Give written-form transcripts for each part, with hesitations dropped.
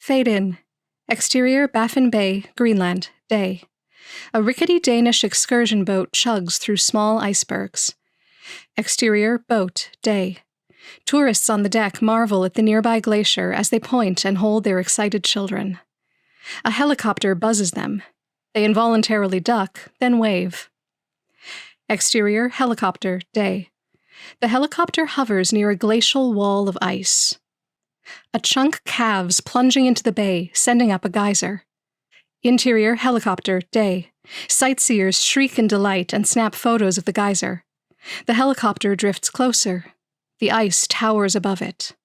Fade in. Exterior Baffin Bay, Greenland, day. A rickety Danish excursion boat chugs through small icebergs. Exterior boat, day. Tourists on the deck marvel at the nearby glacier as they point and hold their excited children. A helicopter buzzes them. They involuntarily duck, then wave. Exterior helicopter, day. The helicopter hovers near a glacial wall of ice. A chunk calves plunging into the bay, sending up a geyser. Interior helicopter, day. Sightseers shriek in delight and snap photos of the geyser. The helicopter drifts closer. The ice towers above it.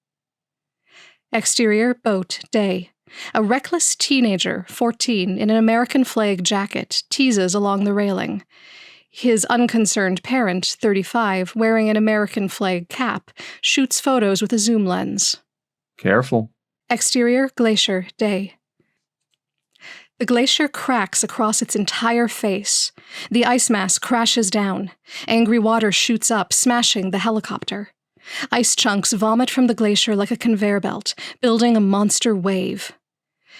Exterior boat, day. A reckless teenager, 14, in an American flag jacket, teases along the railing. His unconcerned parent, 35, wearing an American flag cap, shoots photos with a zoom lens. Careful. Exterior glacier, day. The glacier cracks across its entire face. The ice mass crashes down. Angry water shoots up, smashing the helicopter. Ice chunks vomit from the glacier like a conveyor belt, building a monster wave.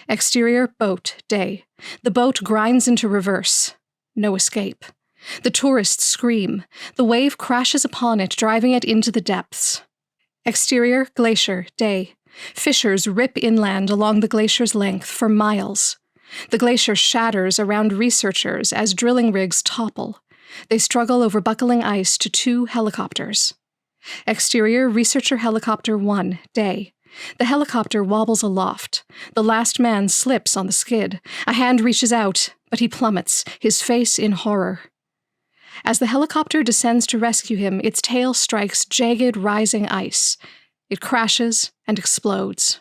Exterior boat, day. The boat grinds into reverse. No escape. The tourists scream. The wave crashes upon it, driving it into the depths. Exterior glacier, day. Fissures rip inland along the glacier's length for miles. The glacier shatters around researchers as drilling rigs topple. They struggle over buckling ice to 2 helicopters. Exterior Researcher Helicopter 1, day. The helicopter wobbles aloft. The last man slips on the skid. A hand reaches out, but he plummets, his face in horror. As the helicopter descends to rescue him, its tail strikes jagged, rising ice. It crashes and explodes.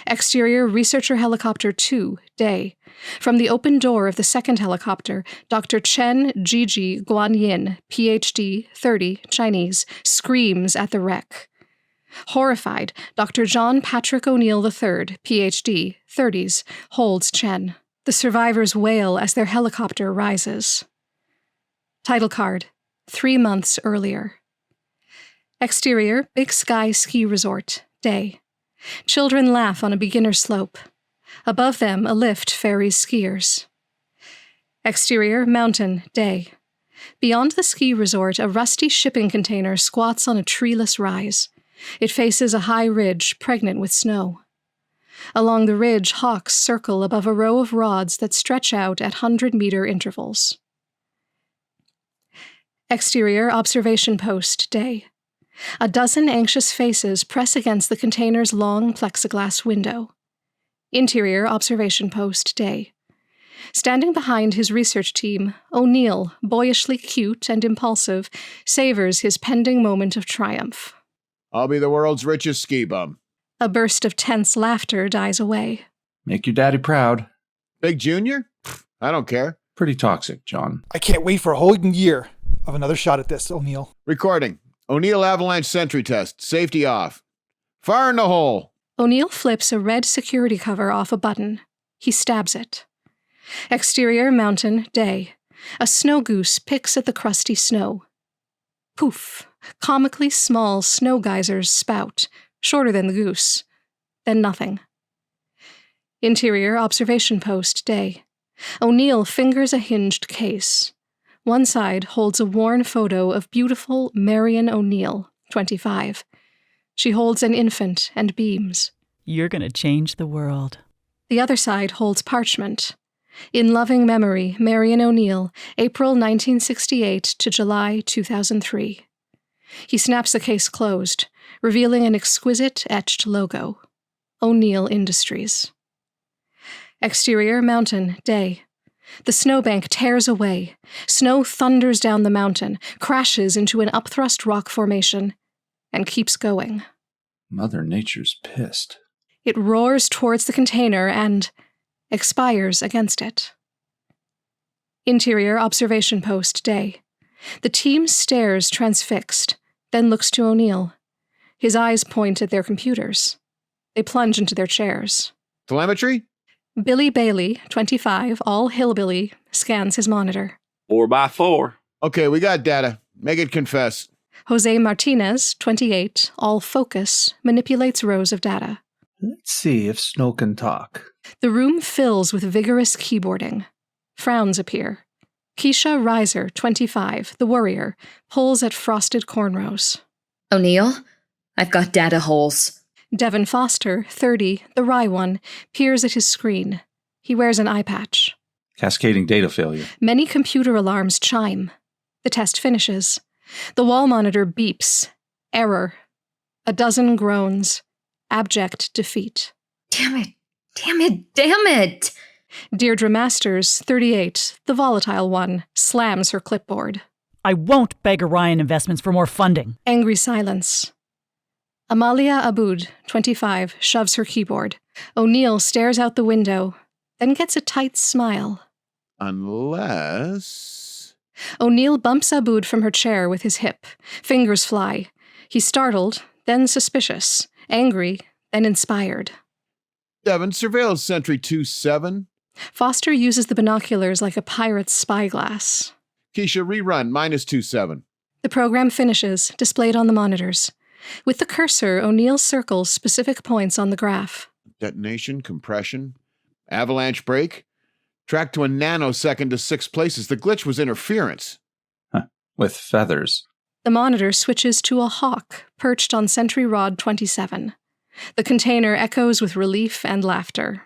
Exterior Researcher Helicopter 2, day. From the open door of the second helicopter, Dr. Chen Gigi Guanyin, Ph.D., 30, Chinese, screams at the wreck. Horrified, Dr. John Patrick O'Neill III, Ph.D., 30s, holds Chen. The survivors wail as their helicopter rises. Title card, 3 months earlier. Exterior Big Sky Ski Resort, day. Children laugh on a beginner slope. Above them, a lift ferries skiers. Exterior mountain, day. Beyond the ski resort, a rusty shipping container squats on a treeless rise. It faces a high ridge pregnant with snow. Along the ridge, hawks circle above a row of rods that stretch out at 100-meter intervals. Exterior observation post, day. A dozen anxious faces press against the container's long plexiglass window. Interior observation post, day. Standing behind his research team, O'Neill, boyishly cute and impulsive, savors his pending moment of triumph. I'll be the world's richest ski bum. A burst of tense laughter dies away. Make your daddy proud. Big Junior? I don't care. Pretty toxic, John. I can't wait for a whole year of another shot at this, O'Neill. Recording. O'Neill avalanche sentry test. Safety off. Fire in the hole. O'Neill flips a red security cover off a button. He stabs it. Exterior mountain, day. A snow goose picks at the crusty snow. Poof. Comically small snow geysers spout, shorter than the goose. Then nothing. Interior observation post, day. O'Neill fingers a hinged case. One side holds a worn photo of beautiful Marion O'Neill, 25. She holds an infant and beams. You're going to change the world. The other side holds parchment. In loving memory, Marion O'Neill, April 1968 to July 2003. He snaps the case closed, revealing an exquisite etched logo. O'Neill Industries. Exterior mountain, day. The snowbank tears away. Snow thunders down the mountain, crashes into an upthrust rock formation, and keeps going. Mother Nature's pissed. It roars towards the container and expires against it. Interior observation post, day. The team stares transfixed, then looks to O'Neill. His eyes point at their computers. They plunge into their chairs. Telemetry? Billy Bailey, 25, all hillbilly, scans his monitor. 4x4. Okay, we got data. Make it confess. Jose Martinez, 28, all focus, manipulates rows of data. Let's see if snow can talk. The room fills with vigorous keyboarding. Frowns appear. Keisha Reiser, 25, the worrier, pulls at frosted cornrows. O'Neill, I've got data holes. Devin Foster, 30, the wry one, peers at his screen. He wears an eye patch. Cascading data failure. Many computer alarms chime. The test finishes. The wall monitor beeps. Error. A dozen groans. Abject defeat. Damn it. Damn it. Damn it. Deirdre Masters, 38, the volatile one, slams her clipboard. I won't beg Orion Investments for more funding. Angry silence. Amalia Aboud, 25, shoves her keyboard. O'Neill stares out the window, then gets a tight smile. Unless... O'Neill bumps Aboud from her chair with his hip. Fingers fly. He's startled, then suspicious, angry, then inspired. Devin, surveillance sentry 2-7. Foster uses the binoculars like a pirate's spyglass. Keisha, rerun, -2-7. The program finishes, displayed on the monitors. With the cursor, O'Neill circles specific points on the graph. Detonation, compression, avalanche break. Tracked to a nanosecond to 6 places. The glitch was interference. With feathers. The monitor switches to a hawk perched on sentry rod 27. The container echoes with relief and laughter.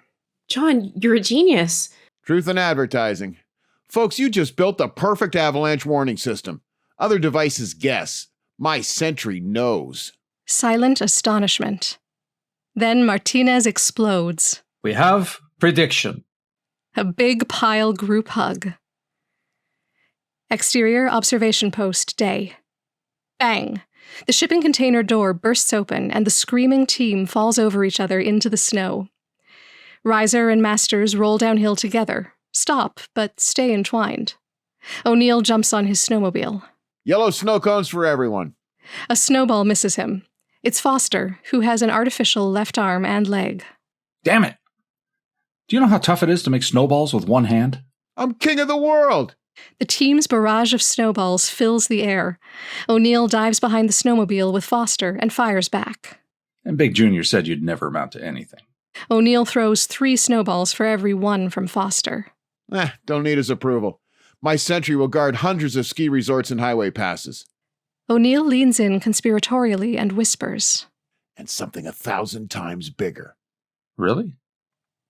John, you're a genius. Truth in advertising. Folks, you just built the perfect avalanche warning system. Other devices guess. My sentry knows. Silent astonishment. Then Martinez explodes. We have prediction. A big pile group hug. Exterior observation post, day. Bang! The shipping container door bursts open and the screaming team falls over each other into the snow. Reiser and Masters roll downhill together, stop, but stay entwined. O'Neill jumps on his snowmobile. Yellow snow cones for everyone. A snowball misses him. It's Foster, who has an artificial left arm and leg. Damn it! Do you know how tough it is to make snowballs with one hand? I'm king of the world. The team's barrage of snowballs fills the air. O'Neill dives behind the snowmobile with Foster and fires back. And Big Junior said you'd never amount to anything. O'Neill throws 3 snowballs for every one from Foster. Don't need his approval. My sentry will guard hundreds of ski resorts and highway passes. O'Neill leans in conspiratorially and whispers. And something 1,000 times bigger. Really?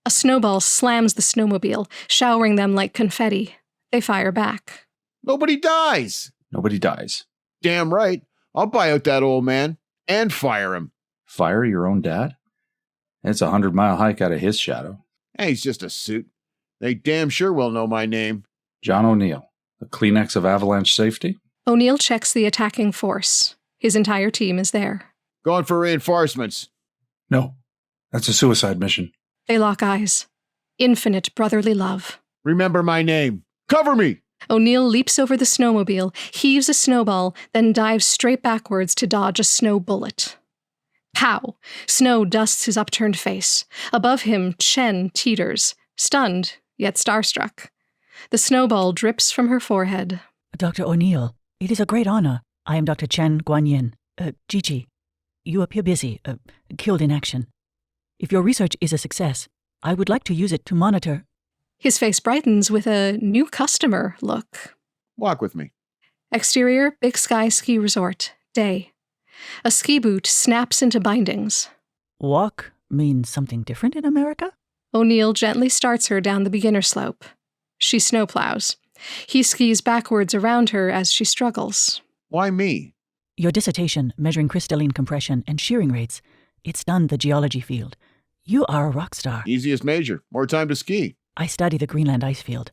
A snowball slams the snowmobile, showering them like confetti. They fire back. Nobody dies. Nobody dies. Damn right. I'll buy out that old man and fire him. Fire your own dad? It's a 100-mile hike out of his shadow. Hey, he's just a suit. They damn sure will know my name. John O'Neill, the Kleenex of avalanche safety? O'Neill checks the attacking force. His entire team is there. Going for reinforcements. No, that's a suicide mission. They lock eyes. Infinite brotherly love. Remember my name. Cover me! O'Neill leaps over the snowmobile, heaves a snowball, then dives straight backwards to dodge a snow bullet. Pow! Snow dusts his upturned face. Above him, Chen teeters, stunned, yet starstruck. The snowball drips from her forehead. Dr. O'Neill, it is a great honor. I am Dr. Chen Guanyin. Gigi, you appear busy, killed in action. If your research is a success, I would like to use it to monitor... His face brightens with a new customer look. Walk with me. Exterior, Big Sky Ski Resort, day. A ski boot snaps into bindings. Walk means something different in America? O'Neill gently starts her down the beginner slope. She snowplows. He skis backwards around her as she struggles. Why me? Your dissertation, measuring crystalline compression and shearing rates, it stunned the geology field. You are a rock star. Easiest major. More time to ski. I study the Greenland ice field.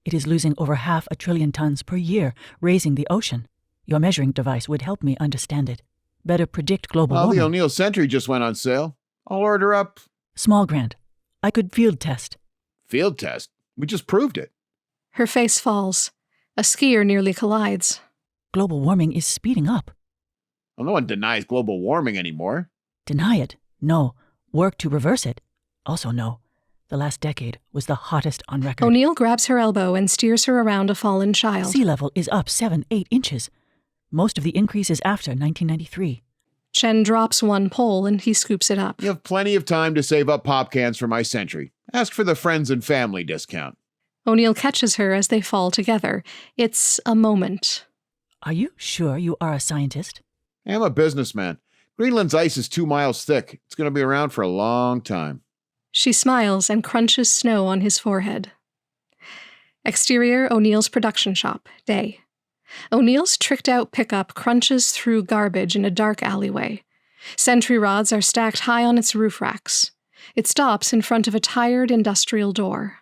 It is losing over 500 billion tons per year, raising the ocean. Your measuring device would help me understand it. Better predict global warming. The O'Neill Sentry just went on sale. I'll order up... Small grant. I could field test. Field test? We just proved it. Her face falls. A skier nearly collides. Global warming is speeding up. Well, no one denies global warming anymore. Deny it? No. Work to reverse it? Also no. The last decade was the hottest on record. O'Neill grabs her elbow and steers her around a fallen child. Sea level is up 7-8 inches. Most of the increase is after 1993. Chen drops one pole and he scoops it up. You have plenty of time to save up pop cans for my Sentry. Ask for the friends and family discount. O'Neill catches her as they fall together. It's a moment. Are you sure you are a scientist? I'm a businessman. Greenland's ice is 2 miles thick. It's going to be around for a long time. She smiles and crunches snow on his forehead. Exterior, O'Neill's production shop, day. O'Neill's tricked-out pickup crunches through garbage in a dark alleyway. Sentry rods are stacked high on its roof racks. It stops in front of a tired industrial door.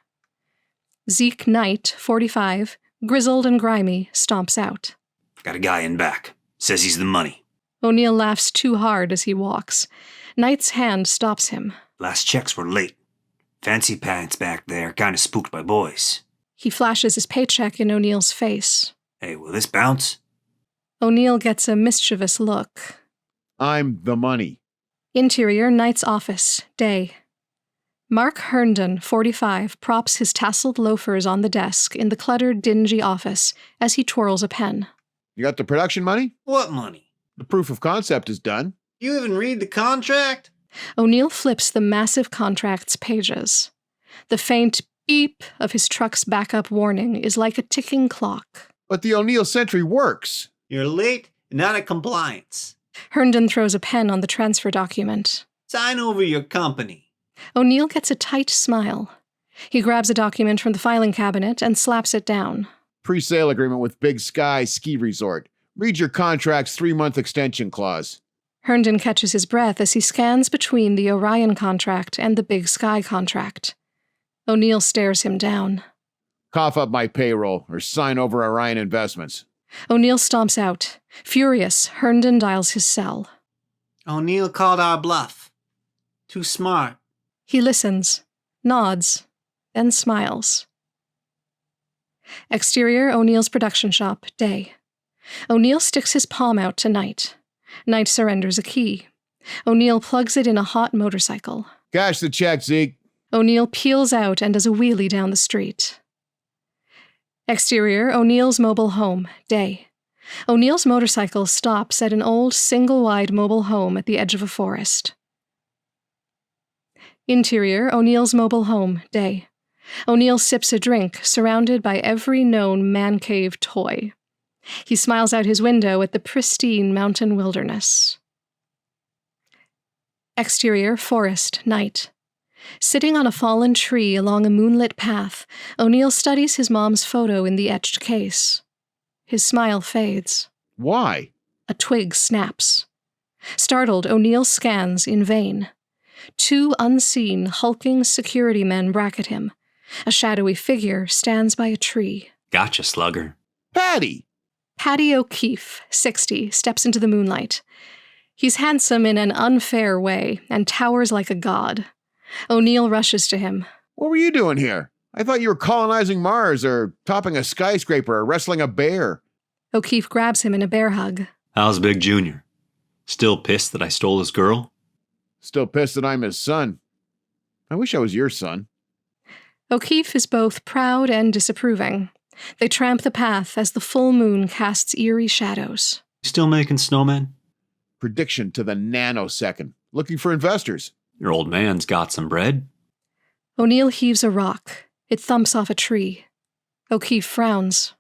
Zeke Knight, 45, grizzled and grimy, stomps out. Got a guy in back. Says he's the money. O'Neill laughs too hard as he walks. Knight's hand stops him. Last checks were late. Fancy pants back there, kinda spooked by boys. He flashes his paycheck in O'Neill's face. Hey, will this bounce? O'Neill gets a mischievous look. I'm the money. Interior, Knight's office, day. Mark Herndon, 45, props his tasseled loafers on the desk in the cluttered, dingy office as he twirls a pen. You got the production money? What money? The proof of concept is done. You even read the contract? O'Neill flips the massive contract's pages. The faint beep of his truck's backup warning is like a ticking clock. But the O'Neill Sentry works. You're late and out of compliance. Herndon throws a pen on the transfer document. Sign over your company. O'Neill gets a tight smile. He grabs a document from the filing cabinet and slaps it down. Pre-sale agreement with Big Sky Ski Resort. Read your contract's 3-month extension clause. Herndon catches his breath as he scans between the Orion contract and the Big Sky contract. O'Neill stares him down. Cough up my payroll or sign over Orion Investments. O'Neill stomps out. Furious, Herndon dials his cell. O'Neill called our bluff. Too smart. He listens, nods, then smiles. Exterior, O'Neill's production shop, day. O'Neill sticks his palm out to Knight. Knight surrenders a key. O'Neill plugs it in a hot motorcycle. Cash the check, Zeke. O'Neill peels out and does a wheelie down the street. Exterior, O'Neill's mobile home, day. O'Neill's motorcycle stops at an old single-wide mobile home at the edge of a forest. Interior, O'Neill's mobile home, day. O'Neill sips a drink, surrounded by every known man-cave toy. He smiles out his window at the pristine mountain wilderness. Exterior, forest, night. Sitting on a fallen tree along a moonlit path, O'Neill studies his mom's photo in the etched case. His smile fades. Why? A twig snaps. Startled, O'Neill scans in vain. 2 unseen, hulking security men bracket him. A shadowy figure stands by a tree. Gotcha, slugger. Patty! Paddy O'Keefe, 60, steps into the moonlight. He's handsome in an unfair way and towers like a god. O'Neill rushes to him. What were you doing here? I thought you were colonizing Mars or topping a skyscraper or wrestling a bear. O'Keefe grabs him in a bear hug. How's Big Junior? Still pissed that I stole his girl? Still pissed that I'm his son. I wish I was your son. O'Keefe is both proud and disapproving. They tramp the path as the full moon casts eerie shadows. Still making snowmen? Prediction to the nanosecond. Looking for investors. Your old man's got some bread. O'Neill heaves a rock. It thumps off a tree. O'Keefe frowns.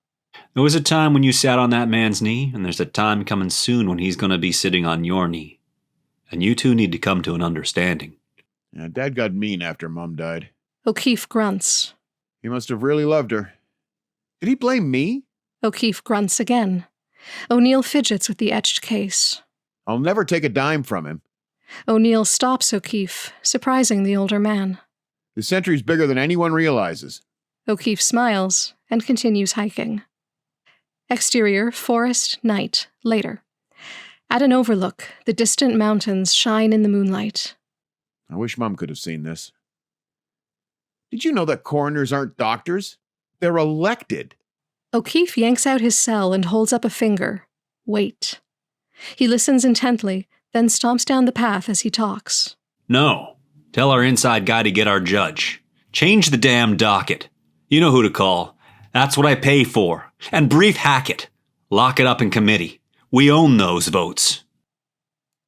There was a time when you sat on that man's knee, and there's a time coming soon when he's going to be sitting on your knee. And you two need to come to an understanding. Yeah, Dad got mean after Mom died. O'Keefe grunts. He must have really loved her. Did he blame me? O'Keefe grunts again. O'Neill fidgets with the etched case. I'll never take a dime from him. O'Neill stops O'Keefe, surprising the older man. The Sentry's bigger than anyone realizes. O'Keefe smiles and continues hiking. Exterior, forest, night, later. At an overlook, the distant mountains shine in the moonlight. I wish Mom could have seen this. Did you know that coroners aren't doctors? They're elected. O'Keefe yanks out his cell and holds up a finger. Wait. He listens intently, then stomps down the path as he talks. No. Tell our inside guy to get our judge. Change the damn docket. You know who to call. That's what I pay for. And brief Hackett. Lock it up in committee. We own those votes.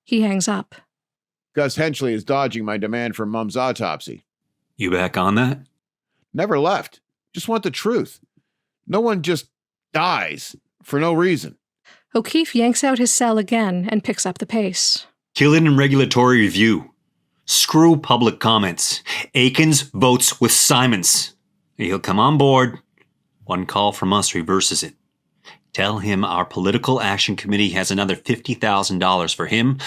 He hangs up. Gus Henchley is dodging my demand for Mum's autopsy. You back on that? Never left. Just want the truth. No one just dies for no reason. O'Keefe yanks out his cell again and picks up the pace. Killing and regulatory review. Screw public comments. Akins votes with Simons. He'll come on board. One call from us reverses it. Tell him our political action committee has another $50,000 for him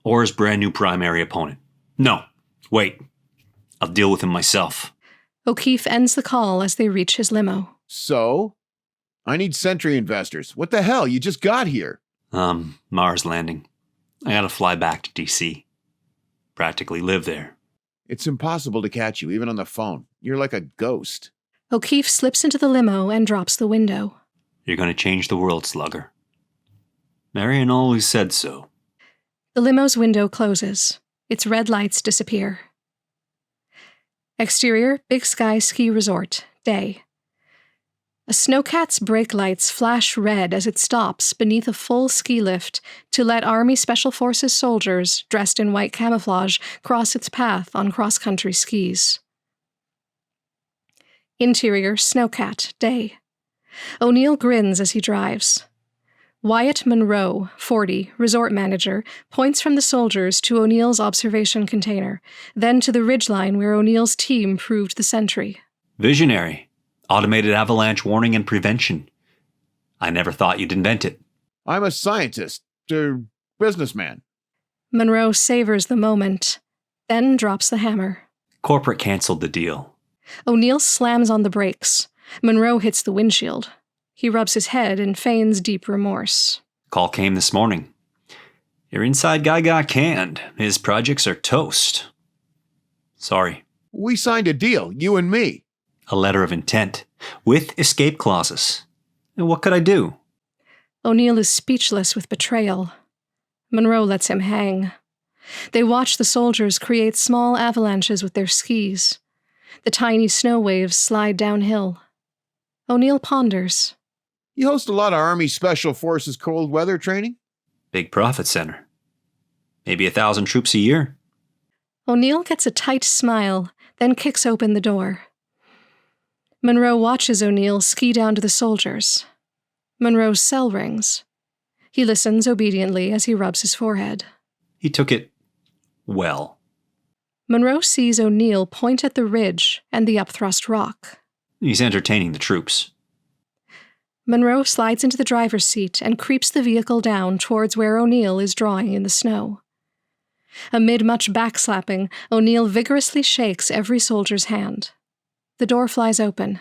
or his brand new primary opponent. No, wait. I'll deal with him myself. O'Keefe ends the call as they reach his limo. So? I need Sentry investors. What the hell? You just got here. Mars landing. I gotta fly back to D.C. Practically live there. It's impossible to catch you, even on the phone. You're like a ghost. O'Keefe slips into the limo and drops the window. You're gonna change the world, Slugger. Marion always said so. The limo's window closes. Its red lights disappear. Exterior, Big Sky Ski Resort, day. A snowcat's brake lights flash red as it stops beneath a full ski lift to let Army Special Forces soldiers, dressed in white camouflage, cross its path on cross-country skis. Interior, Snowcat, day. O'Neill grins as he drives. Wyatt Monroe, 40, resort manager, points from the soldiers to O'Neill's observation container, then to the ridgeline where O'Neill's team proved the sentry. Visionary. Automated avalanche warning and prevention. I never thought you'd invent it. I'm a scientist, businessman. Monroe savors the moment, then drops the hammer. Corporate canceled the deal. O'Neill slams on the brakes. Monroe hits the windshield. He rubs his head and feigns deep remorse. Call came this morning. Your inside guy got canned. His projects are toast. Sorry. We signed a deal, you and me. A letter of intent, with escape clauses. And what could I do? O'Neill is speechless with betrayal. Monroe lets him hang. They watch the soldiers create small avalanches with their skis. The tiny snow waves slide downhill. O'Neill ponders. You host a lot of Army Special Forces cold weather training? Big profit center. Maybe 1,000 troops a year. O'Neill gets a tight smile, then kicks open the door. Monroe watches O'Neill ski down to the soldiers. Monroe's cell rings. He listens obediently as he rubs his forehead. He took it well. Monroe sees O'Neill point at the ridge and the upthrust rock. He's entertaining the troops. Monroe slides into the driver's seat and creeps the vehicle down towards where O'Neill is drawing in the snow. Amid much backslapping, O'Neill vigorously shakes every soldier's hand. The door flies open.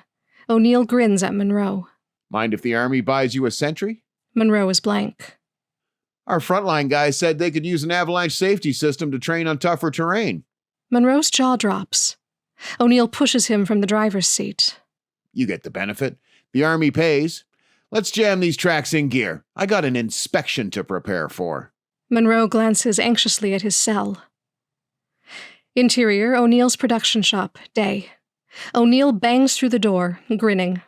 O'Neill grins at Monroe. Mind if the Army buys you a Sentry? Monroe is blank. Our frontline guys said they could use an avalanche safety system to train on tougher terrain. Monroe's jaw drops. O'Neill pushes him from the driver's seat. You get the benefit. The Army pays. Let's jam these tracks in gear. I got an inspection to prepare for. Monroe glances anxiously at his cell. Interior, O'Neill's production shop, day. O'Neill bangs through the door, grinning.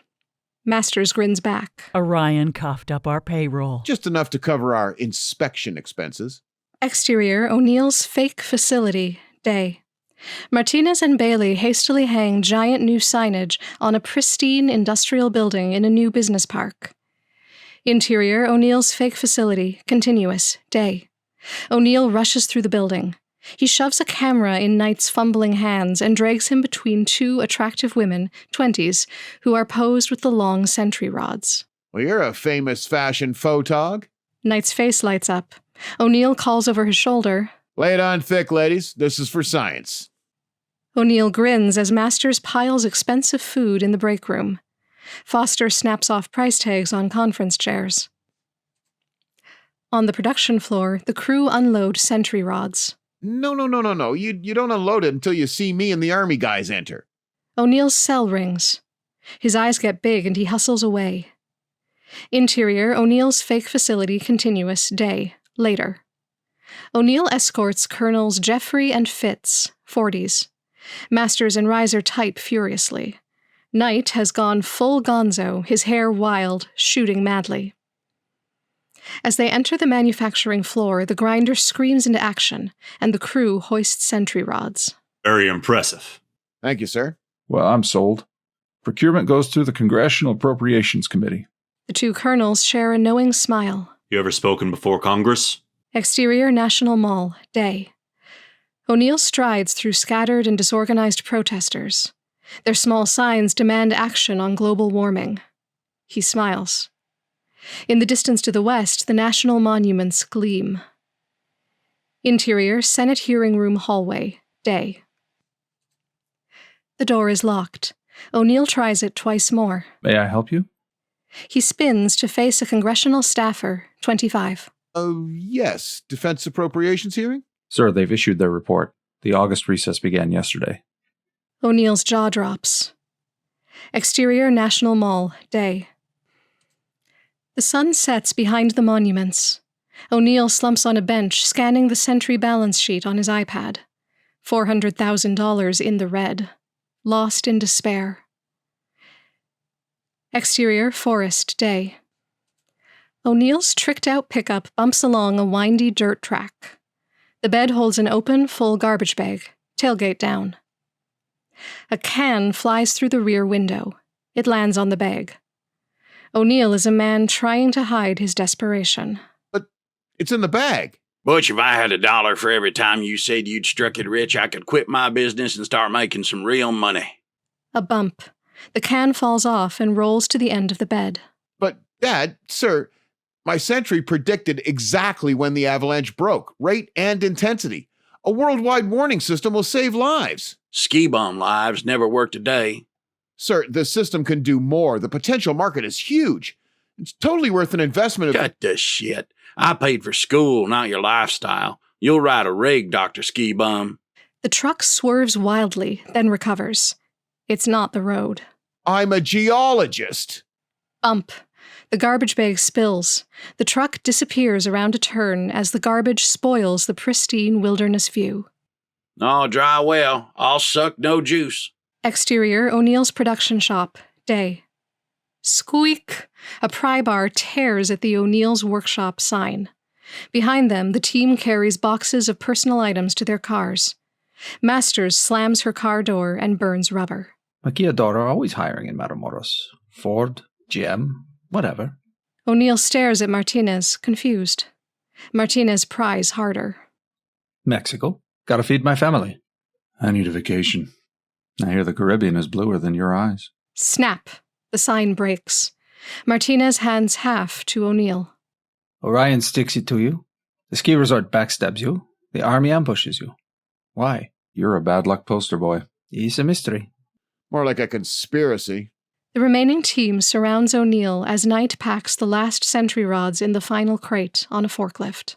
Masters grins back. Orion coughed up our payroll. Just enough to cover our inspection expenses. Exterior, O'Neill's fake facility, day. Martinez and Bailey hastily hang giant new signage on a pristine industrial building in a new business park. Interior, O'Neill's fake facility, continuous, day. O'Neill rushes through the building. He shoves a camera in Knight's fumbling hands and drags him between two attractive women, 20s, who are posed with the long sentry rods. Well, you're a famous fashion photog. Knight's face lights up. O'Neill calls over his shoulder. Lay it on thick, ladies. This is for science. O'Neill grins as Masters piles expensive food in the break room. Foster snaps off price tags on conference chairs. On the production floor, the crew unload sentry rods. No. You don't unload it until you see me and the Army guys enter. O'Neill's cell rings. His eyes get big and he hustles away. Interior, O'Neill's fake facility, continuous, day, later. O'Neill escorts Colonels Jeffrey and Fitz, 40s. Masters and Reiser type furiously. Knight has gone full gonzo, his hair wild, shooting madly. As they enter the manufacturing floor, the grinder screams into action, and the crew hoists sentry rods. Very impressive. Thank you, sir. Well, I'm sold. Procurement goes through the Congressional Appropriations Committee. The two colonels share a knowing smile. You ever spoken before Congress? Exterior National Mall, day. O'Neill strides through scattered and disorganized protesters. Their small signs demand action on global warming. He smiles. In the distance to the west, the national monuments gleam. Interior Senate hearing room hallway, day. The door is locked. O'Neill tries it twice more. May I help you? He spins to face a congressional staffer, 25. Oh, yes. Defense Appropriations hearing? Sir, they've issued their report. The August recess began yesterday. O'Neill's jaw drops. Exterior National Mall, day. The sun sets behind the monuments. O'Neill slumps on a bench, scanning the Sentry balance sheet on his iPad. $400,000 in the red. Lost in despair. Exterior Forest, day. O'Neill's tricked-out pickup bumps along a windy dirt track. The bed holds an open, full garbage bag, tailgate down. A can flies through the rear window. It lands on the bag. O'Neill is a man trying to hide his desperation. But it's in the bag. Butch, if I had $1 for every time you said you'd struck it rich, I could quit my business and start making some real money. A bump. The can falls off and rolls to the end of the bed. But, Dad, sir, my Sentry predicted exactly when the avalanche broke, rate and intensity. A worldwide warning system will save lives. Ski bum lives never worked a day. Sir, the system can do more. The potential market is huge. It's totally worth an investment of... Cut the shit. I paid for school, not your lifestyle. You'll ride a rig, Dr. Ski Bum. The truck swerves wildly, then recovers. It's not the road. I'm a geologist. Bump. The garbage bag spills. The truck disappears around a turn as the garbage spoils the pristine wilderness view. No dry well. All suck, no juice. Exterior O'Neill's production shop, day. Squeak! A pry bar tears at the O'Neill's workshop sign. Behind them, the team carries boxes of personal items to their cars. Masters slams her car door and burns rubber. Maquiador are always hiring in Matamoros. Ford, GM, whatever. O'Neill stares at Martinez, confused. Martinez pries harder. Mexico. Gotta feed my family. I need a vacation. I hear the Caribbean is bluer than your eyes. Snap! The sign breaks. Martinez hands half to O'Neill. Orion sticks it to you. The ski resort backstabs you. The army ambushes you. Why? You're a bad luck poster boy. It's a mystery. More like a conspiracy. The remaining team surrounds O'Neill as Knight packs the last sentry rods in the final crate on a forklift.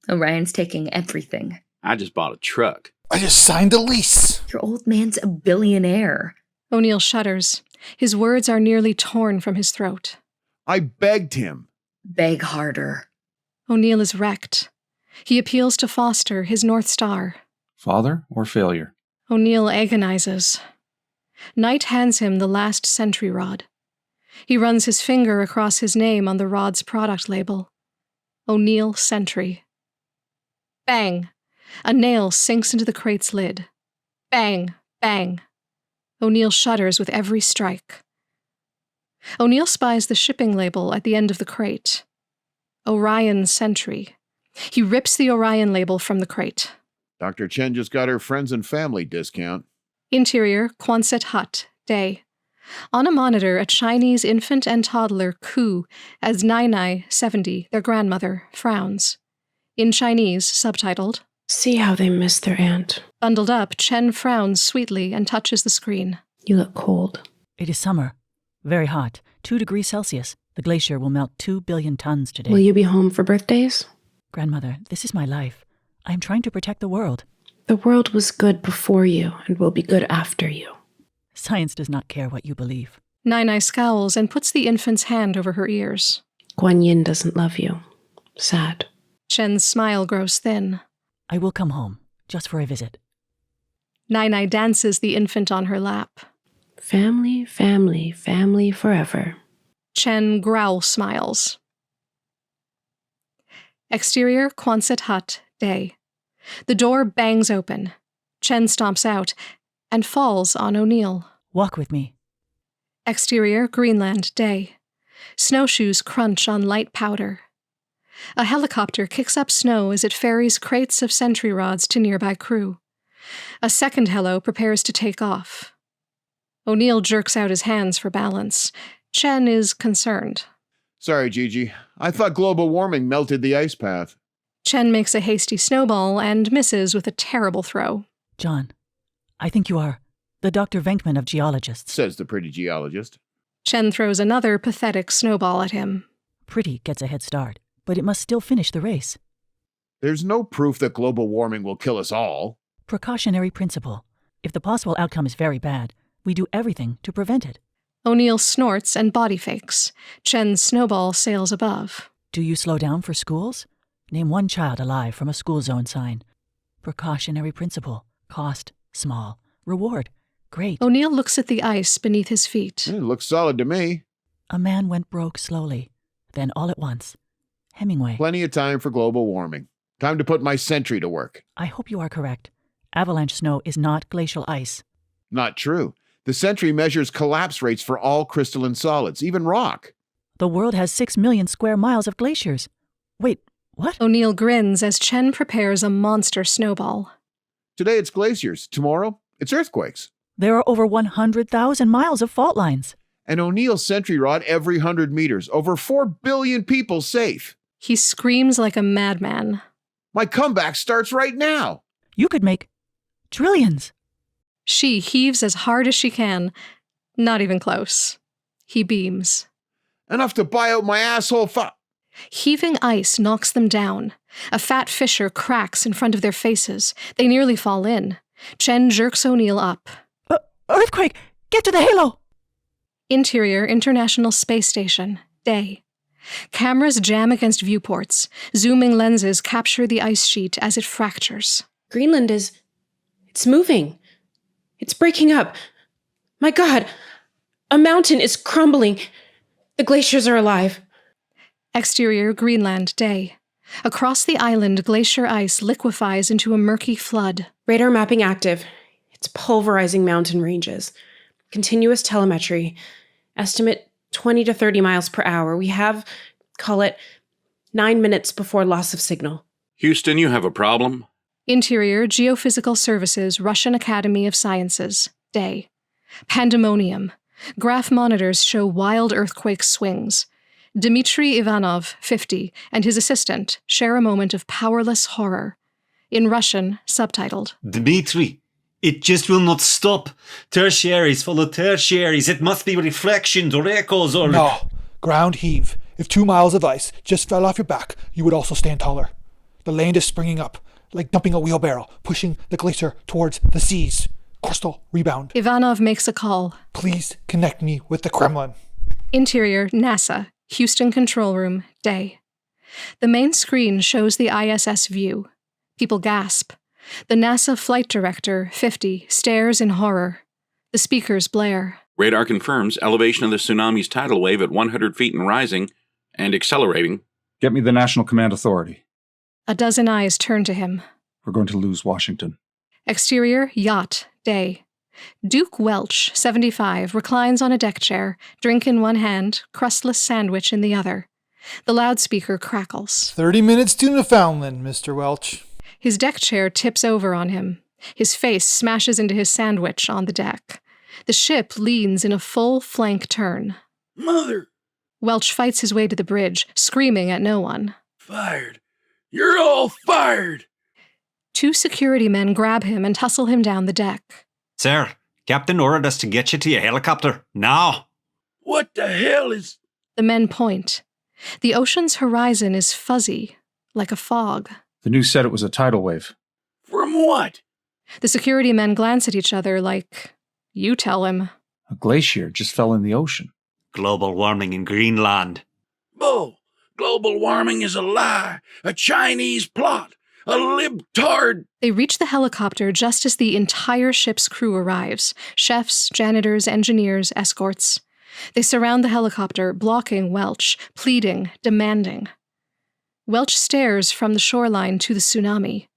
Orion's taking everything. I just bought a truck. I just signed a lease. Your old man's a billionaire. O'Neill shudders. His words are nearly torn from his throat. I begged him. Beg harder. O'Neill is wrecked. He appeals to Foster, his North Star. Father or failure? O'Neill agonizes. Knight hands him the last sentry rod. He runs his finger across his name on the rod's product label. O'Neill Sentry. Bang! A nail sinks into the crate's lid. Bang! Bang! O'Neill shudders with every strike. O'Neill spies the shipping label at the end of the crate. Orion Sentry. He rips the Orion label from the crate. Dr. Chen just got her friends and family discount. Interior, Quonset hut, day. On a monitor, a Chinese infant and toddler coo as Nai, 70, their grandmother, frowns. In Chinese, subtitled, See how they miss their aunt. Bundled up, Chen frowns sweetly and touches the screen. You look cold. It is summer. Very hot. 2 degrees Celsius. The glacier will melt 2 billion tons today. Will you be home for birthdays? Grandmother, this is my life. I am trying to protect the world. The world was good before you and will be good after you. Science does not care what you believe. Nai scowls and puts the infant's hand over her ears. Guan Yin doesn't love you. Sad. Chen's smile grows thin. I will come home, just for a visit. Nai dances the infant on her lap. Family, family, family forever. Chen growl smiles. Exterior Quonset hut, day. The door bangs open. Chen stomps out and falls on O'Neill. Walk with me. Exterior Greenland, day. Snowshoes crunch on light powder. A helicopter kicks up snow as it ferries crates of sentry rods to nearby crew. A second helo prepares to take off. O'Neill jerks out his hands for balance. Chen is concerned. Sorry, Gigi. I thought global warming melted the ice path. Chen makes a hasty snowball and misses with a terrible throw. John, I think you are the Dr. Venkman of geologists. Says the pretty geologist. Chen throws another pathetic snowball at him. Pretty gets a head start, but it must still finish the race. There's no proof that global warming will kill us all. Precautionary principle. If the possible outcome is very bad, we do everything to prevent it. O'Neill snorts and body fakes. Chen's snowball sails above. Do you slow down for schools? Name one child alive from a school zone sign. Precautionary principle. Cost, small. Reward, great. O'Neill looks at the ice beneath his feet. It looks solid to me. A man went broke slowly, then all at once. Hemingway. Plenty of time for global warming. Time to put my sentry to work. I hope you are correct. Avalanche snow is not glacial ice. Not true. The sentry measures collapse rates for all crystalline solids, even rock. The world has 6 million square miles of glaciers. Wait, what? O'Neill grins as Chen prepares a monster snowball. Today it's glaciers. Tomorrow, it's earthquakes. There are over 100,000 miles of fault lines. An O'Neill sentry rod every 100 meters. Over 4 billion people safe. He screams like a madman. My comeback starts right now. You could make trillions. She heaves as hard as she can. Not even close. He beams. Enough to buy out my asshole Heaving ice knocks them down. A fat fissure cracks in front of their faces. They nearly fall in. Chen jerks O'Neill up. Earthquake! Get to the halo! Interior International Space Station, day. Cameras jam against viewports. Zooming lenses capture the ice sheet as it fractures. Greenland it's moving. It's breaking up. My God, a mountain is crumbling. The glaciers are alive. Exterior Greenland, day. Across the island, glacier ice liquefies into a murky flood. Radar mapping active. It's pulverizing mountain ranges. Continuous telemetry. Estimate 20 to 30 miles per hour. We have, call it, 9 minutes before loss of signal. Houston, you have a problem? Interior Geophysical Services, Russian Academy of Sciences, day. Pandemonium. Graph monitors show wild earthquake swings. Dmitry Ivanov, 50, and his assistant share a moment of powerless horror. In Russian, subtitled. Dmitry, it just will not stop. Tertiaries follow tertiaries. It must be reflections or echoes or... No. Ground heave. If 2 miles of ice just fell off your back, you would also stand taller. The land is springing up, like dumping a wheelbarrow, pushing the glacier towards the seas. Crystal, rebound. Ivanov makes a call. Please connect me with the Kremlin. Interior, NASA, Houston Control Room, day. The main screen shows the ISS view. People gasp. The NASA flight director, 50, stares in horror. The speakers blare. Radar confirms elevation of the tsunami's tidal wave at 100 feet and rising and accelerating. Get me the National Command Authority. A dozen eyes turn to him. We're going to lose Washington. Exterior, yacht, day. Duke Welch, 75, reclines on a deck chair, drink in one hand, crustless sandwich in the other. The loudspeaker crackles. 30 minutes to Newfoundland, Mr. Welch. His deck chair tips over on him. His face smashes into his sandwich on the deck. The ship leans in a full flank turn. Mother! Welch fights his way to the bridge, screaming at no one. Fired! You're all fired! 2 security men grab him and tussle him down the deck. Sir, Captain ordered us to get you to your helicopter, now. What the hell is... The men point. The ocean's horizon is fuzzy, like a fog. The news said it was a tidal wave. From what? The security men glance at each other like, you tell him. A glacier just fell in the ocean. Global warming in Greenland. Bull! Global warming is a lie, a Chinese plot, a libtard. They reach the helicopter just as the entire ship's crew arrives. Chefs, janitors, engineers, escorts. They surround the helicopter, blocking Welch, pleading, demanding. Welch stares from the shoreline to the tsunami.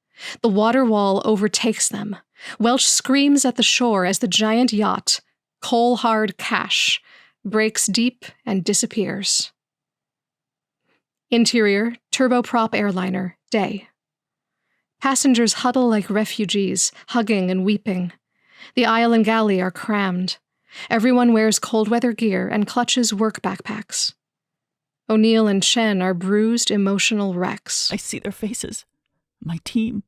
The water wall overtakes them. Welch screams at the shore as the giant yacht, Coal Hard Cash, breaks deep and disappears. Interior, turboprop airliner, day. Passengers huddle like refugees, hugging and weeping. The aisle and galley are crammed. Everyone wears cold weather gear and clutches work backpacks. O'Neill and Chen are bruised, emotional wrecks. I see their faces. My team.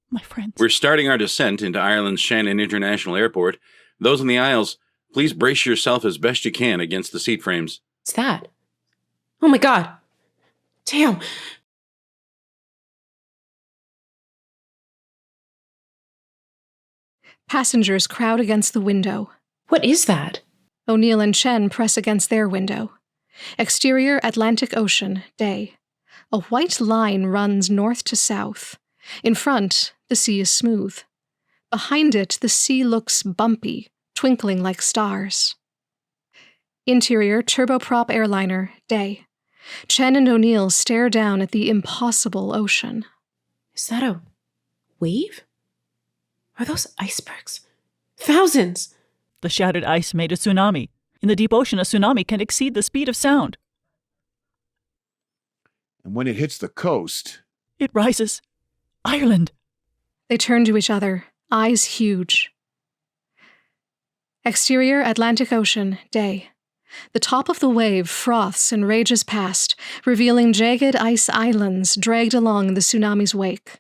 My friends. We're starting our descent into Ireland's Shannon International Airport. Those in the aisles, please brace yourself as best you can against the seat frames. What's that? Oh my God. Damn. Passengers crowd against the window. What is that? O'Neill and Chen press against their window. Exterior, Atlantic Ocean, day. A white line runs north to south. In front, the sea is smooth. Behind it, the sea looks bumpy, twinkling like stars. Interior, turboprop airliner, day. Chen and O'Neill stare down at the impossible ocean. Is that a wave? Are those icebergs? Thousands! The shattered ice made a tsunami. In the deep ocean, a tsunami can exceed the speed of sound. And when it hits the coast... It rises. Ireland! They turn to each other, eyes huge. Exterior, Atlantic Ocean, day. The top of the wave froths and rages past, revealing jagged ice islands dragged along in the tsunami's wake.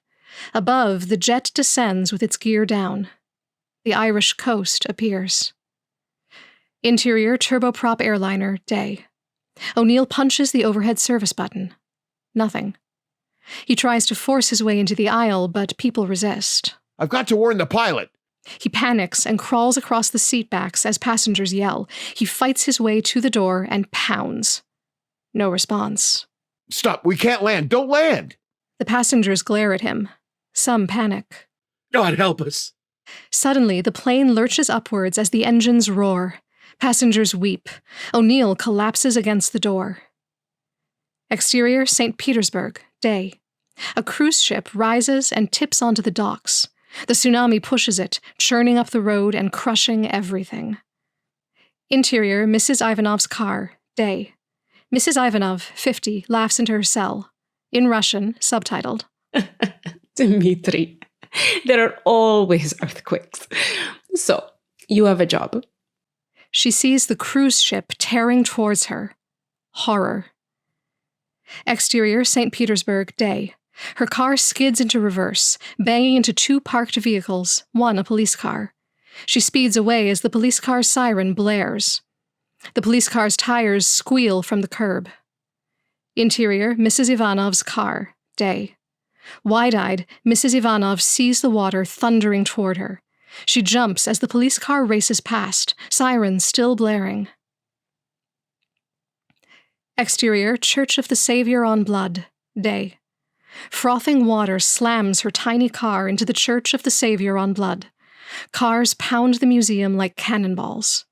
Above, the jet descends with its gear down. The Irish coast appears. Interior, turboprop airliner, day. O'Neill punches the overhead service button. Nothing. He tries to force his way into the aisle, but people resist. I've got to warn the pilot. He panics and crawls across the seatbacks as passengers yell. He fights his way to the door and pounds. No response. Stop, we can't land. Don't land. The passengers glare at him. Some panic. God help us. Suddenly, the plane lurches upwards as the engines roar. Passengers weep. O'Neill collapses against the door. Exterior, St. Petersburg, day. A cruise ship rises and tips onto the docks. The tsunami pushes it, churning up the road and crushing everything. Interior, Mrs. Ivanov's car, day. Mrs. Ivanov, 50, laughs into her cell. In Russian, subtitled. Dmitri, there are always earthquakes. So, you have a job. She sees the cruise ship tearing towards her. Horror. Exterior, St. Petersburg, day. Her car skids into reverse, banging into two parked vehicles, one a police car. She speeds away as the police car's siren blares. The police car's tires squeal from the curb. Interior, Mrs. Ivanov's car, day. Wide-eyed, Mrs. Ivanov sees the water thundering toward her. She jumps as the police car races past, sirens still blaring. Exterior, Church of the Savior on Blood, day. Frothing water slams her tiny car into the Church of the Savior on Blood. Cars pound the museum like cannonballs.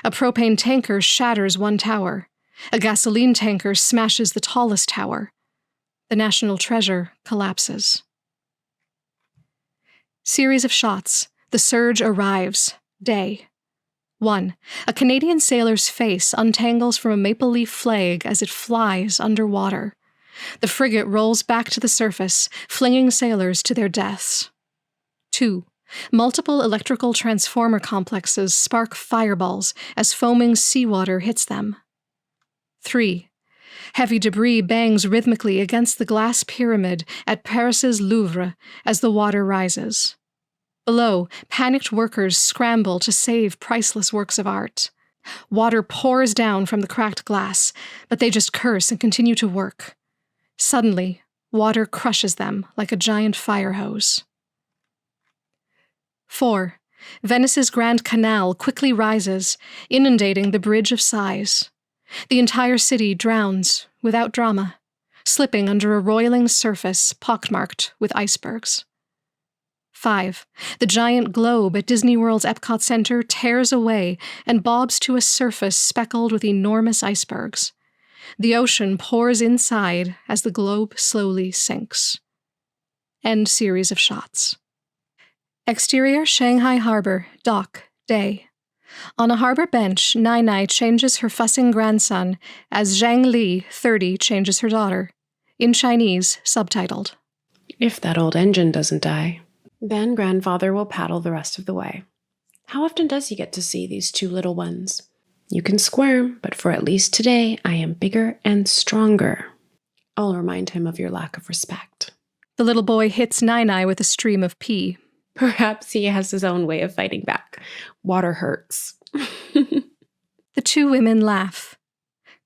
A propane tanker shatters one tower. A gasoline tanker smashes the tallest tower. The national treasure collapses. Series of shots. The surge arrives. Day. 1. A Canadian sailor's face untangles from a maple leaf flag as it flies underwater. The frigate rolls back to the surface, flinging sailors to their deaths. 2. Multiple electrical transformer complexes spark fireballs as foaming seawater hits them. 3. Heavy debris bangs rhythmically against the glass pyramid at Paris's Louvre as the water rises. Below, panicked workers scramble to save priceless works of art. Water pours down from the cracked glass, but they just curse and continue to work. Suddenly, water crushes them like a giant fire hose. 4. Venice's Grand Canal quickly rises, inundating the Bridge of Sighs. The entire city drowns, without drama, slipping under a roiling surface pockmarked with icebergs. 5. The giant globe at Disney World's Epcot Center tears away and bobs to a surface speckled with enormous icebergs. The ocean pours inside as the globe slowly sinks. End series of shots. Exterior Shanghai Harbor, dock, day. On a harbor bench, Nai changes her fussing grandson as Zhang Li, 30, changes her daughter. In Chinese, subtitled. If that old engine doesn't die, then grandfather will paddle the rest of the way. How often does he get to see these two little ones? You can squirm, but for at least today, I am bigger and stronger. I'll remind him of your lack of respect. The little boy hits Nai with a stream of pee. Perhaps he has his own way of fighting back. Water hurts. The two women laugh.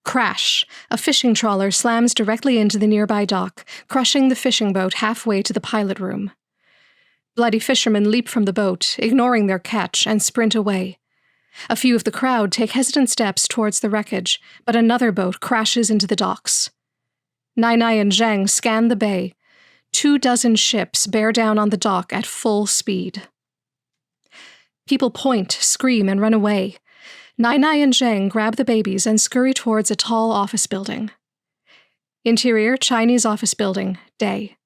Crash! A fishing trawler slams directly into the nearby dock, crushing the fishing boat halfway to the pilot room. Bloody fishermen leap from the boat, ignoring their catch, and sprint away. A few of the crowd take hesitant steps towards the wreckage, but another boat crashes into the docks. Nai and Zhang scan the bay. 24 ships bear down on the dock at full speed. People point, scream, and run away. Nai and Zhang grab the babies and scurry towards a tall office building. Interior Chinese office building, day.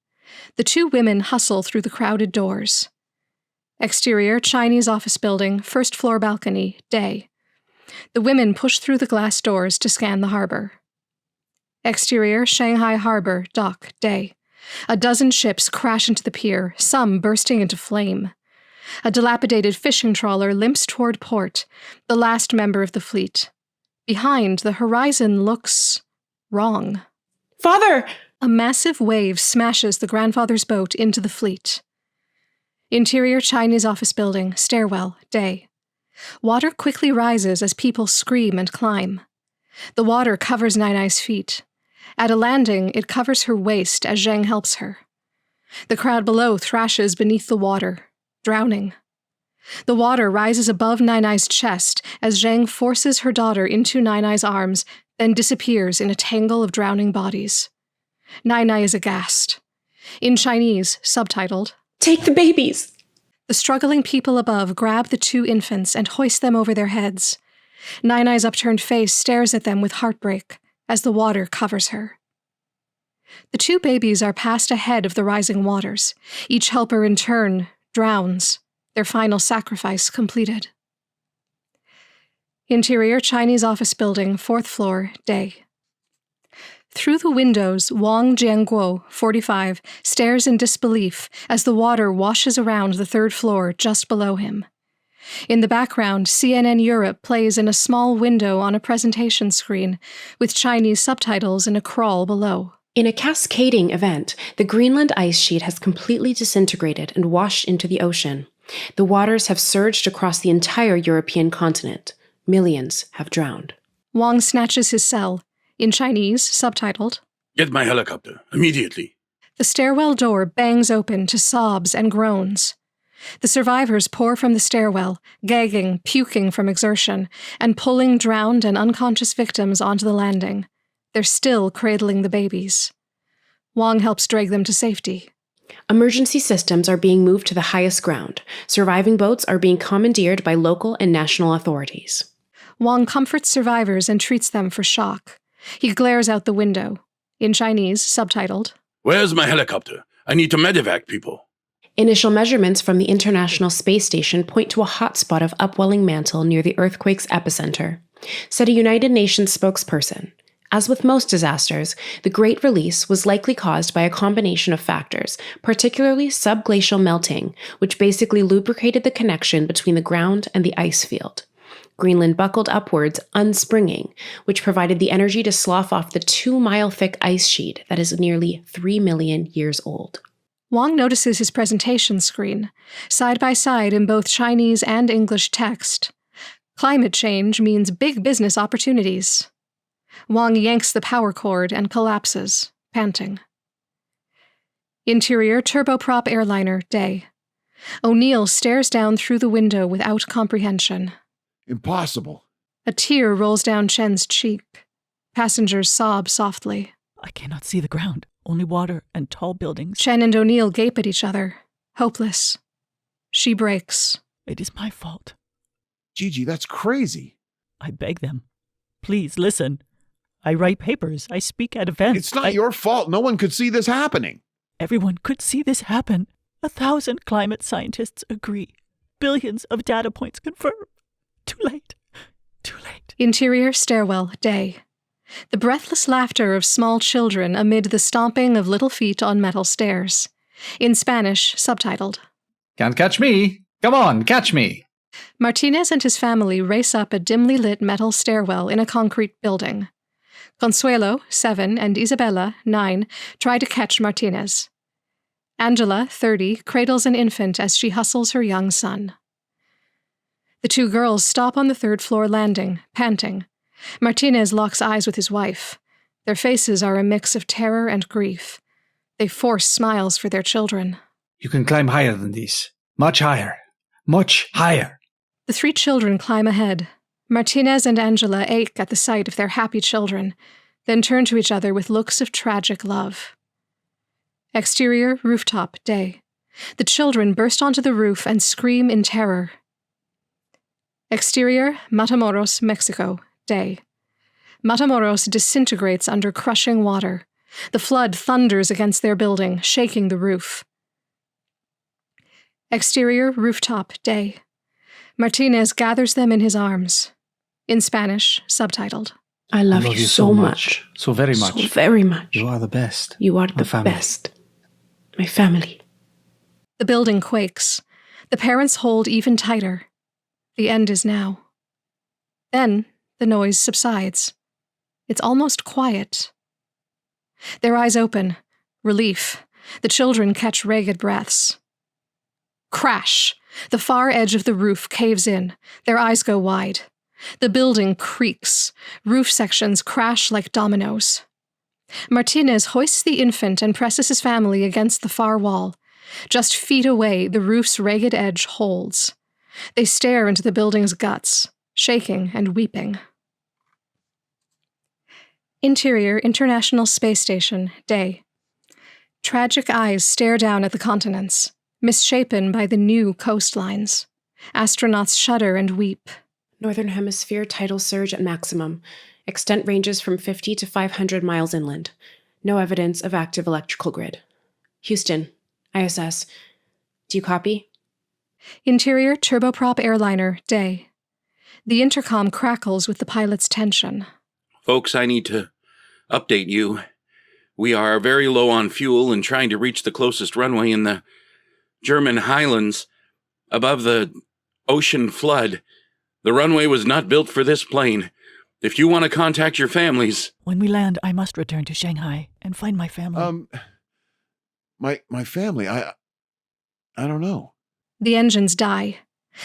The two women hustle through the crowded doors. Exterior Chinese office building, first floor balcony, day. The women push through the glass doors to scan the harbor. Exterior Shanghai Harbor, dock, day. A dozen ships crash into the pier, some bursting into flame. A dilapidated fishing trawler limps toward port, the last member of the fleet. Behind, the horizon looks wrong. Father! A massive wave smashes the grandfather's boat into the fleet. Interior Chinese office building, stairwell, day. Water quickly rises as people scream and climb. The water covers Nai's feet. At a landing, it covers her waist as Zhang helps her. The crowd below thrashes beneath the water, drowning. The water rises above Nai's chest as Zhang forces her daughter into Nai's arms, then disappears in a tangle of drowning bodies. Nai is aghast. In Chinese, subtitled, Take the babies! The struggling people above grab the two infants and hoist them over their heads. Nai's upturned face stares at them with heartbreak as the water covers her. The two babies are passed ahead of the rising waters. Each helper in turn drowns, their final sacrifice completed. Interior Chinese office building, 4th floor, day. Through the windows, Wang Jianguo, 45, stares in disbelief as the water washes around the 3rd floor just below him. In the background, CNN Europe plays in a small window on a presentation screen, with Chinese subtitles in a crawl below. In a cascading event, the Greenland ice sheet has completely disintegrated and washed into the ocean. The waters have surged across the entire European continent. Millions have drowned. Wang snatches his cell. In Chinese, subtitled, Get my helicopter, immediately. The stairwell door bangs open to sobs and groans. The survivors pour from the stairwell, gagging, puking from exertion, and pulling drowned and unconscious victims onto the landing. They're still cradling the babies. Wang helps drag them to safety. Emergency systems are being moved to the highest ground. Surviving boats are being commandeered by local and national authorities. Wang comforts survivors and treats them for shock. He glares out the window. In Chinese, subtitled, Where's my helicopter? I need to medevac people. Initial measurements from the International Space Station point to a hotspot of upwelling mantle near the earthquake's epicenter, said a United Nations spokesperson. As with most disasters, the Great Release was likely caused by a combination of factors, particularly subglacial melting, which basically lubricated the connection between the ground and the ice field. Greenland buckled upwards, unspringing, which provided the energy to slough off the 2-mile-thick ice sheet that is nearly 3 million years old. Wang notices his presentation screen, side by side in both Chinese and English text. Climate change means big business opportunities. Wang yanks the power cord and collapses, panting. Interior turboprop airliner, day. O'Neill stares down through the window without comprehension. Impossible. A tear rolls down Chen's cheek. Passengers sob softly. I cannot see the ground. Only water and tall buildings. Chen and O'Neill gape at each other, hopeless. She breaks. It is my fault. Gigi, that's crazy. I beg them. Please, listen. I write papers. I speak at events. It's not your fault. No one could see this happening. Everyone could see this happen. 1,000 climate scientists agree. Billions of data points confirm. Too late. Too late. Interior stairwell, day. The breathless laughter of small children amid the stomping of little feet on metal stairs. In Spanish, subtitled. Can't catch me. Come on, catch me. Martinez and his family race up a dimly lit metal stairwell in a concrete building. Consuelo, 7, and Isabella, 9, try to catch Martinez. Angela, 30, cradles an infant as she hustles her young son. The two girls stop on the third-floor landing, panting. Martinez locks eyes with his wife. Their faces are a mix of terror and grief. They force smiles for their children. You can climb higher than these. Much higher. Much higher. The 3 children climb ahead. Martinez and Angela ache at the sight of their happy children, then turn to each other with looks of tragic love. Exterior, rooftop, day. The children burst onto the roof and scream in terror. Exterior, Matamoros, Mexico, day. Matamoros disintegrates under crushing water. The flood thunders against their building, shaking the roof. Exterior, rooftop, day. Martinez gathers them in his arms. In Spanish, subtitled. I love you so much. So very much. So very much. You are the best. You are the family. best. My family. The building quakes. The parents hold even tighter. The end is now. Then the noise subsides. It's almost quiet. Their eyes open. Relief. The children catch ragged breaths. Crash! The far edge of the roof caves in. Their eyes go wide. The building creaks. Roof sections crash like dominoes. Martinez hoists the infant and presses his family against the far wall. Just feet away, the roof's ragged edge holds. They stare into the building's guts, shaking and weeping. Interior, International Space Station, day. Tragic eyes stare down at the continents, misshapen by the new coastlines. Astronauts shudder and weep. Northern Hemisphere tidal surge at maximum. Extent ranges from 50 to 500 miles inland. No evidence of active electrical grid. Houston, ISS. Do you copy? Interior, turboprop airliner, day. The intercom crackles with the pilot's tension. Folks, I need to update you. We are very low on fuel and trying to reach the closest runway in the German highlands above the ocean flood. The runway was not built for this plane. If you want to contact your families... When we land, I must return to Shanghai and find my family. My family, I don't know. The engines die.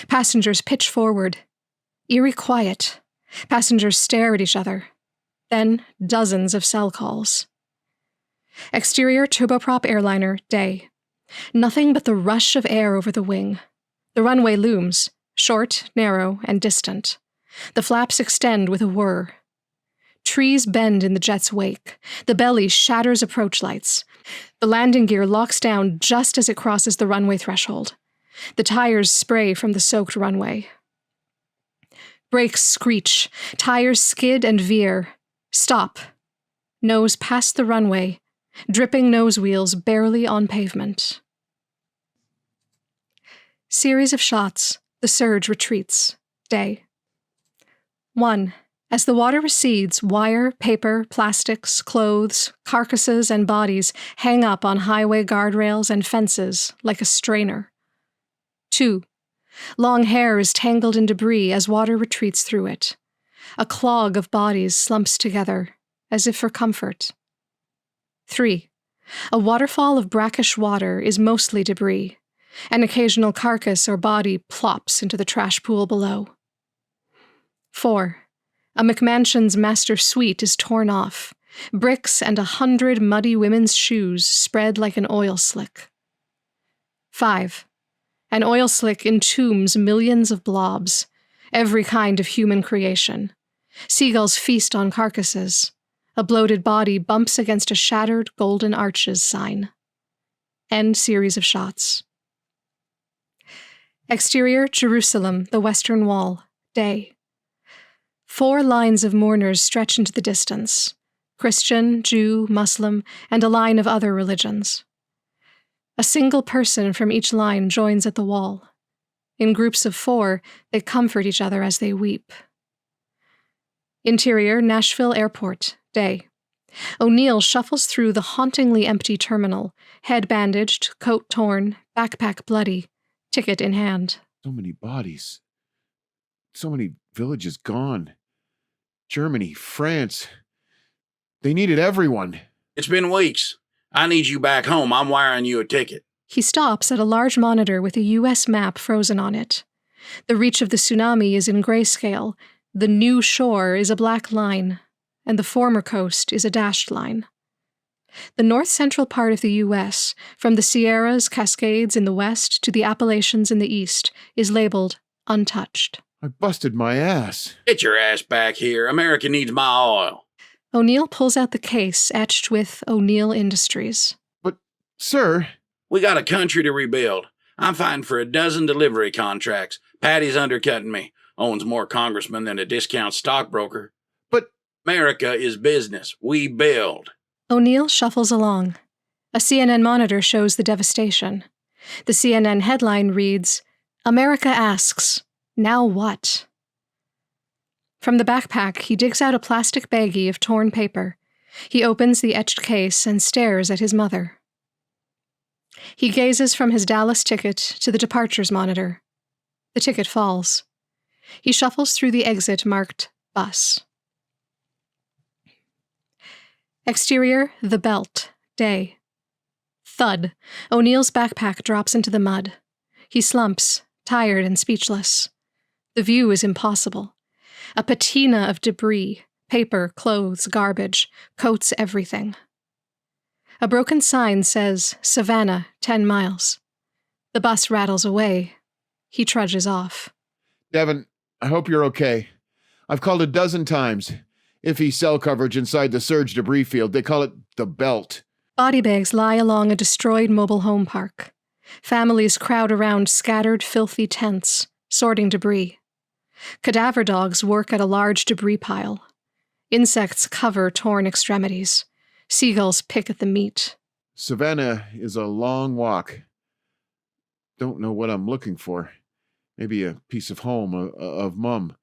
Passengers pitch forward. Eerie quiet. Passengers stare at each other. Then dozens of cell calls. Exterior turboprop airliner, day. Nothing but the rush of air over the wing. The runway looms, short, narrow, and distant. The flaps extend with a whir. Trees bend in the jet's wake. The belly shatters approach lights. The landing gear locks down just as it crosses the runway threshold. The tires spray from the soaked runway. Brakes screech. Tires skid and veer. Stop. Nose past the runway. Dripping nose wheels barely on pavement. Series of shots. The surge retreats. Day. 1. As the water recedes, wire, paper, plastics, clothes, carcasses, and bodies hang up on highway guardrails and fences like a strainer. 2. Long hair is tangled in debris as water retreats through it. A clog of bodies slumps together, as if for comfort. 3. A waterfall of brackish water is mostly debris. An occasional carcass or body plops into the trash pool below. 4. A McMansion's master suite is torn off. Bricks and 100 muddy women's shoes spread like an oil slick. 5. An oil slick entombs millions of blobs, every kind of human creation. Seagulls feast on carcasses. A bloated body bumps against a shattered Golden Arches sign. End series of shots. Exterior, Jerusalem, the Western Wall, day. 4 lines of mourners stretch into the distance: Christian, Jew, Muslim, and a line of other religions. A single person from each line joins at the wall. In groups of 4, they comfort each other as they weep. Interior, Nashville Airport, day. O'Neill shuffles through the hauntingly empty terminal, head bandaged, coat torn, backpack bloody, ticket in hand. So many bodies. So many villages gone. Germany, France. They needed everyone. It's been weeks. I need you back home. I'm wiring you a ticket. He stops at a large monitor with a U.S. map frozen on it. The reach of the tsunami is in grayscale, the new shore is a black line, and the former coast is a dashed line. The north-central part of the U.S., from the Sierras, Cascades in the west to the Appalachians in the east, is labeled untouched. I busted my ass. Get your ass back here. America needs my oil. O'Neill pulls out the case etched with O'Neill Industries. But, sir... We got a country to rebuild. I'm fighting for a dozen delivery contracts. Patty's undercutting me. Owns more congressmen than a discount stockbroker. But America is business. We build. O'Neill shuffles along. A CNN monitor shows the devastation. The CNN headline reads, "America asks, now what?" From the backpack, he digs out a plastic baggie of torn paper. He opens the etched case and stares at his mother. He gazes from his Dallas ticket to the departures monitor. The ticket falls. He shuffles through the exit marked bus. Exterior, the belt, day. Thud. O'Neill's backpack drops into the mud. He slumps, tired and speechless. The view is impossible. A patina of debris, paper, clothes, garbage, coats everything. A broken sign says, Savannah, 10 miles. The bus rattles away. He trudges off. Devin, I hope you're okay. I've called a dozen times. Iffy cell coverage inside the surge debris field. They call it the belt. Body bags lie along a destroyed mobile home park. Families crowd around scattered, filthy tents, sorting debris. Cadaver dogs work at a large debris pile. Insects cover torn extremities. Seagulls pick at the meat. Savannah is a long walk. Don't know what I'm looking for. Maybe a piece of home, of Mum.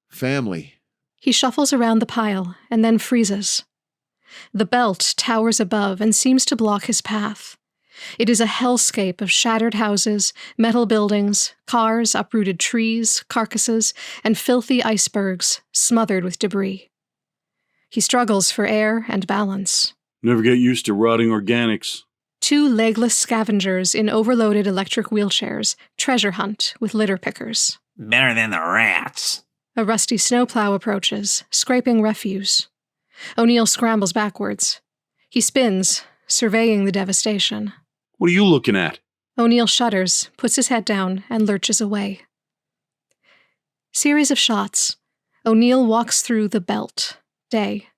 Family. He shuffles around the pile and then freezes. The belt towers above and seems to block his path. It is a hellscape of shattered houses, metal buildings, cars, uprooted trees, carcasses, and filthy icebergs smothered with debris. He struggles for air and balance. Never get used to rotting organics. 2 legless scavengers in overloaded electric wheelchairs treasure hunt with litter pickers. Better than the rats. A rusty snowplow approaches, scraping refuse. O'Neill scrambles backwards. He spins, surveying the devastation. What are you looking at? O'Neill shudders, puts his head down, and lurches away. Series of shots. O'Neill walks through the belt. Day.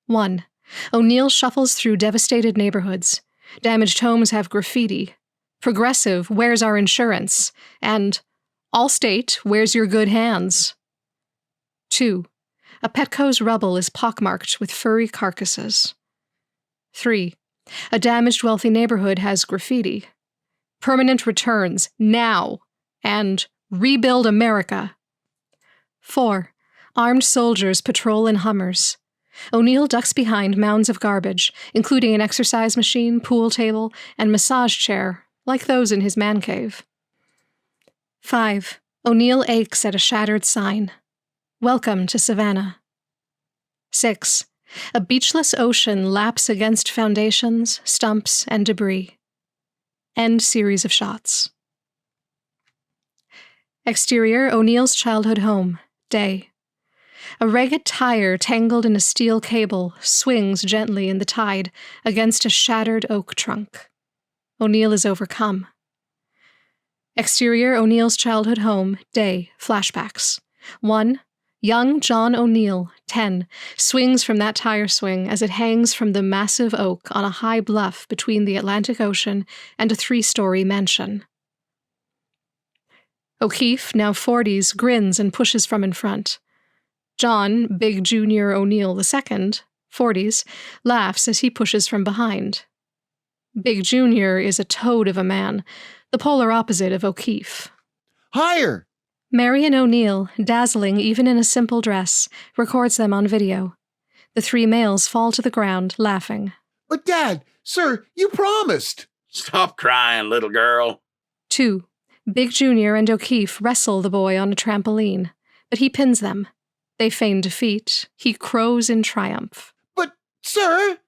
1. O'Neill shuffles through devastated neighborhoods. Damaged homes have graffiti. Progressive, where's our insurance? And Allstate, where's your good hands? 2. A Petco's rubble is pockmarked with furry carcasses. 3. A damaged wealthy neighborhood has graffiti. Permanent returns, now, and rebuild America. 4. Armed soldiers patrol in Hummers. O'Neill ducks behind mounds of garbage, including an exercise machine, pool table, and massage chair, like those in his man cave. 5. O'Neill aches at a shattered sign. Welcome to Savannah. 6. A beachless ocean laps against foundations, stumps, and debris. End series of shots. Exterior, O'Neill's childhood home. Day. A ragged tire tangled in a steel cable swings gently in the tide against a shattered oak trunk. O'Neill is overcome. Exterior, O'Neill's childhood home. Day. Flashbacks. 1. Young John O'Neill, 10, swings from that tire swing as it hangs from the massive oak on a high bluff between the Atlantic Ocean and a 3-story mansion. O'Keefe, now 40s, grins and pushes from in front. John, Big Junior O'Neill II, 40s, laughs as he pushes from behind. Big Junior is a toad of a man, the polar opposite of O'Keefe. Higher! Marion O'Neill, dazzling even in a simple dress, records them on video. The three males fall to the ground, laughing. But Dad, sir, you promised! Stop crying, little girl. 2. Big Junior and O'Keefe wrestle the boy on a trampoline, but he pins them. They feign defeat. He crows in triumph. But, sir!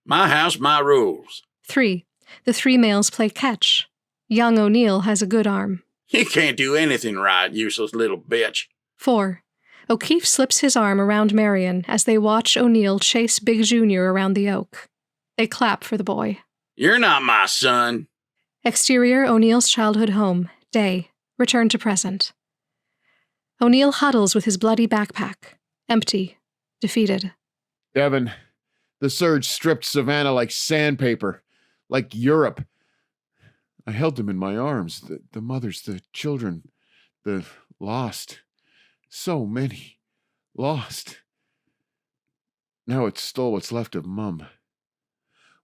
My house, my rules. 3. The three males play catch. Young O'Neill has a good arm. You can't do anything right, useless little bitch. 4. O'Keefe slips his arm around Marion as they watch O'Neill chase Big Junior around the oak. They clap for the boy. You're not my son. Exterior O'Neill's childhood home. Day. Return to present. O'Neill huddles with his bloody backpack. Empty. Defeated. Devin, the surge stripped Savannah like sandpaper. Like Europe. I held them in my arms. The mothers, the children, the lost. So many. Lost. Now it's stole what's left of Mum.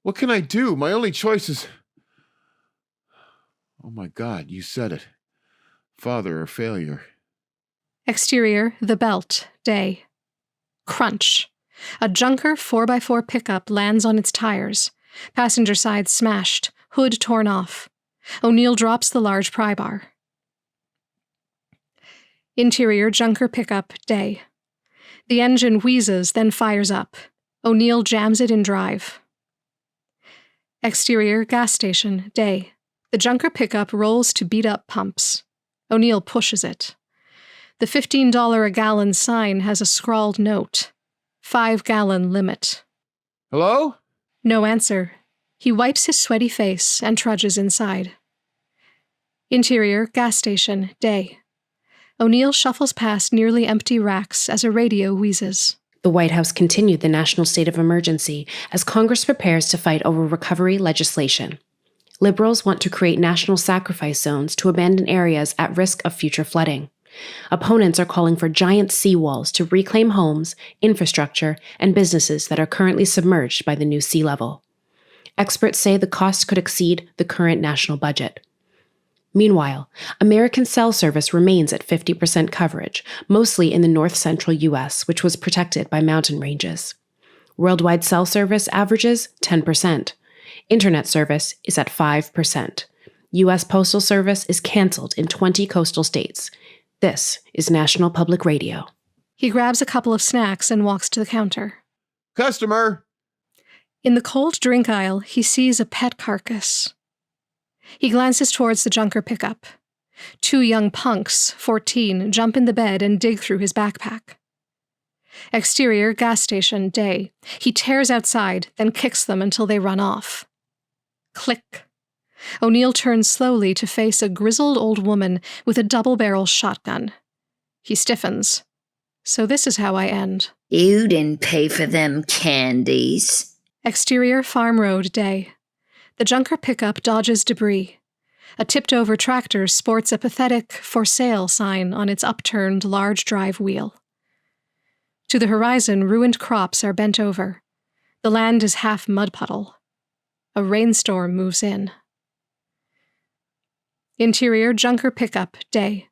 What can I do? My only choice is... Oh my God, you said it. Father or failure. Exterior, the belt. Day. Crunch. A junker 4x4 pickup lands on its tires. Passenger side smashed. Hood torn off. O'Neill drops the large pry bar. Interior junker pickup. Day. The engine wheezes, then fires up. O'Neill jams it in drive. Exterior gas station. Day. The junker pickup rolls to beat-up pumps. O'Neill pushes it. The $15 a gallon sign has a scrawled note. 5-gallon limit. Hello? No answer. He wipes his sweaty face and trudges inside. Interior gas station. Day. O'Neill shuffles past nearly empty racks as a radio wheezes. The White House continued the national state of emergency as Congress prepares to fight over recovery legislation. Liberals want to create national sacrifice zones to abandon areas at risk of future flooding. Opponents are calling for giant seawalls to reclaim homes, infrastructure, and businesses that are currently submerged by the new sea level. Experts say the cost could exceed the current national budget. Meanwhile, American cell service remains at 50% coverage, mostly in the north-central U.S., which was protected by mountain ranges. Worldwide cell service averages 10%. Internet service is at 5%. U.S. Postal Service is canceled in 20 coastal states. This is National Public Radio. He grabs a couple of snacks and walks to the counter. Customer! In the cold drink aisle, he sees a pet carcass. He glances towards the junker pickup. 2 young punks, 14, jump in the bed and dig through his backpack. Exterior gas station. Day. He tears outside, then kicks them until they run off. Click. O'Neill turns slowly to face a grizzled old woman with a double-barrel shotgun. He stiffens. So this is how I end. You didn't pay for them candies. Exterior farm road. Day. The junker pickup dodges debris. A tipped-over tractor sports a pathetic "for sale" sign on its upturned large drive wheel. To the horizon, ruined crops are bent over. The land is half mud puddle. A rainstorm moves in. Interior junker pickup. Day.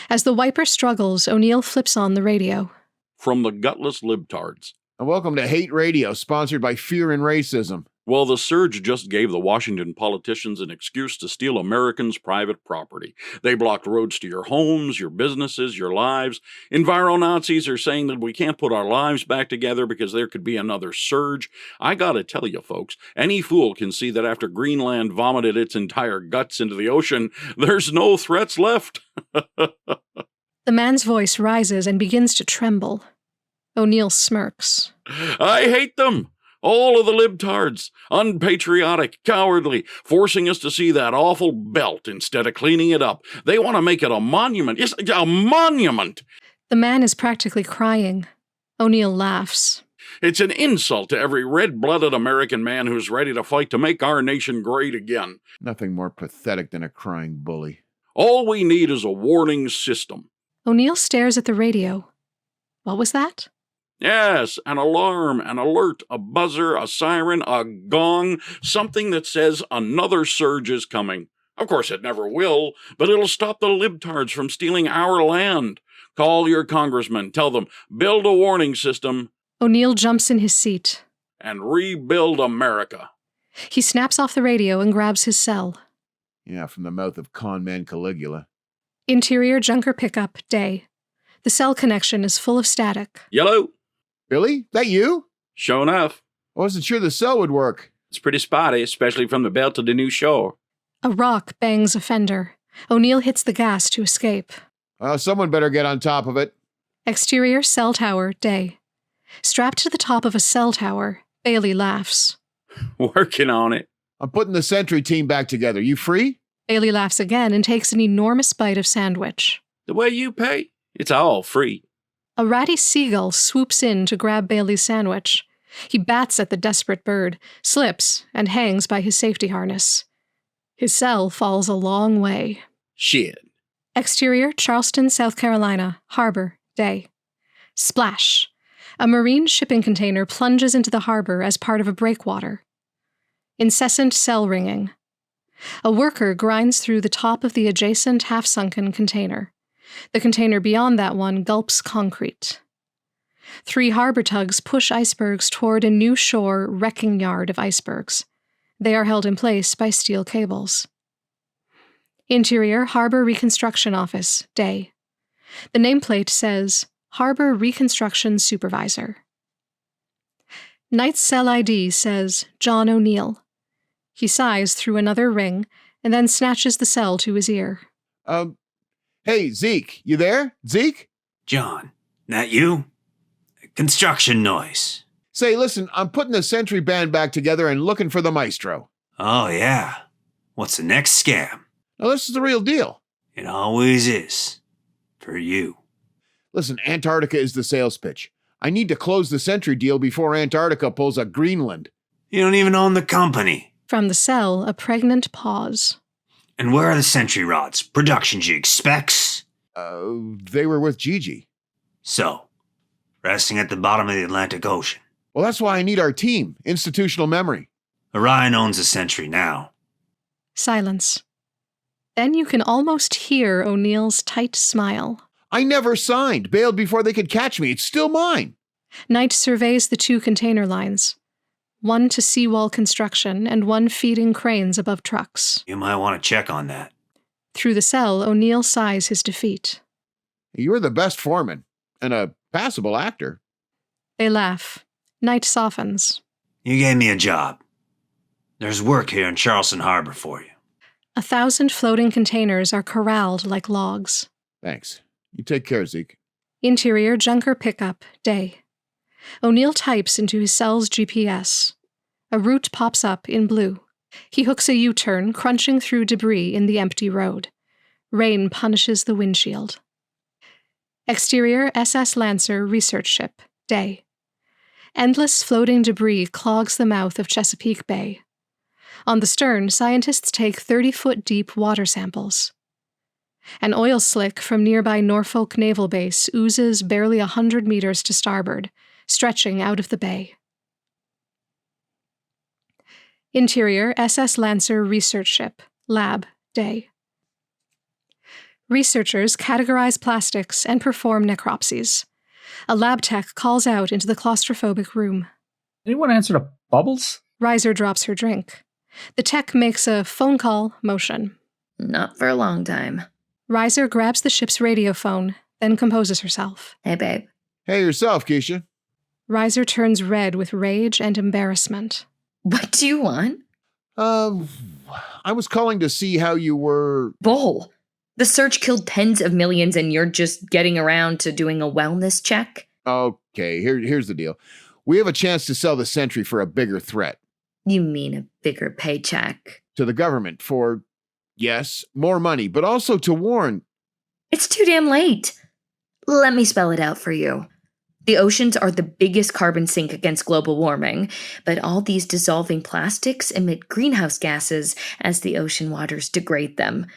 As the wiper struggles, O'Neill flips on the radio. From the gutless libtards. And welcome to Hate Radio, sponsored by Fear and Racism. Well, the surge just gave the Washington politicians an excuse to steal Americans' private property. They blocked roads to your homes, your businesses, your lives. Enviro-Nazis are saying that we can't put our lives back together because there could be another surge. I gotta tell you, folks, any fool can see that after Greenland vomited its entire guts into the ocean, there's no threats left. The man's voice rises and begins to tremble. O'Neill smirks. I hate them. All of the libtards, unpatriotic, cowardly, forcing us to see that awful belt instead of cleaning it up. They want to make it a monument. Yes, a monument! The man is practically crying. O'Neill laughs. It's an insult to every red-blooded American man who's ready to fight to make our nation great again. Nothing more pathetic than a crying bully. All we need is a warning system. O'Neill stares at the radio. What was that? Yes, an alarm, an alert, a buzzer, a siren, a gong, something that says another surge is coming. Of course, it never will, but it'll stop the libtards from stealing our land. Call your congressman, tell them, build a warning system. O'Neill jumps in his seat. And rebuild America. He snaps off the radio and grabs his cell. Yeah, from the mouth of conman Caligula. Interior junker pickup, day. The cell connection is full of static. Yellow. Billy, that you? Sure enough. I wasn't sure the cell would work. It's pretty spotty, especially from the belt to the new shore. A rock bangs a fender. O'Neill hits the gas to escape. Someone better get on top of it. Exterior cell tower, day. Strapped to the top of a cell tower, Bailey laughs. Working on it. I'm putting the sentry team back together. You free? Bailey laughs again and takes an enormous bite of sandwich. The way you pay, it's all free. A ratty seagull swoops in to grab Bailey's sandwich. He bats at the desperate bird, slips, and hangs by his safety harness. His cell falls a long way. Shit. Exterior, Charleston, South Carolina. Harbor, day. Splash. A marine shipping container plunges into the harbor as part of a breakwater. Incessant cell ringing. A worker grinds through the top of the adjacent half-sunken container. The container beyond that one gulps concrete. 3 harbor tugs push icebergs toward a new shore wrecking yard of icebergs. They are held in place by steel cables. Interior, Harbor Reconstruction Office, day. The nameplate says, Harbor Reconstruction Supervisor. Knight's cell ID says, John O'Neill. He sighs through another ring and then snatches the cell to his ear. Hey, Zeke, you there? Zeke? John, that you? Construction noise. Say, listen, I'm putting the sentry band back together and looking for the maestro. Oh, yeah. What's the next scam? Now, this is the real deal. It always is. For you. Listen, Antarctica is the sales pitch. I need to close the sentry deal before Antarctica pulls a Greenland. You don't even own the company. From the cell, a pregnant pause. And where are the sentry rods? Production jig specs? They were with Gigi. So, resting at the bottom of the Atlantic Ocean. Well, that's why I need our team. Institutional memory. Orion owns the sentry now. Silence. Then you can almost hear O'Neill's tight smile. I never signed. Bailed before they could catch me. It's still mine. Knight surveys the 2 container lines. One to seawall construction and one feeding cranes above trucks. You might want to check on that. Through the cell, O'Neill sighs his defeat. You're the best foreman. And a passable actor. They laugh. Knight softens. You gave me a job. There's work here in Charleston Harbor for you. 1,000 floating containers are corralled like logs. Thanks. You take care, Zeke. Interior junker pickup, day. O'Neill types into his cell's GPS. A route pops up in blue. He hooks a U-turn, crunching through debris in the empty road. Rain punishes the windshield. Exterior SS Lancer research ship, day. Endless floating debris clogs the mouth of Chesapeake Bay. On the stern, scientists take 30-foot-deep water samples. An oil slick from nearby Norfolk Naval Base oozes barely 100 meters to starboard, stretching out of the bay. Interior, SS Lancer research ship, lab, day. Researchers categorize plastics and perform necropsies. A lab tech calls out into the claustrophobic room. Anyone answer the bubbles? Riser drops her drink. The tech makes a phone call motion. Not for a long time. Riser grabs the ship's radio phone, then composes herself. Hey, babe. Hey, yourself, Keisha. Riser turns red with rage and embarrassment. What do you want? I was calling to see how you were... Bull. The search killed tens of millions and you're just getting around to doing a wellness check? Okay, here's the deal. We have a chance to sell the Sentry for a bigger threat. You mean a bigger paycheck? To the government for, yes, more money, but also to warn... It's too damn late. Let me spell it out for you. The oceans are the biggest carbon sink against global warming, but all these dissolving plastics emit greenhouse gases as the ocean waters degrade them.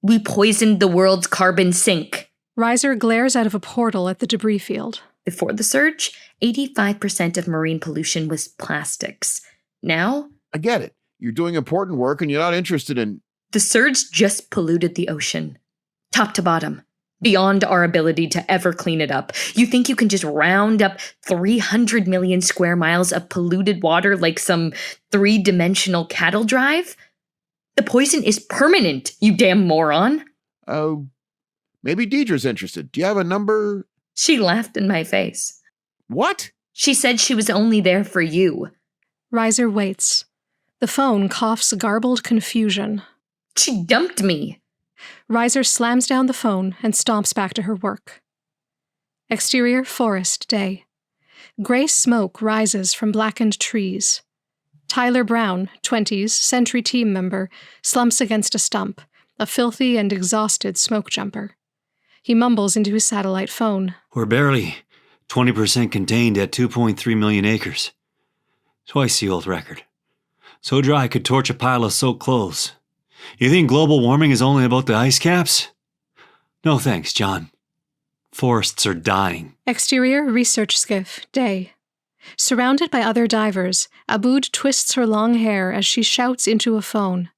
We poisoned the world's carbon sink. Riser glares out of a portal at the debris field. Before the surge, 85% of marine pollution was plastics. Now, I get it. You're doing important work and you're not interested in... the surge just polluted the ocean. Top to bottom. Beyond our ability to ever clean it up. You think you can just round up 300 million square miles of polluted water like some three-dimensional cattle drive? The poison is permanent, you damn moron. Oh, maybe Deidre's interested. Do you have a number? She laughed in my face. What? She said she was only there for you. Riser waits. The phone coughs garbled confusion. She dumped me. Riser slams down the phone and stomps back to her work. Exterior forest day. Gray smoke rises from blackened trees. Tyler Brown, 20s, Sentry team member, slumps against a stump, a filthy and exhausted smoke jumper. He mumbles into his satellite phone. We're barely 20% contained at 2.3 million acres. Twice the old record. So dry I could torch a pile of soaked clothes. You think global warming is only about the ice caps? No thanks, John. Forests are dying. Exterior research skiff, day. Surrounded by other divers, Aboud twists her long hair as she shouts into a phone.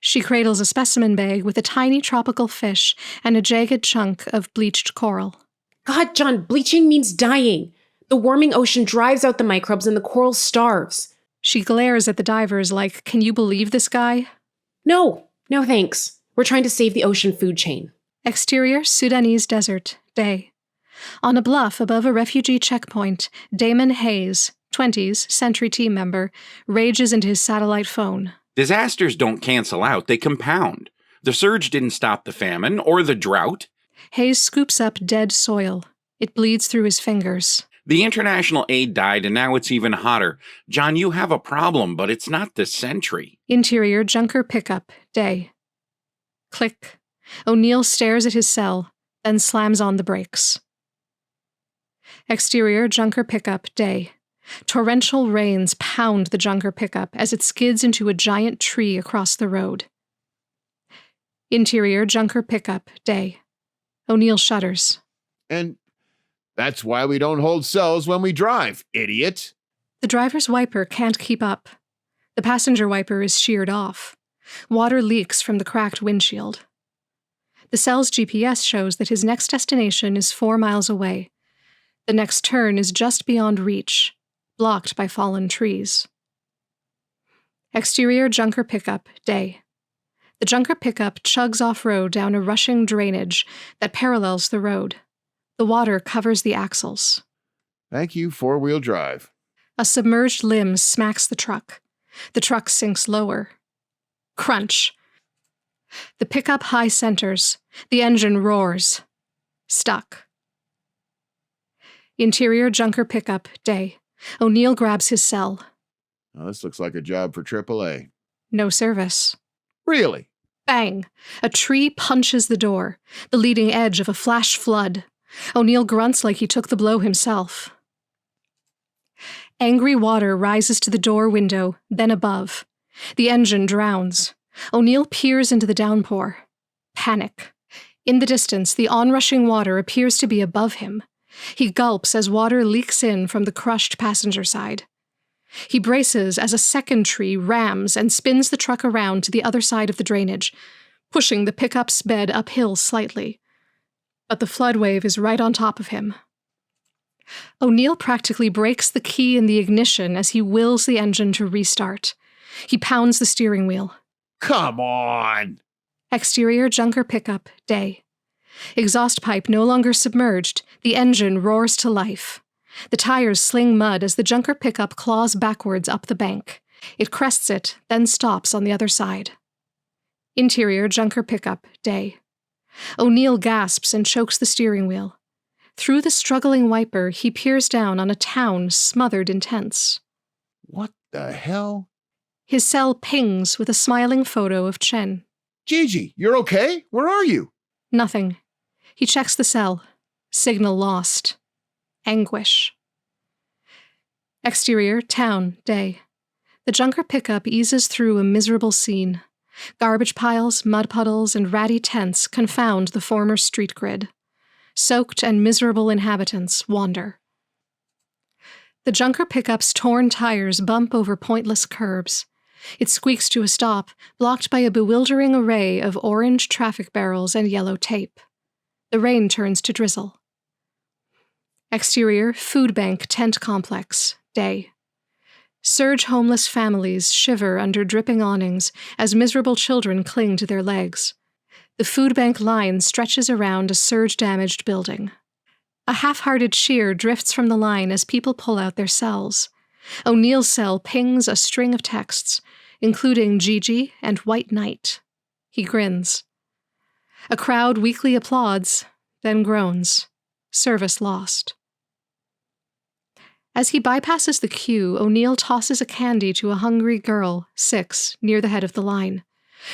She cradles a specimen bag with a tiny tropical fish and a jagged chunk of bleached coral. God, John, bleaching means dying. The warming ocean drives out the microbes and the coral starves. She glares at the divers like, can you believe this guy? No thanks. We're trying to save the ocean food chain. Exterior Sudanese desert, day. On a bluff above a refugee checkpoint, Damon Hayes, 20s, Sentry team member, rages into his satellite phone. Disasters don't cancel out, they compound. The surge didn't stop the famine or the drought. Hayes scoops up dead soil. It bleeds through his fingers. The international aid died and now it's even hotter. John, you have a problem, but it's not the Sentry. Interior junker pickup, day. Click. O'Neill stares at his cell, then slams on the brakes. Exterior junker pickup, day. Torrential rains pound the junker pickup as it skids into a giant tree across the road. Interior junker pickup, day. O'Neill shudders. And that's why we don't hold cells when we drive, idiot. The driver's wiper can't keep up. The passenger wiper is sheared off. Water leaks from the cracked windshield. The cell's GPS shows that his next destination is 4 miles away. The next turn is just beyond reach, blocked by fallen trees. Exterior junker pickup, day. The junker pickup chugs off-road down a rushing drainage that parallels the road. The water covers the axles. Thank you, four-wheel drive. A submerged limb smacks the truck. The truck sinks lower. Crunch. The pickup high centers. The engine roars. Stuck. Interior junker pickup, day. O'Neill grabs his cell. Oh, this looks like a job for AAA. No service. Really? Bang! A tree punches the door, the leading edge of a flash flood. O'Neill grunts like he took the blow himself. Angry water rises to the door window, then above. The engine drowns. O'Neill peers into the downpour. Panic. In the distance, the onrushing water appears to be above him. He gulps as water leaks in from the crushed passenger side. He braces as a second tree rams and spins the truck around to the other side of the drainage, pushing the pickup's bed uphill slightly. But the flood wave is right on top of him. O'Neill practically breaks the key in the ignition as he wills the engine to restart. He pounds the steering wheel. Come on! Exterior junker pickup, day. Exhaust pipe no longer submerged, the engine roars to life. The tires sling mud as the junker pickup claws backwards up the bank. It crests it, then stops on the other side. Interior junker pickup, day. O'Neill gasps and chokes the steering wheel. Through the struggling wiper, he peers down on a town smothered in tents. What the hell? His cell pings with a smiling photo of Chen. Gigi, you're okay? Where are you? Nothing. He checks the cell. Signal lost. Anguish. Exterior, town, day. The junker pickup eases through a miserable scene. Garbage piles, mud puddles, and ratty tents confound the former street grid. Soaked and miserable inhabitants wander. The junker pickup's torn tires bump over pointless curbs. It squeaks to a stop, blocked by a bewildering array of orange traffic barrels and yellow tape. The rain turns to drizzle. Exterior, food bank tent complex, day. Surge homeless families shiver under dripping awnings as miserable children cling to their legs. The food bank line stretches around a surge-damaged building. A half-hearted cheer drifts from the line as people pull out their cells. O'Neill's cell pings a string of texts, including Gigi and White Knight. He grins. A crowd weakly applauds, then groans. Service lost. As he bypasses the queue, O'Neill tosses a candy to a hungry girl, 6, near the head of the line.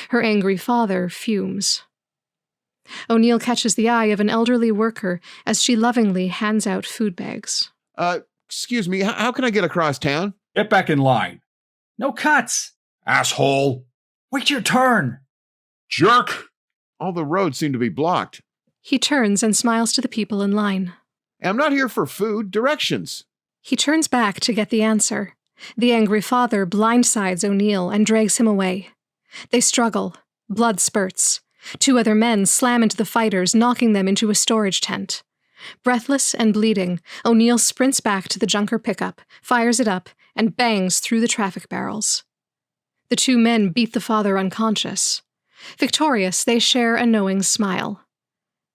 Her angry father fumes. O'Neill catches the eye of an elderly worker as she lovingly hands out food bags. Excuse me, how can I get across town? Get back in line. No cuts. Asshole. Wait your turn. Jerk. All the roads seem to be blocked. He turns and smiles to the people in line. I'm not here for food. Directions. He turns back to get the answer. The angry father blindsides O'Neill and drags him away. They struggle. Blood spurts. 2 other men slam into the fighters, knocking them into a storage tent. Breathless and bleeding, O'Neill sprints back to the junker pickup, fires it up, and bangs through the traffic barrels. The 2 men beat the father unconscious. Victorious, they share a knowing smile.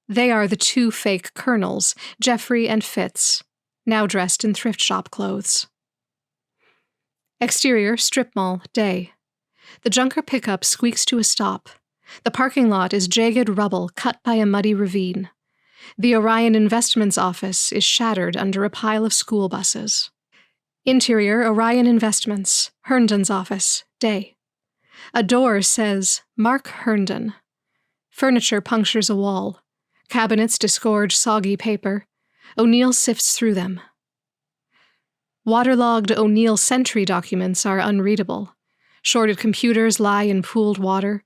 They are the 2 fake colonels, Jeffrey and Fitz, now dressed in thrift shop clothes. Exterior, strip mall, day. The junker pickup squeaks to a stop. The parking lot is jagged rubble cut by a muddy ravine. The Orion Investments office is shattered under a pile of school buses. Interior, Orion Investments, Herndon's office, day. A door says, Mark Herndon. Furniture punctures a wall. Cabinets disgorge soggy paper. O'Neill sifts through them. Waterlogged O'Neill Sentry documents are unreadable. Shorted computers lie in pooled water.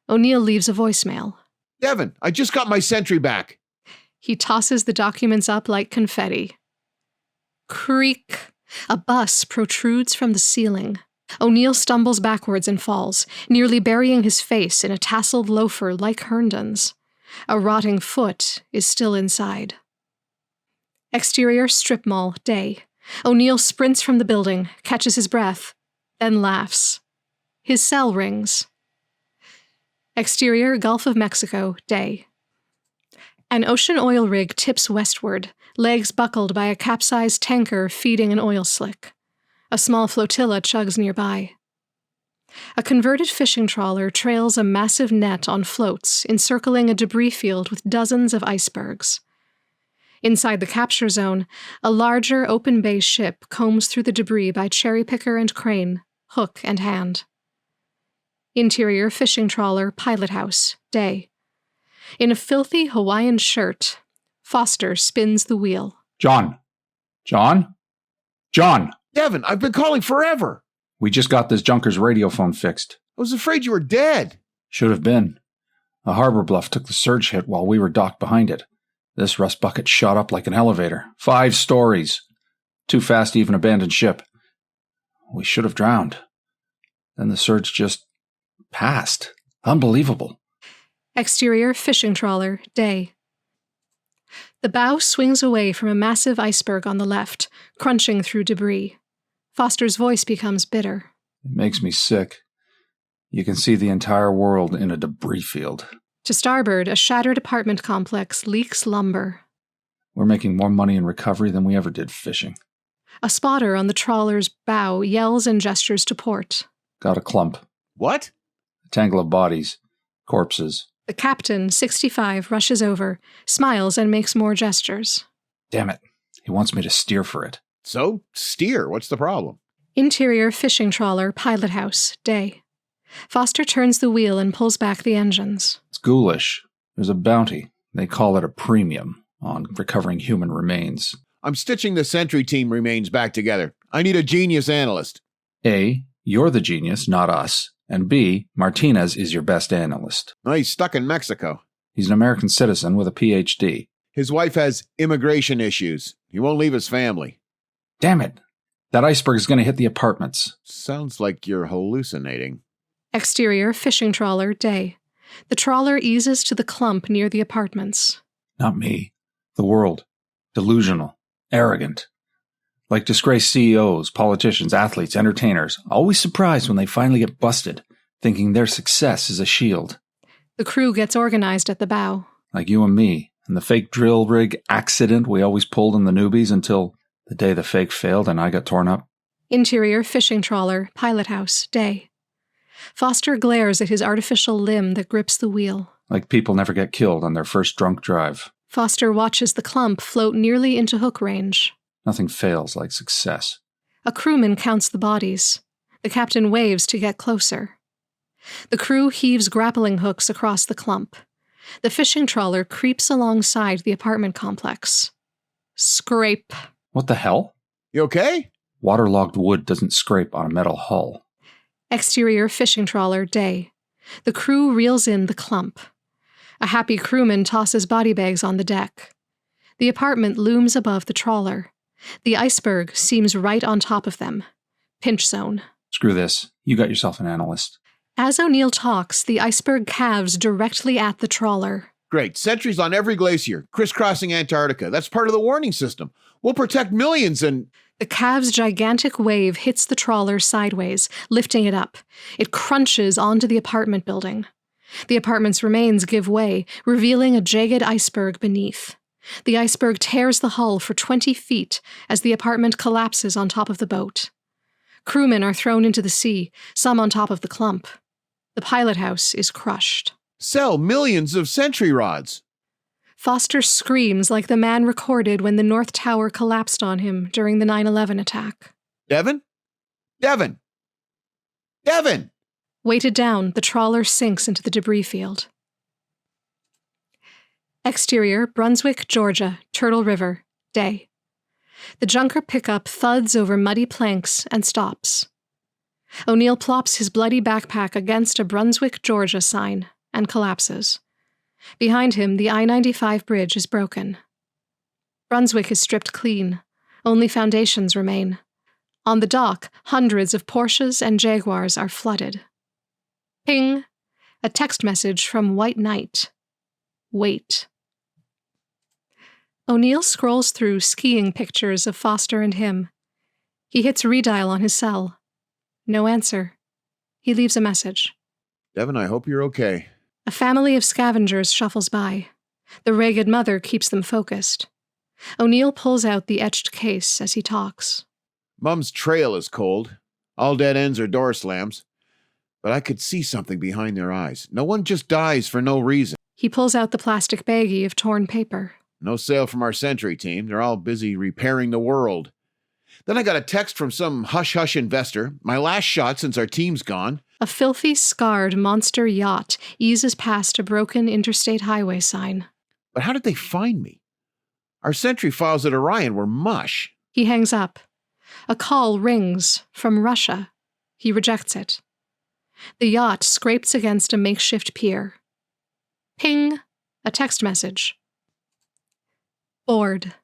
O'Neill leaves a voicemail. Devin, I just got my Sentry back. He tosses the documents up like confetti. Creak! A bus protrudes from the ceiling. O'Neill stumbles backwards and falls, nearly burying his face in a tasseled loafer like Herndon's. A rotting foot is still inside. Exterior, strip mall, day. O'Neill sprints from the building, catches his breath, then laughs. His cell rings. Exterior, Gulf of Mexico, day. An ocean oil rig tips westward, legs buckled by a capsized tanker feeding an oil slick. A small flotilla chugs nearby. A converted fishing trawler trails a massive net on floats, encircling a debris field with dozens of icebergs. Inside the capture zone, a larger open bay ship combs through the debris by cherry picker and crane, hook and hand. Interior, fishing trawler, pilot house, day. In a filthy Hawaiian shirt, Foster spins the wheel. John. Devin, I've been calling forever. We just got this junker's radio phone fixed. I was afraid you were dead. Should have been. A harbor bluff took the surge hit while we were docked behind it. This rust bucket shot up like an elevator. 5 stories. Too fast to even abandon ship. We should have drowned. Then the surge just passed. Unbelievable. Exterior, fishing trawler, day. The bow swings away from a massive iceberg on the left, crunching through debris. Foster's voice becomes bitter. It makes me sick. You can see the entire world in a debris field. To starboard, a shattered apartment complex leaks lumber. We're making more money in recovery than we ever did fishing. A spotter on the trawler's bow yells and gestures to port. Got a clump. What? A tangle of bodies. Corpses. The captain, 65, rushes over, smiles and makes more gestures. Damn it. He wants me to steer for it. So, steer. What's the problem? Interior, fishing trawler, pilot house, day. Foster turns the wheel and pulls back the engines. It's ghoulish. There's a bounty. They call it a premium on recovering human remains. I'm stitching the Sentry team remains back together. I need a genius analyst. A, you're the genius, not us. And B, Martinez is your best analyst. Oh, he's stuck in Mexico. He's an American citizen with a PhD. His wife has immigration issues. He won't leave his family. Damn it. That iceberg is going to hit the apartments. Sounds like you're hallucinating. Exterior fishing trawler, day. The trawler eases to the clump near the apartments. Not me. The world. Delusional. Arrogant. Like disgraced CEOs, politicians, athletes, entertainers, always surprised when they finally get busted, thinking their success is a shield. The crew gets organized at the bow. Like you and me, and the fake drill rig accident we always pulled in the newbies until the day the fake failed and I got torn up. Interior fishing trawler, pilot house, day. Foster glares at his artificial limb that grips the wheel. Like people never get killed on their first drunk drive. Foster watches the clump float nearly into hook range. Nothing fails like success. A crewman counts the bodies. The captain waves to get closer. The crew heaves grappling hooks across the clump. The fishing trawler creeps alongside the apartment complex. Scrape. What the hell? You okay? Waterlogged wood doesn't scrape on a metal hull. Exterior fishing trawler, day. The crew reels in the clump. A happy crewman tosses body bags on the deck. The apartment looms above the trawler. The iceberg seems right on top of them. Pinch zone. Screw this. You got yourself an analyst. As O'Neill talks, the iceberg calves directly at the trawler. Great. Sentries on every glacier, crisscrossing Antarctica. That's part of the warning system. We'll protect millions and... The calve's gigantic wave hits the trawler sideways, lifting it up. It crunches onto the apartment building. The apartment's remains give way, revealing a jagged iceberg beneath. The iceberg tears the hull for 20 feet as the apartment collapses on top of the boat. Crewmen are thrown into the sea, some on top of the clump. The pilot house is crushed. Sell millions of sentry rods. Foster screams like the man recorded when the North Tower collapsed on him during the 9/11 attack. Devin? Devin! Devin! Weighted down, the trawler sinks into the debris field. Exterior, Brunswick, Georgia, Turtle River, day. The junker pickup thuds over muddy planks and stops. O'Neill plops his bloody backpack against a Brunswick, Georgia sign and collapses. Behind him, the I-95 bridge is broken. Brunswick is stripped clean. Only foundations remain. On the dock, hundreds of Porsches and Jaguars are flooded. Ping! A text message from White Knight. Wait. O'Neill scrolls through skiing pictures of Foster and him. He hits redial on his cell. No answer. He leaves a message. Devin, I hope you're okay. A family of scavengers shuffles by. The ragged mother keeps them focused. O'Neill pulls out the etched case as he talks. Mum's trail is cold. All dead ends are door slams. But I could see something behind their eyes. No one just dies for no reason. He pulls out the plastic baggie of torn paper. No sale from our sentry team. They're all busy repairing the world. Then I got a text from some hush-hush investor. My last shot since our team's gone. A filthy, scarred monster yacht eases past a broken interstate highway sign. But how did they find me? Our sentry files at Orion were mush. He hangs up. A call rings from Russia. He rejects it. The yacht scrapes against a makeshift pier. Ping! A text message. Board.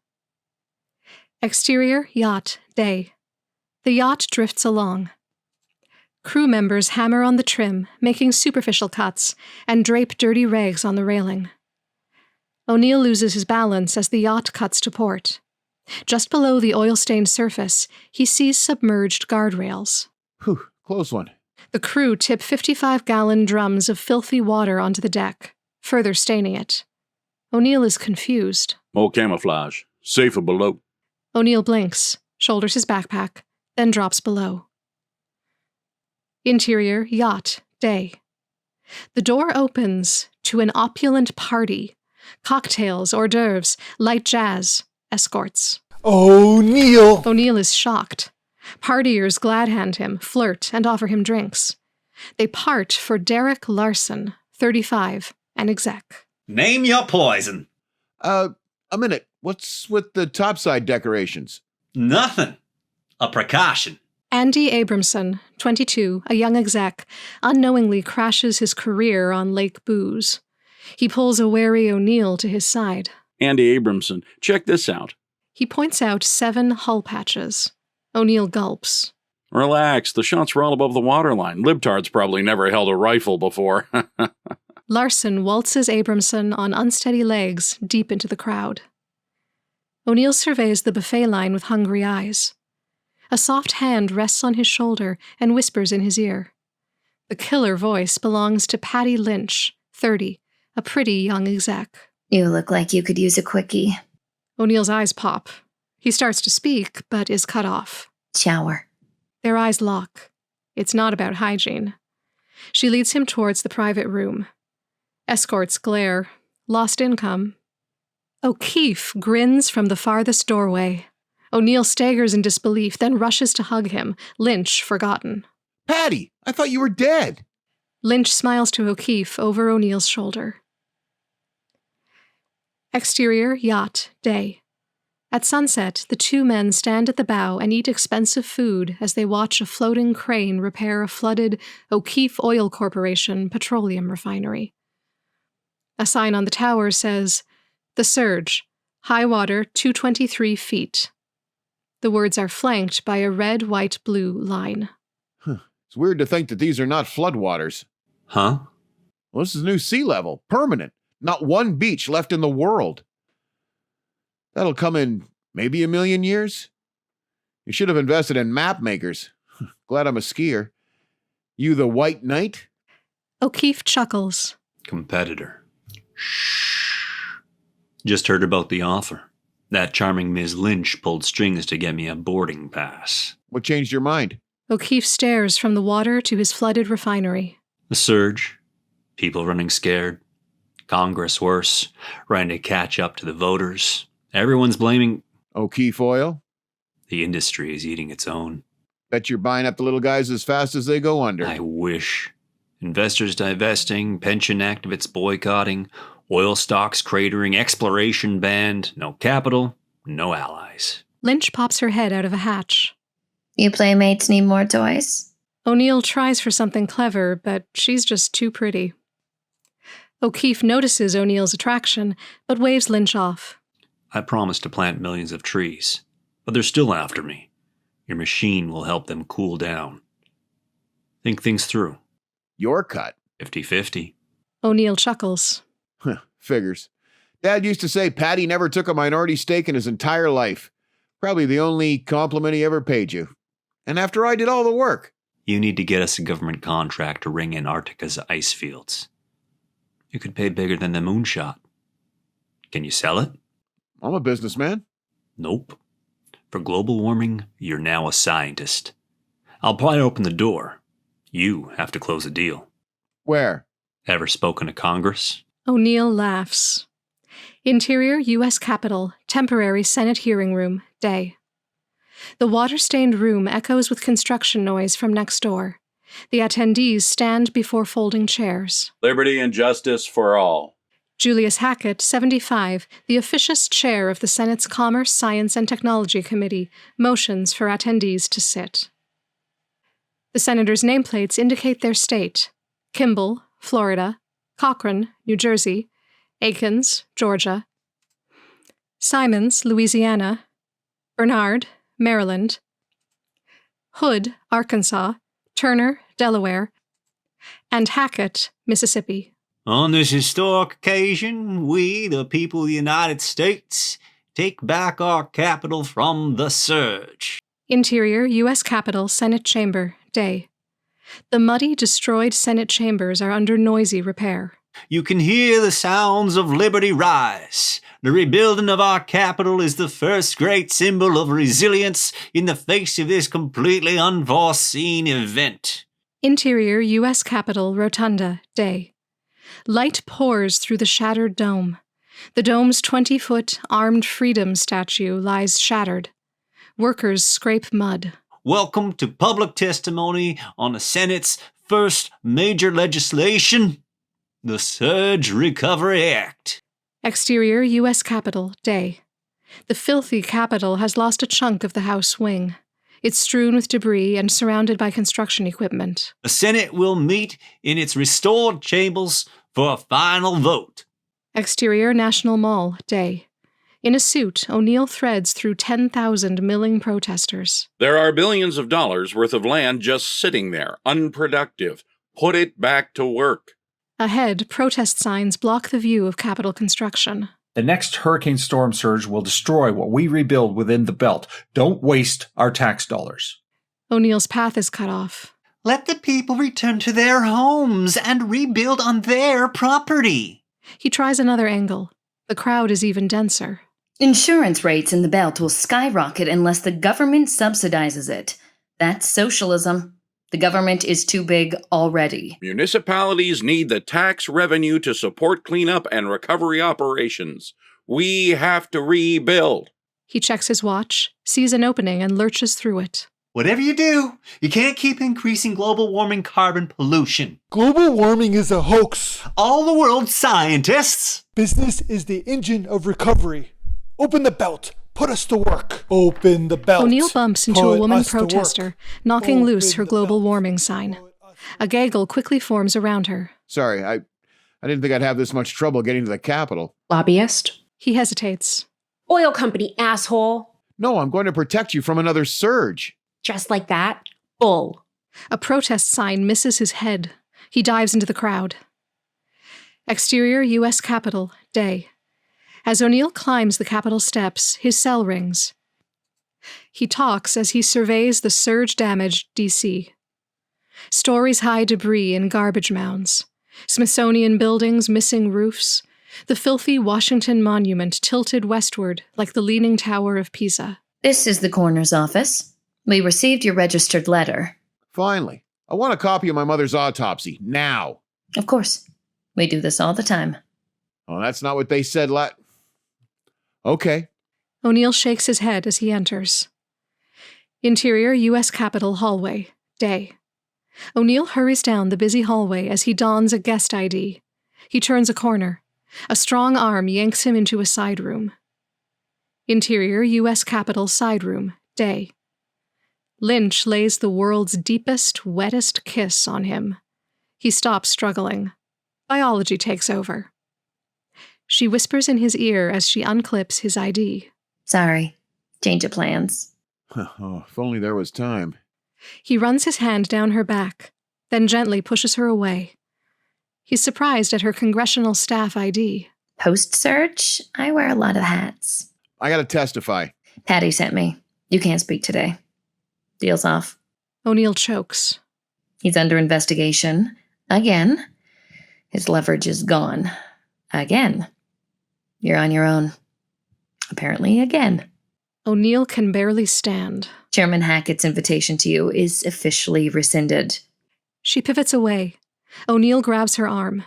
Exterior, yacht, day. The yacht drifts along. Crew members hammer on the trim, making superficial cuts, and drape dirty rags on the railing. O'Neill loses his balance as the yacht cuts to port. Just below the oil-stained surface, he sees submerged guardrails. Whew, close one. The crew tip 55-gallon drums of filthy water onto the deck, further staining it. O'Neill is confused. More camouflage. Safer below. O'Neill blinks, shoulders his backpack, then drops below. Interior, yacht, day. The door opens to an opulent party. Cocktails, hors d'oeuvres, light jazz, escorts. O'Neill! O'Neill is shocked. Partiers glad hand him, flirt, and offer him drinks. They part for Derek Larson, 35, an exec. Name your poison. A minute. What's with the topside decorations? Nothing. A precaution. Andy Abramson, 22, a young exec, unknowingly crashes his career on Lake Booze. He pulls a wary O'Neill to his side. Andy Abramson, check this out. He points out 7 hull patches. O'Neill gulps. Relax, the shots were all above the waterline. Libtards probably never held a rifle before. Larson waltzes Abramson on unsteady legs deep into the crowd. O'Neill surveys the buffet line with hungry eyes. A soft hand rests on his shoulder and whispers in his ear. The killer voice belongs to Patty Lynch, 30, a pretty young exec. You look like you could use a quickie. O'Neill's eyes pop. He starts to speak, but is cut off. Shower. Their eyes lock. It's not about hygiene. She leads him towards the private room. Escorts glare. Lost income. O'Keefe grins from the farthest doorway. O'Neill staggers in disbelief, then rushes to hug him, Lynch forgotten. Patty, I thought you were dead. Lynch smiles to O'Keefe over O'Neill's shoulder. Exterior, yacht, day. At sunset, the 2 men stand at the bow and eat expensive food as they watch a floating crane repair a flooded O'Keefe Oil Corporation petroleum refinery. A sign on the tower says, "The Surge, high water 223 feet." The words are flanked by a red, white, blue line. It's weird to think that these are not floodwaters. Huh? Well, this is new sea level, permanent. Not one beach left in the world. That'll come in maybe 1 million years. You should have invested in map makers. Glad I'm a skier. You the White Knight? O'Keefe chuckles. Competitor. Shh. Just heard about the offer. That charming Ms. Lynch pulled strings to get me a boarding pass. What changed your mind? O'Keefe stares from the water to his flooded refinery. The surge. People running scared. Congress worse. Trying to catch up to the voters. Everyone's blaming O'Keefe Oil? the industry is eating its own. Bet you're buying up the little guys as fast as they go under. I wish. Investors divesting, pension activists boycotting, oil stocks cratering, exploration banned, no capital, no allies. Lynch pops her head out of a hatch. You playmates need more toys? O'Neill tries for something clever, but she's just too pretty. O'Keefe notices O'Neill's attraction, but waves Lynch off. I promised to plant millions of trees, but they're still after me. Your machine will help them cool down. Think things through. Your cut. 50-50. O'Neill chuckles. Figures. Dad used to say Patty never took a minority stake in his entire life. Probably the only compliment he ever paid you. And after I did all the work. You need to get us a government contract to ring Antarctica's ice fields. You could pay bigger than the moonshot. Can you sell it? I'm a businessman. Nope. For global warming, you're now a scientist. I'll pry open the door. You have to close a deal. Where? Ever spoken to Congress? O'Neill laughs. Interior, U.S. Capitol, temporary Senate hearing room, day. The water-stained room echoes with construction noise from next door. The attendees stand before folding chairs. Liberty and justice for all. Julius Hackett, 75, the officious chair of the Senate's Commerce, Science, and Technology Committee, motions for attendees to sit. The senators' nameplates indicate their state: Kimball, Florida; Cochran, New Jersey; Aikens, Georgia; Simons, Louisiana; Bernard, Maryland; Hood, Arkansas; Turner, Delaware; and Hackett, Mississippi. On this historic occasion, we, the people of the United States, take back our capital from the surge. Interior, U.S. Capitol, Senate Chamber, day. The muddy, destroyed Senate chambers are under noisy repair. You can hear the sounds of liberty rise. The rebuilding of our capital is the first great symbol of resilience in the face of this completely unforeseen event. Interior, U.S. Capitol, Rotunda, day. Light pours through the shattered dome. The dome's 20-foot armed freedom statue lies shattered. Workers scrape mud. Welcome to public testimony on the Senate's first major legislation, the Surge Recovery Act. Exterior, U.S. Capitol, day. The filthy Capitol has lost a chunk of the House wing. It's strewn with debris and surrounded by construction equipment. The Senate will meet in its restored chambers for a final vote. Exterior, National Mall, day. In a suit, O'Neill threads through 10,000 milling protesters. There are billions of dollars worth of land just sitting there, unproductive. Put it back to work. Ahead, protest signs block the view of Capitol construction. The next hurricane storm surge will destroy what we rebuild within the belt. Don't waste our tax dollars. O'Neill's path is cut off. Let the people return to their homes and rebuild on their property. He tries another angle. The crowd is even denser. Insurance rates in the belt will skyrocket unless the government subsidizes it. That's socialism. The government is too big already. Municipalities need the tax revenue to support cleanup and recovery operations. We have to rebuild. He checks his watch, sees an opening, and lurches through it. Whatever you do, you can't keep increasing global warming carbon pollution. Global warming is a hoax. All the world's scientists. Business is the engine of recovery. Open the belt. Put us to work. Open the belt. O'Neill bumps into a woman Put us to work. protester, knocking loose her Open the global belt. warming sign. A gaggle quickly forms around her. Sorry, I didn't think I'd have this much trouble getting to the Capitol. Lobbyist? He hesitates. Oil company, asshole. No, I'm going to protect you from another surge. Just like that? Bull. A protest sign misses his head. He dives into the crowd. Exterior U.S. Capitol, day. As O'Neill climbs the Capitol steps, his cell rings. He talks as he surveys the surge-damaged D.C. Stories-high debris in garbage mounds. Smithsonian buildings missing roofs. The filthy Washington Monument tilted westward like the Leaning Tower of Pisa. This is the coroner's office. We received your registered letter. Finally. I want a copy of my mother's autopsy, now. Of course. We do this all the time. Oh, that's not what they said Okay. O'Neill shakes his head as he enters. Interior U.S. Capitol hallway, day. O'Neill hurries down the busy hallway as he dons a guest ID. He turns a corner. A strong arm yanks him into a side room. Interior U.S. Capitol side room, day. Lynch lays the world's deepest, wettest kiss on him. He stops struggling. Biology takes over. She whispers in his ear as she unclips his ID. Sorry. Change of plans. Oh, if only there was time. He runs his hand down her back, then gently pushes her away. He's surprised at her congressional staff ID. Post-search, I wear a lot of hats. I gotta testify. Patty sent me. You can't speak today. Deal's off. O'Neill chokes. He's under investigation. Again. His leverage is gone. Again. You're on your own. Apparently again. O'Neill can barely stand. Chairman Hackett's invitation to you is officially rescinded. She pivots away. O'Neill grabs her arm.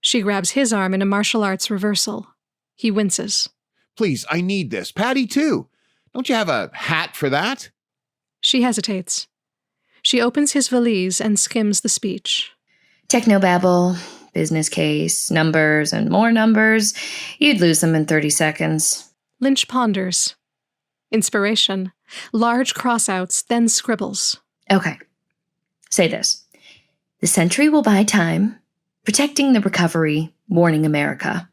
She grabs his arm in a martial arts reversal. He winces. Please, I need this. Patty, too. Don't you have a hat for that? She hesitates. She opens his valise and skims the speech. Technobabble, business case, numbers and more numbers. You'd lose them in 30 seconds. Lynch ponders. Inspiration. Large crossouts, then scribbles. Okay. Say this. The Sentry will buy time, protecting the recovery, warning America.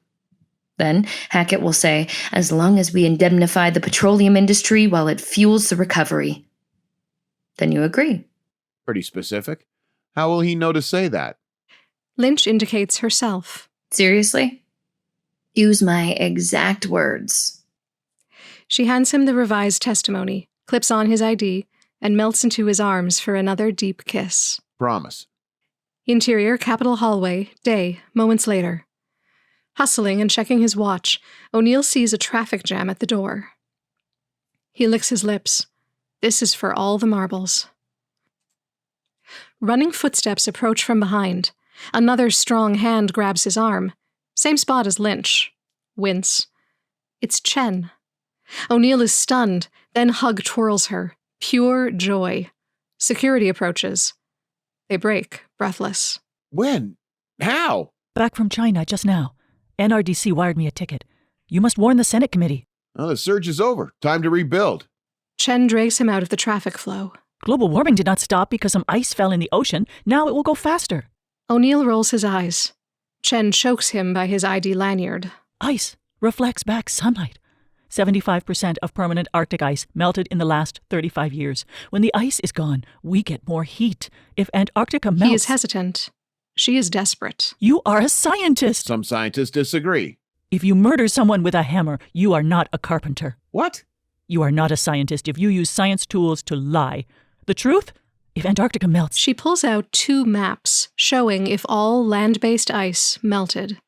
Then Hackett will say, as long as we indemnify the petroleum industry while it fuels the recovery. Then you agree. Pretty specific. How will he know to say that? Lynch indicates herself. Seriously? Use my exact words. She hands him the revised testimony, clips on his ID, and melts into his arms for another deep kiss. Promise. Interior Capitol hallway, day, moments later. Hustling and checking his watch, O'Neill sees a traffic jam at the door. He licks his lips. This is for all the marbles. Running footsteps approach from behind. Another strong hand grabs his arm. Same spot as Lynch. Wince. It's Chen. O'Neill is stunned, then Hug twirls her. Pure joy. Security approaches. They break, breathless. When? How? Back from China just now. NRDC wired me a ticket. You must warn the Senate committee. Oh, the surge is over. Time to rebuild. Chen drags him out of the traffic flow. Global warming did not stop because some ice fell in the ocean. Now it will go faster. O'Neill rolls his eyes. Chen chokes him by his ID lanyard. Ice reflects back sunlight. 75% of permanent Arctic ice melted in the last 35 years. When the ice is gone, we get more heat. If Antarctica melts... He is hesitant. She is desperate. You are a scientist! Some scientists disagree. If you murder someone with a hammer, you are not a carpenter. What? You are not a scientist if you use science tools to lie. The truth? If Antarctica melts... She pulls out 2 maps showing if all land-based ice melted.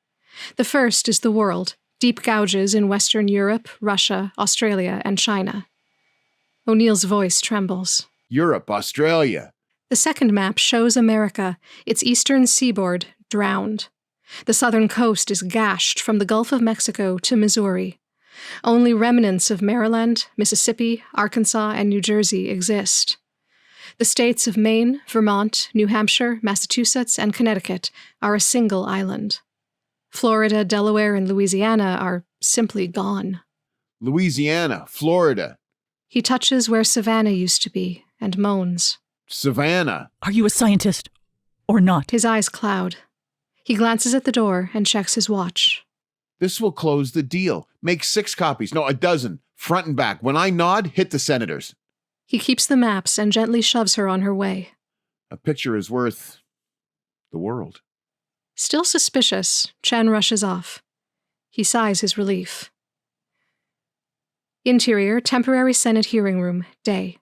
The first is the world, deep gouges in Western Europe, Russia, Australia, and China. O'Neill's voice trembles. Europe, Australia. The second map shows America, its eastern seaboard drowned. The southern coast is gashed from the Gulf of Mexico to Missouri. Only remnants of Maryland, Mississippi, Arkansas, and New Jersey exist. The states of Maine, Vermont, New Hampshire, Massachusetts, and Connecticut are a single island. Florida, Delaware, and Louisiana are simply gone. Louisiana, Florida. He touches where Savannah used to be and moans. Savannah. Are you a scientist or not? His eyes cloud. He glances at the door and checks his watch. This will close the deal. Make 6 copies. No, a dozen. Front and back. When I nod, hit the senators. He keeps the maps and gently shoves her on her way. A picture is worth the world. Still suspicious, Chen rushes off. He sighs his relief. Interior, temporary Senate hearing room, day.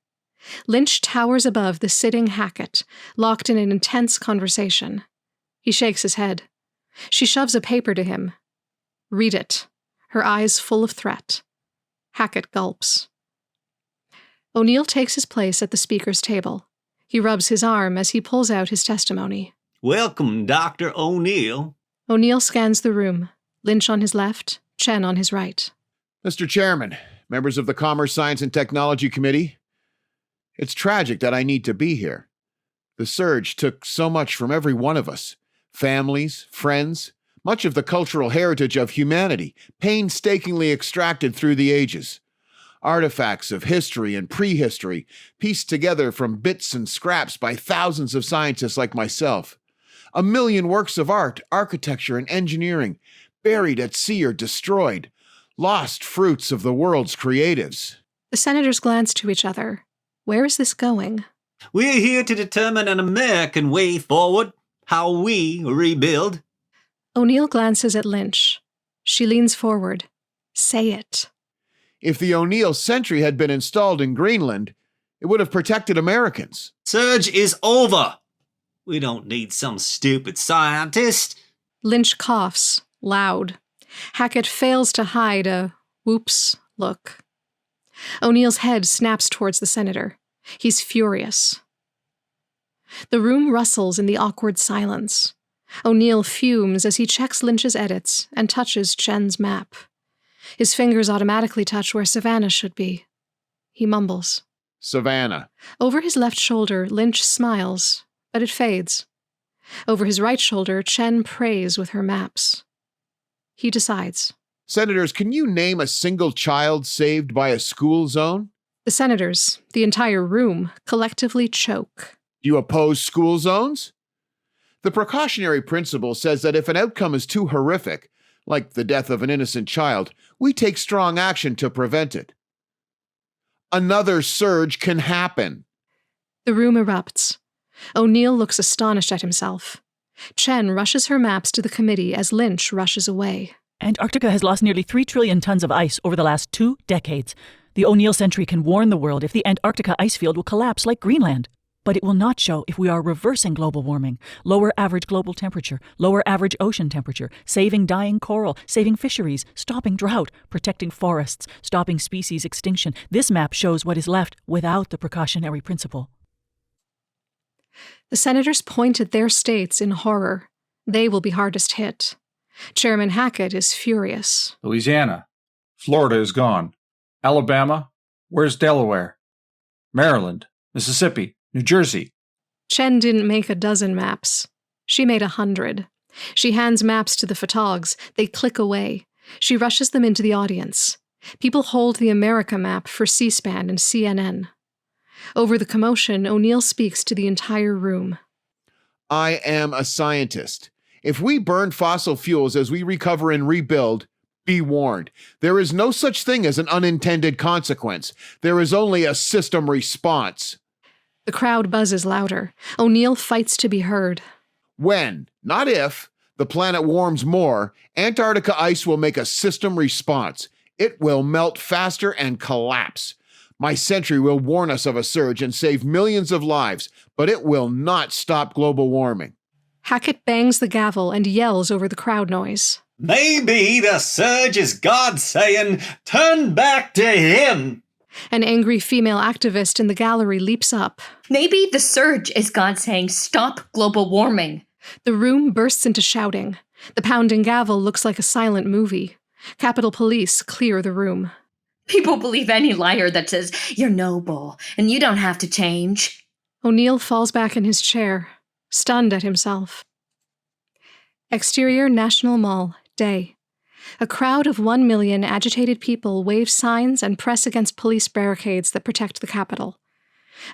Lynch towers above the sitting Hackett, locked in an intense conversation. He shakes his head. She shoves a paper to him. Read it, her eyes full of threat. Hackett gulps. O'Neill takes his place at the speaker's table. He rubs his arm as he pulls out his testimony. Welcome, Dr. O'Neill. O'Neill scans the room, Lynch on his left, Chen on his right. Mr. Chairman, members of the Commerce, Science, and Technology Committee, it's tragic that I need to be here. The surge took so much from every one of us. Families, friends, much of the cultural heritage of humanity, painstakingly extracted through the ages. Artifacts of history and prehistory, pieced together from bits and scraps by thousands of scientists like myself. 1 million works of art, architecture, and engineering, buried at sea or destroyed. Lost fruits of the world's creatives. The senators glance to each other. Where is this going? We're here to determine an American way forward, how we rebuild. O'Neill glances at Lynch. She leans forward. Say it. If the O'Neill Sentry had been installed in Greenland, it would have protected Americans. Surge is over. We don't need some stupid scientist. Lynch coughs, loud. Hackett fails to hide a whoops look. O'Neill's head snaps towards the senator. He's furious. The room rustles in the awkward silence. O'Neill fumes as he checks Lynch's edits and touches Chen's map. His fingers automatically touch where Savannah should be. He mumbles. Savannah. Over his left shoulder, Lynch smiles, but it fades. Over his right shoulder, Chen prays with her maps. He decides. Senators, can you name a single child saved by a school zone? The senators, the entire room, collectively choke. Do you oppose school zones? The precautionary principle says that if an outcome is too horrific, like the death of an innocent child, we take strong action to prevent it. Another surge can happen. The room erupts. O'Neill looks astonished at himself. Chen rushes her maps to the committee as Lynch rushes away. Antarctica has lost nearly 3 trillion tons of ice over the last 2 decades. The O'Neill Sentry can warn the world if the Antarctica ice field will collapse like Greenland. But it will not show if we are reversing global warming, lower average global temperature, lower average ocean temperature, saving dying coral, saving fisheries, stopping drought, protecting forests, stopping species extinction. This map shows what is left without the precautionary principle. The senators point at their states in horror. They will be hardest hit. Chairman Hackett is furious. Louisiana. Florida is gone. Alabama. Where's Delaware? Maryland. Mississippi. New Jersey. Chen didn't make a dozen maps. She made 100. She hands maps to the photogs. They click away. She rushes them into the audience. People hold the America map for C-SPAN and CNN. Over the commotion, O'Neill speaks to the entire room. I am a scientist. If we burn fossil fuels as we recover and rebuild, Be warned. There is no such thing as an unintended consequence. There is only a system response. The crowd buzzes louder. O'Neill fights to be heard. When, not if, the planet warms more, Antarctica ice will make a system response. It will melt faster and collapse. My sentry will warn us of a surge and save millions of lives, but it will not stop global warming. Hackett bangs the gavel and yells over the crowd noise. Maybe the surge is God saying, turn back to him. An angry female activist in the gallery leaps up. Maybe the surge is God saying, stop global warming. The room bursts into shouting. The pounding gavel looks like a silent movie. Capitol Police clear the room. People believe any liar that says, you're noble, and you don't have to change. O'Neill falls back in his chair, stunned at himself. Exterior National Mall, day. A crowd of 1 million agitated people wave signs and press against police barricades that protect the Capitol.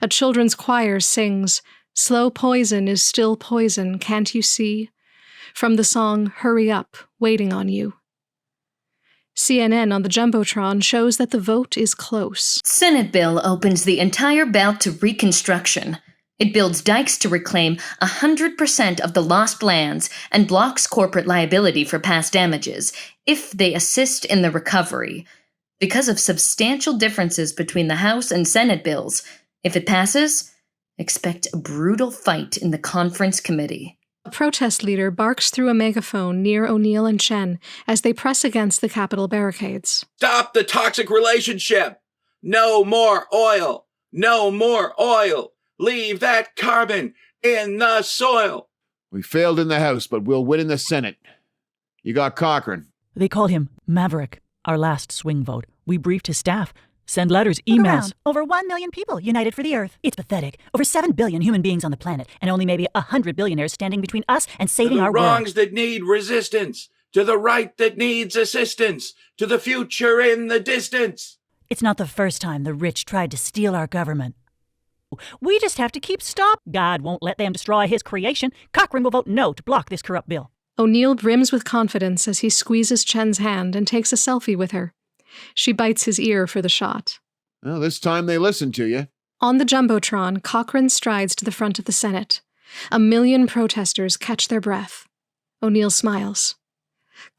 A children's choir sings, "Slow poison is still poison, can't you see?" from the song Hurry Up, Waiting on You. CNN on the Jumbotron shows that the vote is close. Senate bill opens the entire belt to reconstruction. It builds dikes to reclaim 100% of the lost lands and blocks corporate liability for past damages, if they assist in the recovery. Because of substantial differences between the House and Senate bills, if it passes, expect a brutal fight in the conference committee. A protest leader barks through a megaphone near O'Neill and Chen as they press against the Capitol barricades. Stop the toxic relationship! No more oil! No more oil! Leave that carbon in the soil! We failed in the House, but we'll win in the Senate. You got Cochrane. They call him Maverick, our last swing vote. We briefed his staff. Send letters, emails. Over 1 million people united for the Earth. It's pathetic. Over 7 billion human beings on the planet, and only maybe 100 billionaires standing between us and saving our world. To the wrongs that need resistance. To the right that needs assistance. To the future in the distance. It's not the first time the rich tried to steal our government. We just have to keep stop. God won't let them destroy his creation. Cochrane will vote no to block this corrupt bill. O'Neill brims with confidence as he squeezes Chen's hand and takes a selfie with her. She bites his ear for the shot. Well, this time they listened to you. On the Jumbotron, Cochrane strides to the front of the Senate. 1 million protesters catch their breath. O'Neill smiles.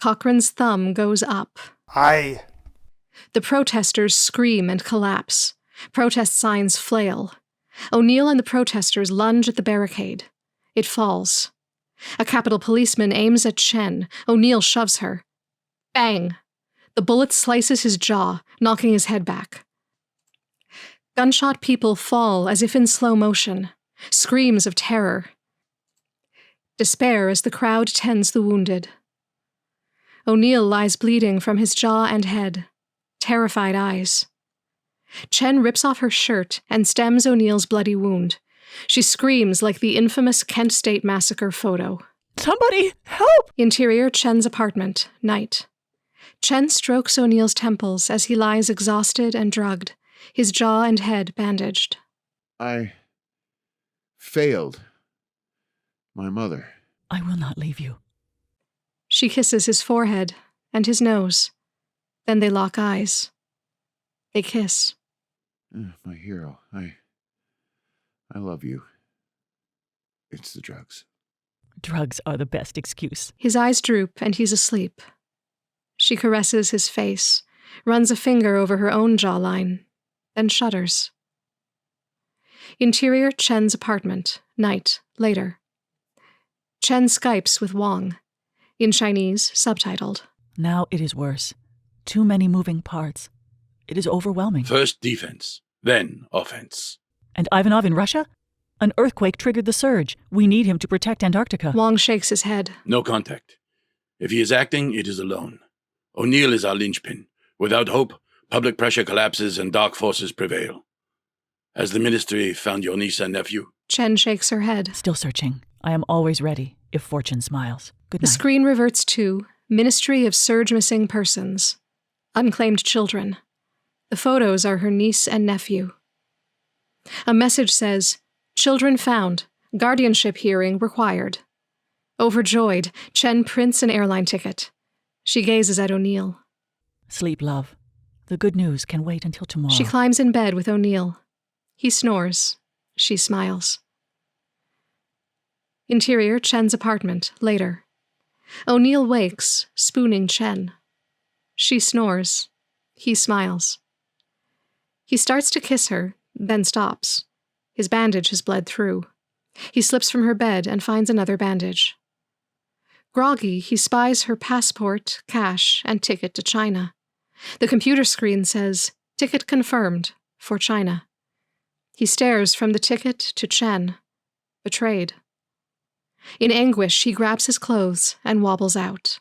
Cochrane's thumb goes up. Aye. The protesters scream and collapse. Protest signs flail. O'Neill and the protesters lunge at the barricade. It falls. A Capitol policeman aims at Chen. O'Neill shoves her. Bang! The bullet slices his jaw, knocking his head back. Gunshot people fall as if in slow motion. Screams of terror. Despair as the crowd tends the wounded. O'Neill lies bleeding from his jaw and head. Terrified eyes. Chen rips off her shirt and stems O'Neill's bloody wound. She screams like the infamous Kent State Massacre photo. Somebody, help! Interior Chen's apartment, night. Chen strokes O'Neill's temples as he lies exhausted and drugged, his jaw and head bandaged. I failed my mother. I will not leave you. She kisses his forehead and his nose. Then they lock eyes. They kiss. My hero, I love you. It's the drugs. Drugs are the best excuse. His eyes droop and he's asleep. She caresses his face, runs a finger over her own jawline, then shudders. Interior Chen's apartment, night, later. Chen Skypes with Wong. In Chinese, subtitled. Now it is worse. Too many moving parts. It is overwhelming. First defense, then offense. And Ivanov in Russia? An earthquake triggered the surge. We need him to protect Antarctica. Wong shakes his head. No contact. If he is acting, it is alone. O'Neill is our linchpin. Without hope, public pressure collapses and dark forces prevail. Has the ministry found your niece and nephew? Chen shakes her head. Still searching. I am always ready, if fortune smiles. Good night. The screen reverts to Ministry of Surge Missing Persons. Unclaimed children. The photos are her niece and nephew. A message says, Children found. Guardianship hearing required. Overjoyed, Chen prints an airline ticket. She gazes at O'Neill. Sleep, love. The good news can wait until tomorrow. She climbs in bed with O'Neill. He snores. She smiles. Interior, Chen's apartment, later. O'Neill wakes, spooning Chen. She snores. He smiles. He starts to kiss her, then stops. His bandage has bled through. He slips from her bed and finds another bandage. Groggy, he spies her passport, cash, and ticket to China. The computer screen says, "Ticket confirmed, for China." He stares from the ticket to Chen, betrayed. In anguish, he grabs his clothes and wobbles out.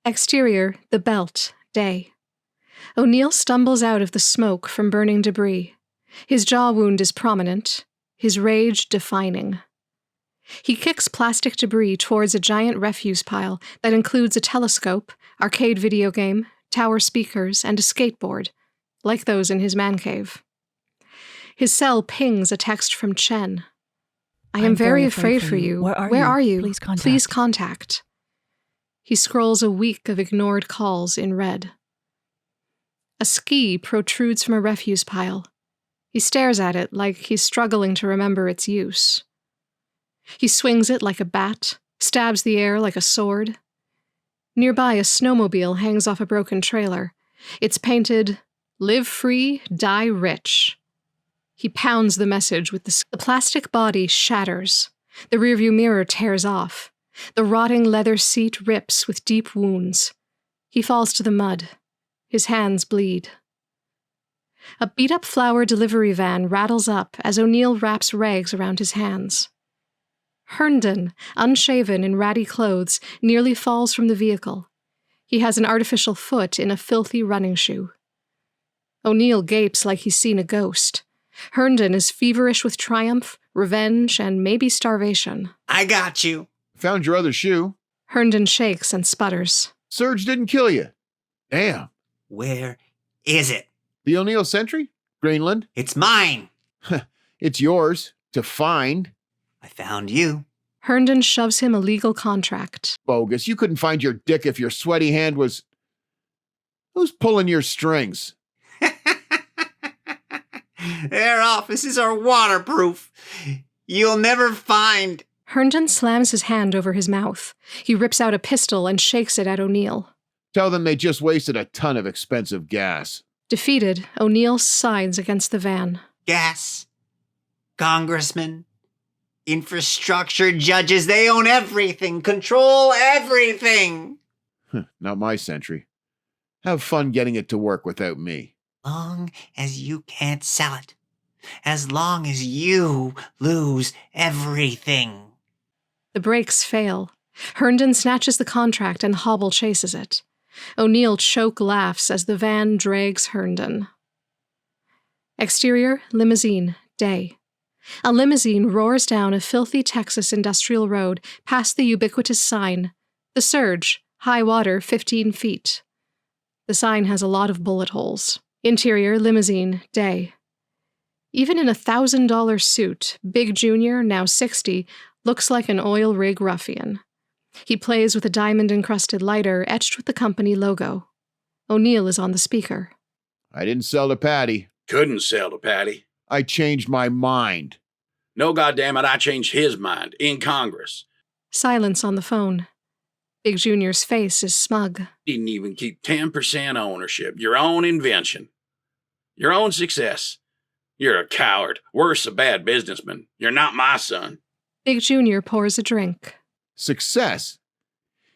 Exterior, the belt, day. O'Neill stumbles out of the smoke from burning debris. His jaw wound is prominent, his rage defining. He kicks plastic debris towards a giant refuse pile that includes a telescope, arcade video game, tower speakers, and a skateboard, like those in his man cave. His cell pings a text from Chen. I am very afraid for you. Where are you? Please contact. He scrolls a week of ignored calls in red. A ski protrudes from a refuse pile. He stares at it like he's struggling to remember its use. He swings it like a bat, stabs the air like a sword. Nearby, a snowmobile hangs off a broken trailer. It's painted, "Live free, die rich." He pounds the message with the plastic body shatters. The rearview mirror tears off. The rotting leather seat rips with deep wounds. He falls to the mud. His hands bleed. A beat-up flower delivery van rattles up as O'Neill wraps rags around his hands. Herndon, unshaven in ratty clothes, nearly falls from the vehicle. He has an artificial foot in a filthy running shoe. O'Neill gapes like he's seen a ghost. Herndon is feverish with triumph, revenge, and maybe starvation. I got you. Found your other shoe. Herndon shakes and sputters. Surge didn't kill you. Damn. Where is it? The O'Neill Sentry? Greenland? It's mine. It's yours. To find. I found you. Herndon shoves him a legal contract. Bogus. You couldn't find your dick if your sweaty hand was... Who's pulling your strings? Their offices are waterproof. You'll never find... Herndon slams his hand over his mouth. He rips out a pistol and shakes it at O'Neill. Tell them they just wasted a ton of expensive gas. Defeated, O'Neill sides against the van. Gas. Congressmen. Infrastructure judges. They own everything. Control everything. Not my Sentry. Have fun getting it to work without me. Long as you can't sell it. As long as you lose everything. The brakes fail. Herndon snatches the contract and Hobble chases it. O'Neill choke laughs as the van drags Herndon. Exterior, limousine, day. A limousine roars down a filthy Texas industrial road past the ubiquitous sign, "The Surge, high water 15 feet." The sign has a lot of bullet holes. Interior, limousine, day. Even in a $1,000 suit, Big Junior, now 60, looks like an oil rig ruffian. He plays with a diamond-encrusted lighter etched with the company logo. O'Neill is on the speaker. I didn't sell to Patty. Couldn't sell to Patty. I changed my mind. No, goddammit, I changed his mind in Congress. Silence on the phone. Big Junior's face is smug. Didn't even keep 10% ownership. Your own invention. Your own success. You're a coward. Worse, a bad businessman. You're not my son. Big Junior pours a drink. Success?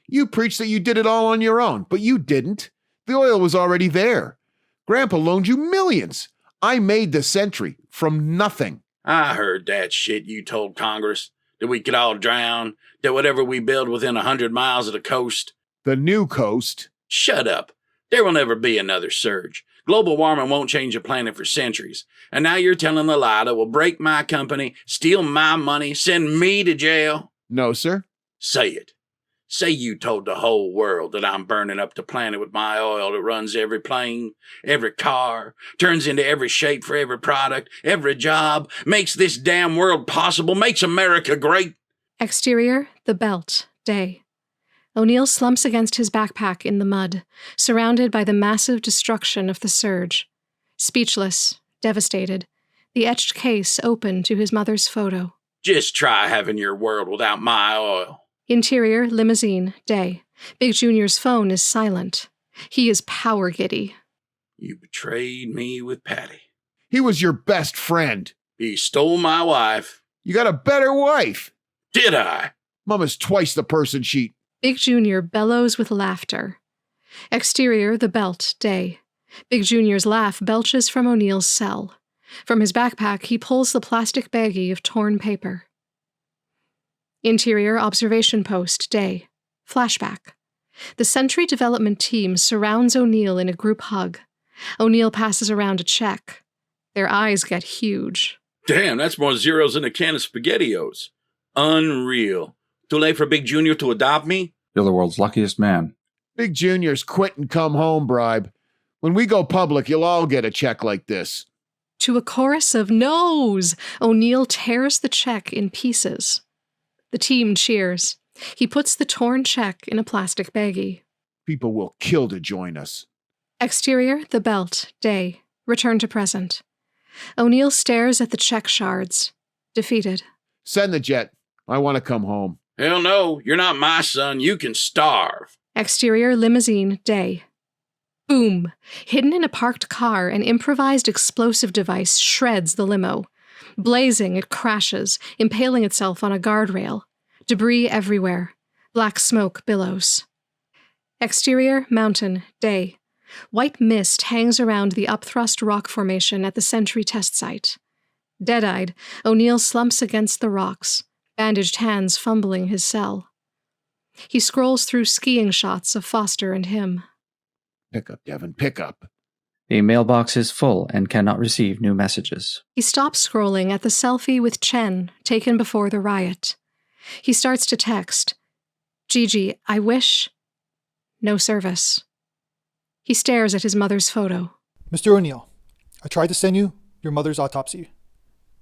You preached that you did it all on your own, but you didn't. The oil was already there. Grandpa loaned you millions. I made the Sentry from nothing. I heard that shit you told Congress. That we could all drown. That whatever we build within 100 miles of the coast. The new coast? Shut up. There will never be another surge. Global warming won't change the planet for centuries. And now you're telling the lie that will break my company, steal my money, send me to jail? No, sir. Say it. Say you told the whole world that I'm burning up the planet with my oil that runs every plane, every car, turns into every shape for every product, every job, makes this damn world possible, makes America great. Exterior, the belt, day. O'Neill slumps against his backpack in the mud, surrounded by the massive destruction of the surge. Speechless, devastated, the etched case open to his mother's photo. Just try having your world without my oil. Interior, limousine, day. Big Junior's phone is silent. He is power giddy. You betrayed me with Patty. He was your best friend. He stole my wife. You got a better wife. Did I? Mama's twice the person she... Big Junior bellows with laughter. Exterior, the belt, day. Big Junior's laugh belches from O'Neill's cell. From his backpack, he pulls the plastic baggie of torn paper. Interior, observation post, day. Flashback. The Sentry development team surrounds O'Neill in a group hug. O'Neill passes around a check. Their eyes get huge. Damn, that's more zeros than a can of SpaghettiOs. Unreal. Too late for Big Junior to adopt me? You're the world's luckiest man. Big Junior's quit and come home bribe. When we go public, you'll all get a check like this. To a chorus of no's, O'Neill tears the check in pieces. The team cheers. He puts the torn check in a plastic baggie. People will kill to join us. Exterior, the belt, day. Return to present. O'Neill stares at the check shards. Defeated. Send the jet. I want to come home. Hell no, you're not my son. You can starve. Exterior, limousine, day. Boom! Hidden in a parked car, an improvised explosive device shreds the limo. Blazing, it crashes, impaling itself on a guardrail. Debris everywhere. Black smoke billows. Exterior, mountain, day. White mist hangs around the upthrust rock formation at the Sentry test site. Dead-eyed, O'Neill slumps against the rocks, bandaged hands fumbling his cell. He scrolls through skiing shots of Foster and him. Pick up, Devin, pick up. A mailbox is full and cannot receive new messages. He stops scrolling at the selfie with Chen, taken before the riot. He starts to text. Gigi, I wish... No service. He stares at his mother's photo. Mr. O'Neill, I tried to send you your mother's autopsy.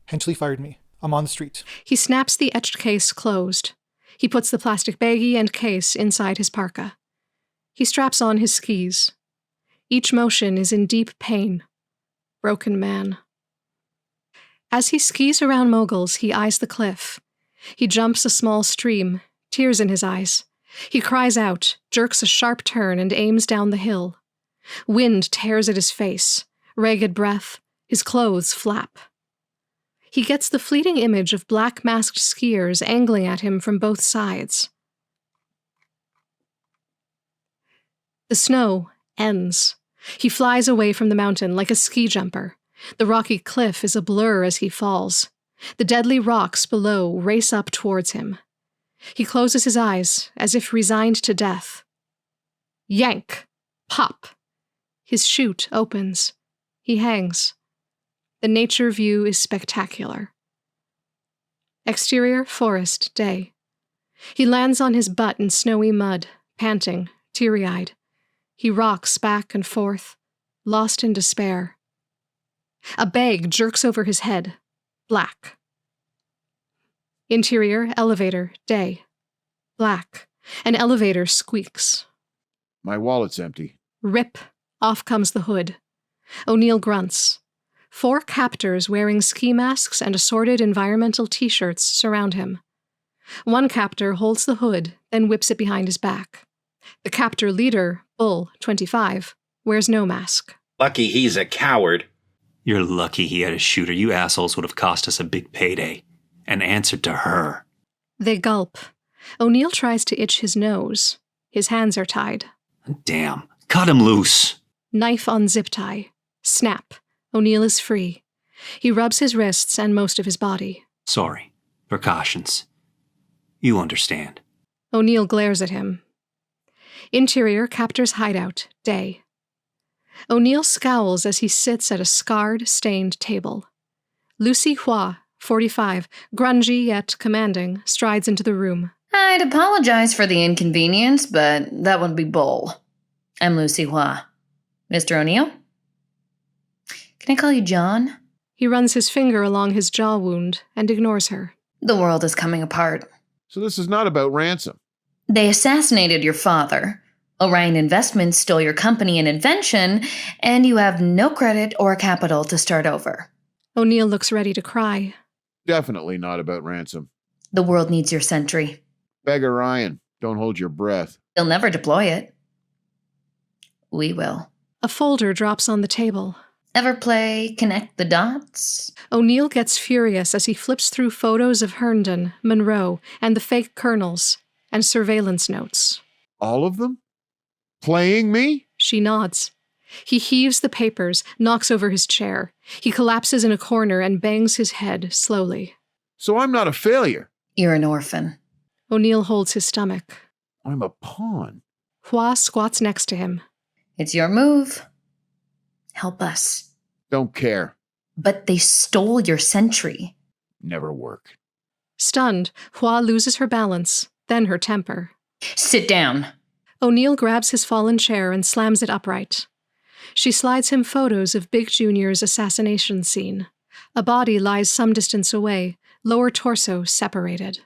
Hensley fired me. I'm on the street. He snaps the etched case closed. He puts the plastic baggie and case inside his parka. He straps on his skis. Each motion is in deep pain. Broken man. As he skis around Moguls, he eyes the cliff. He jumps a small stream, tears in his eyes. He cries out, jerks a sharp turn, and aims down the hill. Wind tears at his face. Ragged breath. His clothes flap. He gets the fleeting image of black masked skiers angling at him from both sides. The snow ends. He flies away from the mountain like a ski jumper. The rocky cliff is a blur as he falls. The deadly rocks below race up towards him. He closes his eyes, as if resigned to death. Yank! Pop! His chute opens. He hangs. The nature view is spectacular. Exterior, forest, day. He lands on his butt in snowy mud, panting, teary-eyed. He rocks back and forth, lost in despair. A bag jerks over his head, black. Interior, elevator, day. Black. An elevator squeaks. My wallet's empty. Rip. Off comes the hood. O'Neill grunts. 4 captors wearing ski masks and assorted environmental t-shirts surround him. One captor holds the hood, then whips it behind his back. The captor leader, Bull, 25, wears no mask. Lucky he's a coward. You're lucky he had a shooter. You assholes would have cost us a big payday. And answered to her. They gulp. O'Neill tries to itch his nose. His hands are tied. Damn. Cut him loose. Knife on zip tie. Snap. O'Neill is free. He rubs his wrists and most of his body. Sorry. Precautions. You understand. O'Neill glares at him. Interior, captor's hideout, day. O'Neill scowls as he sits at a scarred, stained table. Lucy Hua, 45, grungy yet commanding, strides into the room. I'd apologize for the inconvenience, but that would be Bull. I'm Lucy Hua. Mr. O'Neill? Can I call you John? He runs his finger along his jaw wound and ignores her. The world is coming apart. So this is not about ransom. They assassinated your father. Orion Investments stole your company and invention, and you have no credit or capital to start over. O'Neill looks ready to cry. Definitely not about ransom. The world needs your sentry. Beg Orion, don't hold your breath. They'll never deploy it. We will. A folder drops on the table. Ever play Connect the Dots? O'Neill gets furious as he flips through photos of Herndon, Monroe, and the fake colonels, and surveillance notes. All of them? Playing me? She nods. He heaves the papers, knocks over his chair. He collapses in a corner and bangs his head slowly. So I'm not a failure. You're an orphan. O'Neill holds his stomach. I'm a pawn. Hua squats next to him. It's your move. Help us. Don't care. But they stole your sentry. Never work. Stunned, Hua loses her balance, then her temper. Sit down. O'Neill grabs his fallen chair and slams it upright. She slides him photos of Big Jr.'s assassination scene. A body lies some distance away, lower torso separated.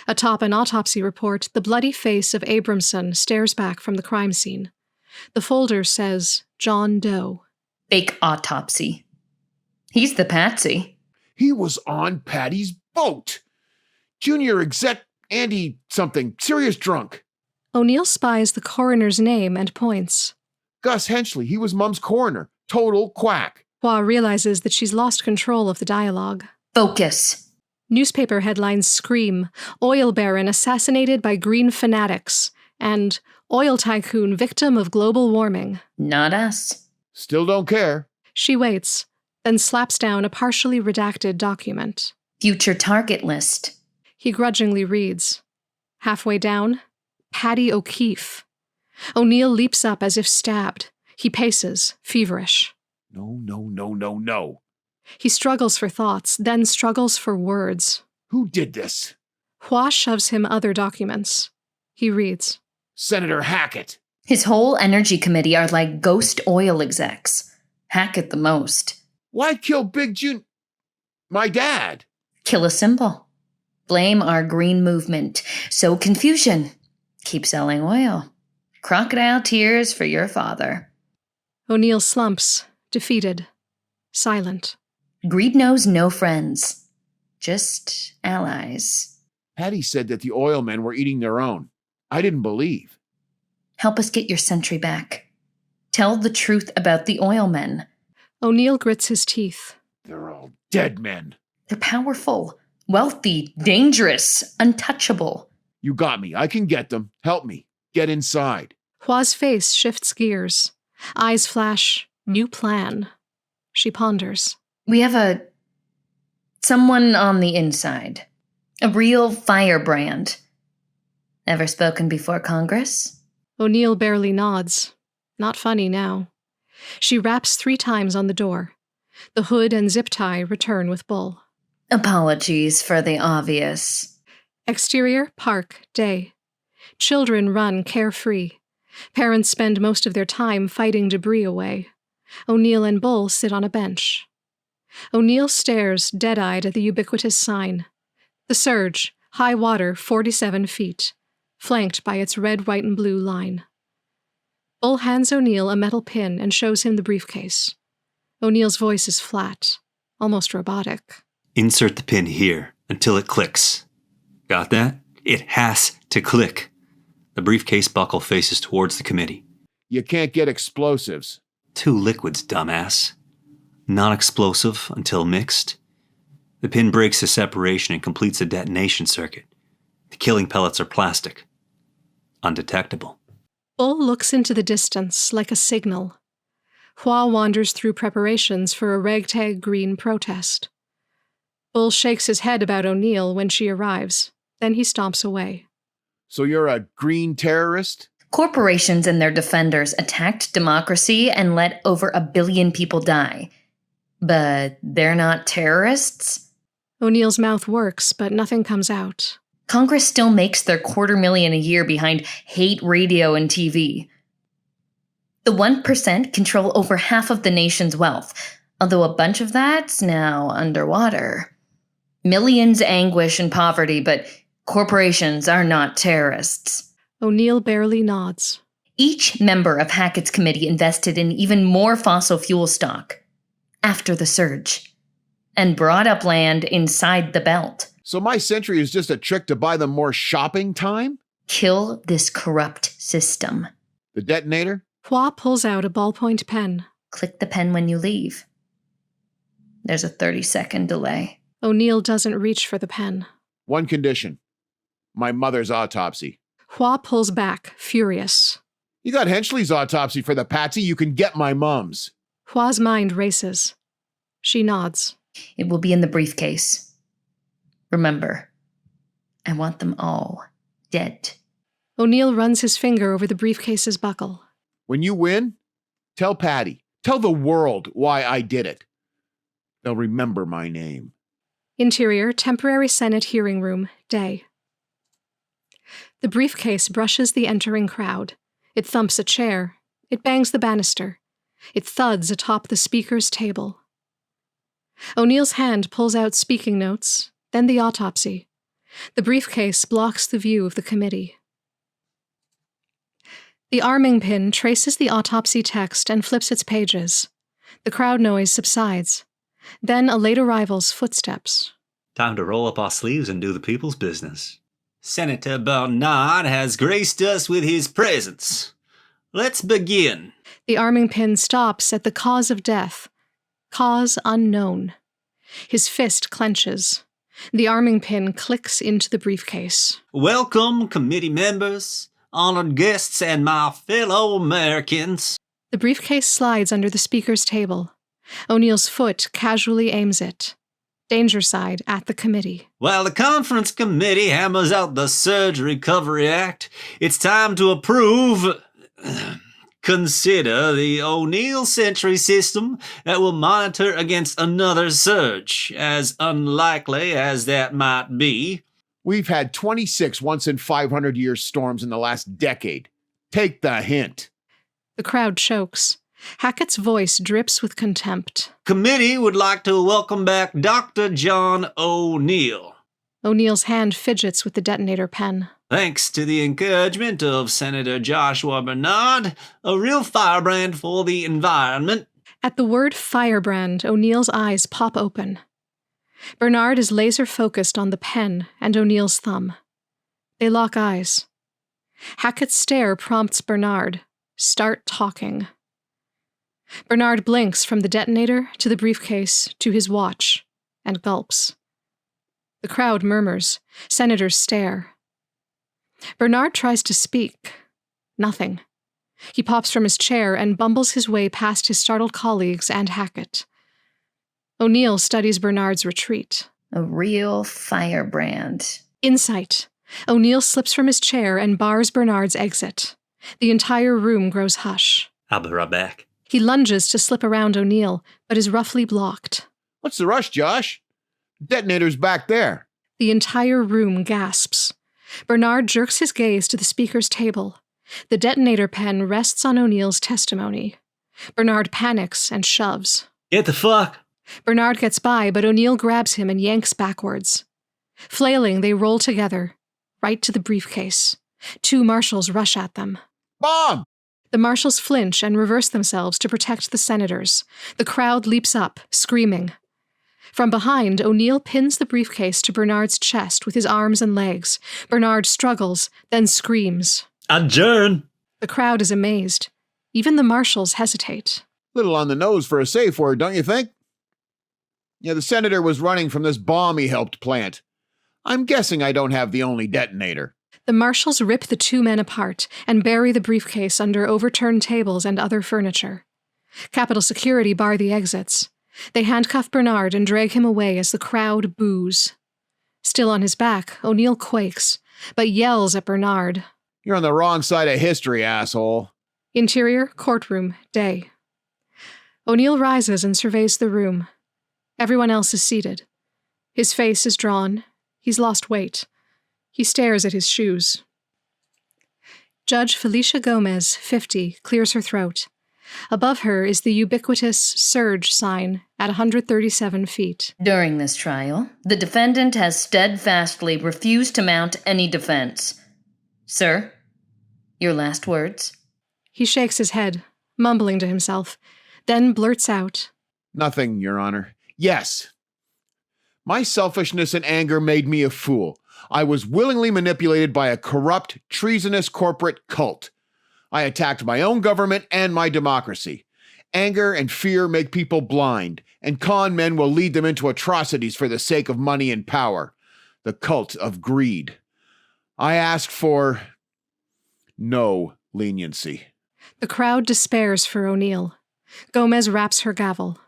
Atop an autopsy report, the bloody face of Abramson stares back from the crime scene. The folder says, John Doe. Fake autopsy. He's the patsy. He was on Patty's boat. Junior exec Andy something, serious drunk. O'Neill spies the coroner's name and points. Gus Henchley, he was Mum's coroner. Total quack. Hua realizes that she's lost control of the dialogue. Focus. Newspaper headlines scream, Oil Baron assassinated by green fanatics, and Oil Tycoon victim of global warming. Not us. Still don't care. She waits, then slaps down a partially redacted document. Future target list. He grudgingly reads. Halfway down, Patty O'Keefe. O'Neill leaps up as if stabbed. He paces, feverish. No. He struggles for thoughts, then struggles for words. Who did this? Hua shoves him other documents. He reads. Senator Hackett. His whole energy committee are like ghost oil execs. Hackett the most. Why kill Big June? My dad. Kill a symbol. Blame our green movement. Sow confusion. Keep selling oil. Crocodile tears for your father. O'Neill slumps, defeated, silent. Greed knows no friends. Just allies. Patty said that the oil men were eating their own. I didn't believe. Help us get your sentry back. Tell the truth about the oil men. O'Neill grits his teeth. They're all dead men. They're powerful, wealthy, dangerous, untouchable. You got me. I can get them. Help me. Get inside. Hua's face shifts gears. Eyes flash. New plan. She ponders. We have someone on the inside. A real firebrand. Ever spoken before Congress? O'Neill barely nods. Not funny now. She raps 3 times on the door. The hood and zip tie return with Bull. Apologies for the obvious. Exterior, park, day. Children run carefree. Parents spend most of their time fighting debris away. O'Neill and Bull sit on a bench. O'Neill stares dead-eyed at the ubiquitous sign. The Surge, high water 47 feet, flanked by its red, white, and blue line. Bull hands O'Neill a metal pin and shows him the briefcase. O'Neill's voice is flat, almost robotic. Insert the pin here until it clicks. Got that? It has to click. The briefcase buckle faces towards the committee. You can't get explosives. 2 liquids, dumbass. Non-explosive until mixed. The pin breaks the separation and completes the detonation circuit. The killing pellets are plastic. Undetectable. Bull looks into the distance like a signal. Hua wanders through preparations for a ragtag green protest. Bull shakes his head about O'Neill when she arrives. Then he stomps away. So you're a green terrorist? Corporations and their defenders attacked democracy and let over 1 billion people die. But they're not terrorists? O'Neill's mouth works, but nothing comes out. Congress still makes their $250,000 a year behind hate radio and TV. The 1% control over half of the nation's wealth, although a bunch of that's now underwater. Millions anguish in poverty, but Corporations are not terrorists. O'Neill barely nods. Each member of Hackett's committee invested in even more fossil fuel stock after the surge and brought up land inside the belt. So my century is just a trick to buy them more shopping time? Kill this corrupt system. The detonator? Hua pulls out a ballpoint pen. Click the pen when you leave. There's a 30-second delay. O'Neill doesn't reach for the pen. One condition. My mother's autopsy. Hua pulls back, furious. You got Henschley's autopsy for the patsy, you can get my mom's. Hua's mind races. She nods. It will be in the briefcase. Remember, I want them all dead. O'Neill runs his finger over the briefcase's buckle. When you win, tell Patty. Tell the world why I did it. They'll remember my name. Interior, temporary Senate hearing room, day. The briefcase brushes the entering crowd. It thumps a chair. It bangs the banister. It thuds atop the speaker's table. O'Neill's hand pulls out speaking notes, then the autopsy. The briefcase blocks the view of the committee. The arming pin traces the autopsy text and flips its pages. The crowd noise subsides. Then a late arrival's footsteps. Time to roll up our sleeves and do the people's business. Senator Bernard has graced us with his presence. Let's begin. The arming pin stops at the cause of death. Cause unknown. His fist clenches. The arming pin clicks into the briefcase. Welcome, committee members, honored guests, and my fellow Americans. The briefcase slides under the speaker's table. O'Neill's foot casually aims it. Danger side at the committee. While the conference committee hammers out the Surge Recovery Act, it's time to approve... Consider the O'Neill Sentry system that will monitor against another surge, as unlikely as that might be. We've had 26 once-in-500-year storms in the last decade. Take the hint. The crowd chokes. Hackett's voice drips with contempt. Committee would like to welcome back Dr. John O'Neill. O'Neill's hand fidgets with the detonator pen. Thanks to the encouragement of Senator Joshua Bernard, a real firebrand for the environment. At the word firebrand, O'Neill's eyes pop open. Bernard is laser-focused on the pen and O'Neill's thumb. They lock eyes. Hackett's stare prompts Bernard. Start talking. Bernard blinks from the detonator to the briefcase to his watch and gulps. The crowd murmurs. Senators stare. Bernard tries to speak. Nothing. He pops from his chair and bumbles his way past his startled colleagues and Hackett. O'Neill studies Bernard's retreat. A real firebrand. Insight. O'Neill slips from his chair and bars Bernard's exit. The entire room grows hush. I'll be right back. He lunges to slip around O'Neill, but is roughly blocked. What's the rush, Josh? Detonator's back there. The entire room gasps. Bernard jerks his gaze to the speaker's table. The detonator pen rests on O'Neill's testimony. Bernard panics and shoves. Get the fuck! Bernard gets by, but O'Neill grabs him and yanks backwards. Flailing, they roll together, right to the briefcase. Two marshals rush at them. Bomb! The marshals flinch and reverse themselves to protect the senators. The crowd leaps up, screaming. From behind, O'Neill pins the briefcase to Bernard's chest with his arms and legs. Bernard struggles, then screams. Adjourn! The crowd is amazed. Even the marshals hesitate. Little on the nose for a safe word, don't you think? Yeah, the senator was running from this bomb he helped plant. I'm guessing I don't have the only detonator. The marshals rip the two men apart and bury the briefcase under overturned tables and other furniture. Capitol security bar the exits. They handcuff Bernard and drag him away as the crowd boos. Still on his back, O'Neill quakes, but yells at Bernard. You're on the wrong side of history, asshole. Interior, courtroom, day. O'Neill rises and surveys the room. Everyone else is seated. His face is drawn. He's lost weight. He stares at his shoes. Judge Felicia Gomez, 50, clears her throat. Above her is the ubiquitous surge sign at 137 feet. During this trial, the defendant has steadfastly refused to mount any defense. Sir, your last words? He shakes his head, mumbling to himself, then blurts out, Nothing, Your Honor. Yes. My selfishness and anger made me a fool. I was willingly manipulated by a corrupt, treasonous corporate cult. I attacked my own government and my democracy. Anger and fear make people blind, and con men will lead them into atrocities for the sake of money and power. The cult of greed. I ask for no leniency. The crowd despairs for O'Neill. Gomez raps her gavel.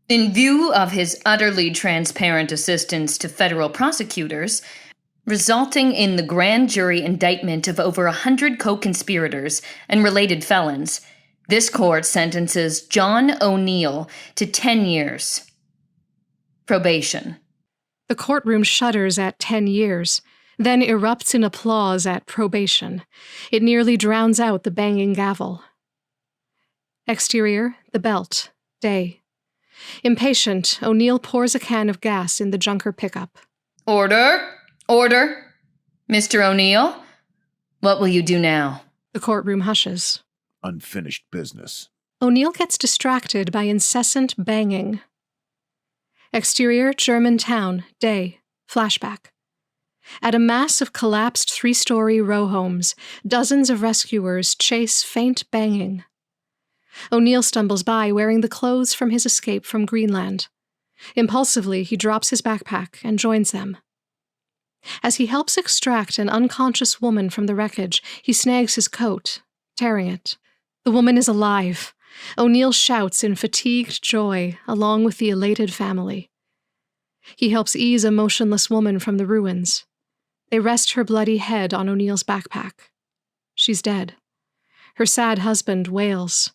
In view of his utterly transparent assistance to federal prosecutors, resulting in the grand jury indictment of over 100 co-conspirators and related felons, this court sentences John O'Neill to 10 years. Probation. The courtroom shudders at 10 years, then erupts in applause at probation. It nearly drowns out the banging gavel. Exterior, the belt, day. Impatient, O'Neill pours a can of gas in the Junker pickup. Order! Order! Mr. O'Neill, what will you do now? The courtroom hushes. Unfinished business. O'Neill gets distracted by incessant banging. Exterior, German town, day, flashback. At a mass of collapsed 3-story row homes, dozens of rescuers chase faint banging. O'Neill stumbles by wearing the clothes from his escape from Greenland. Impulsively, he drops his backpack and joins them. As he helps extract an unconscious woman from the wreckage, he snags his coat, tearing it. The woman is alive. O'Neill shouts in fatigued joy, along with the elated family. He helps ease a motionless woman from the ruins. They rest her bloody head on O'Neill's backpack. She's dead. Her sad husband wails.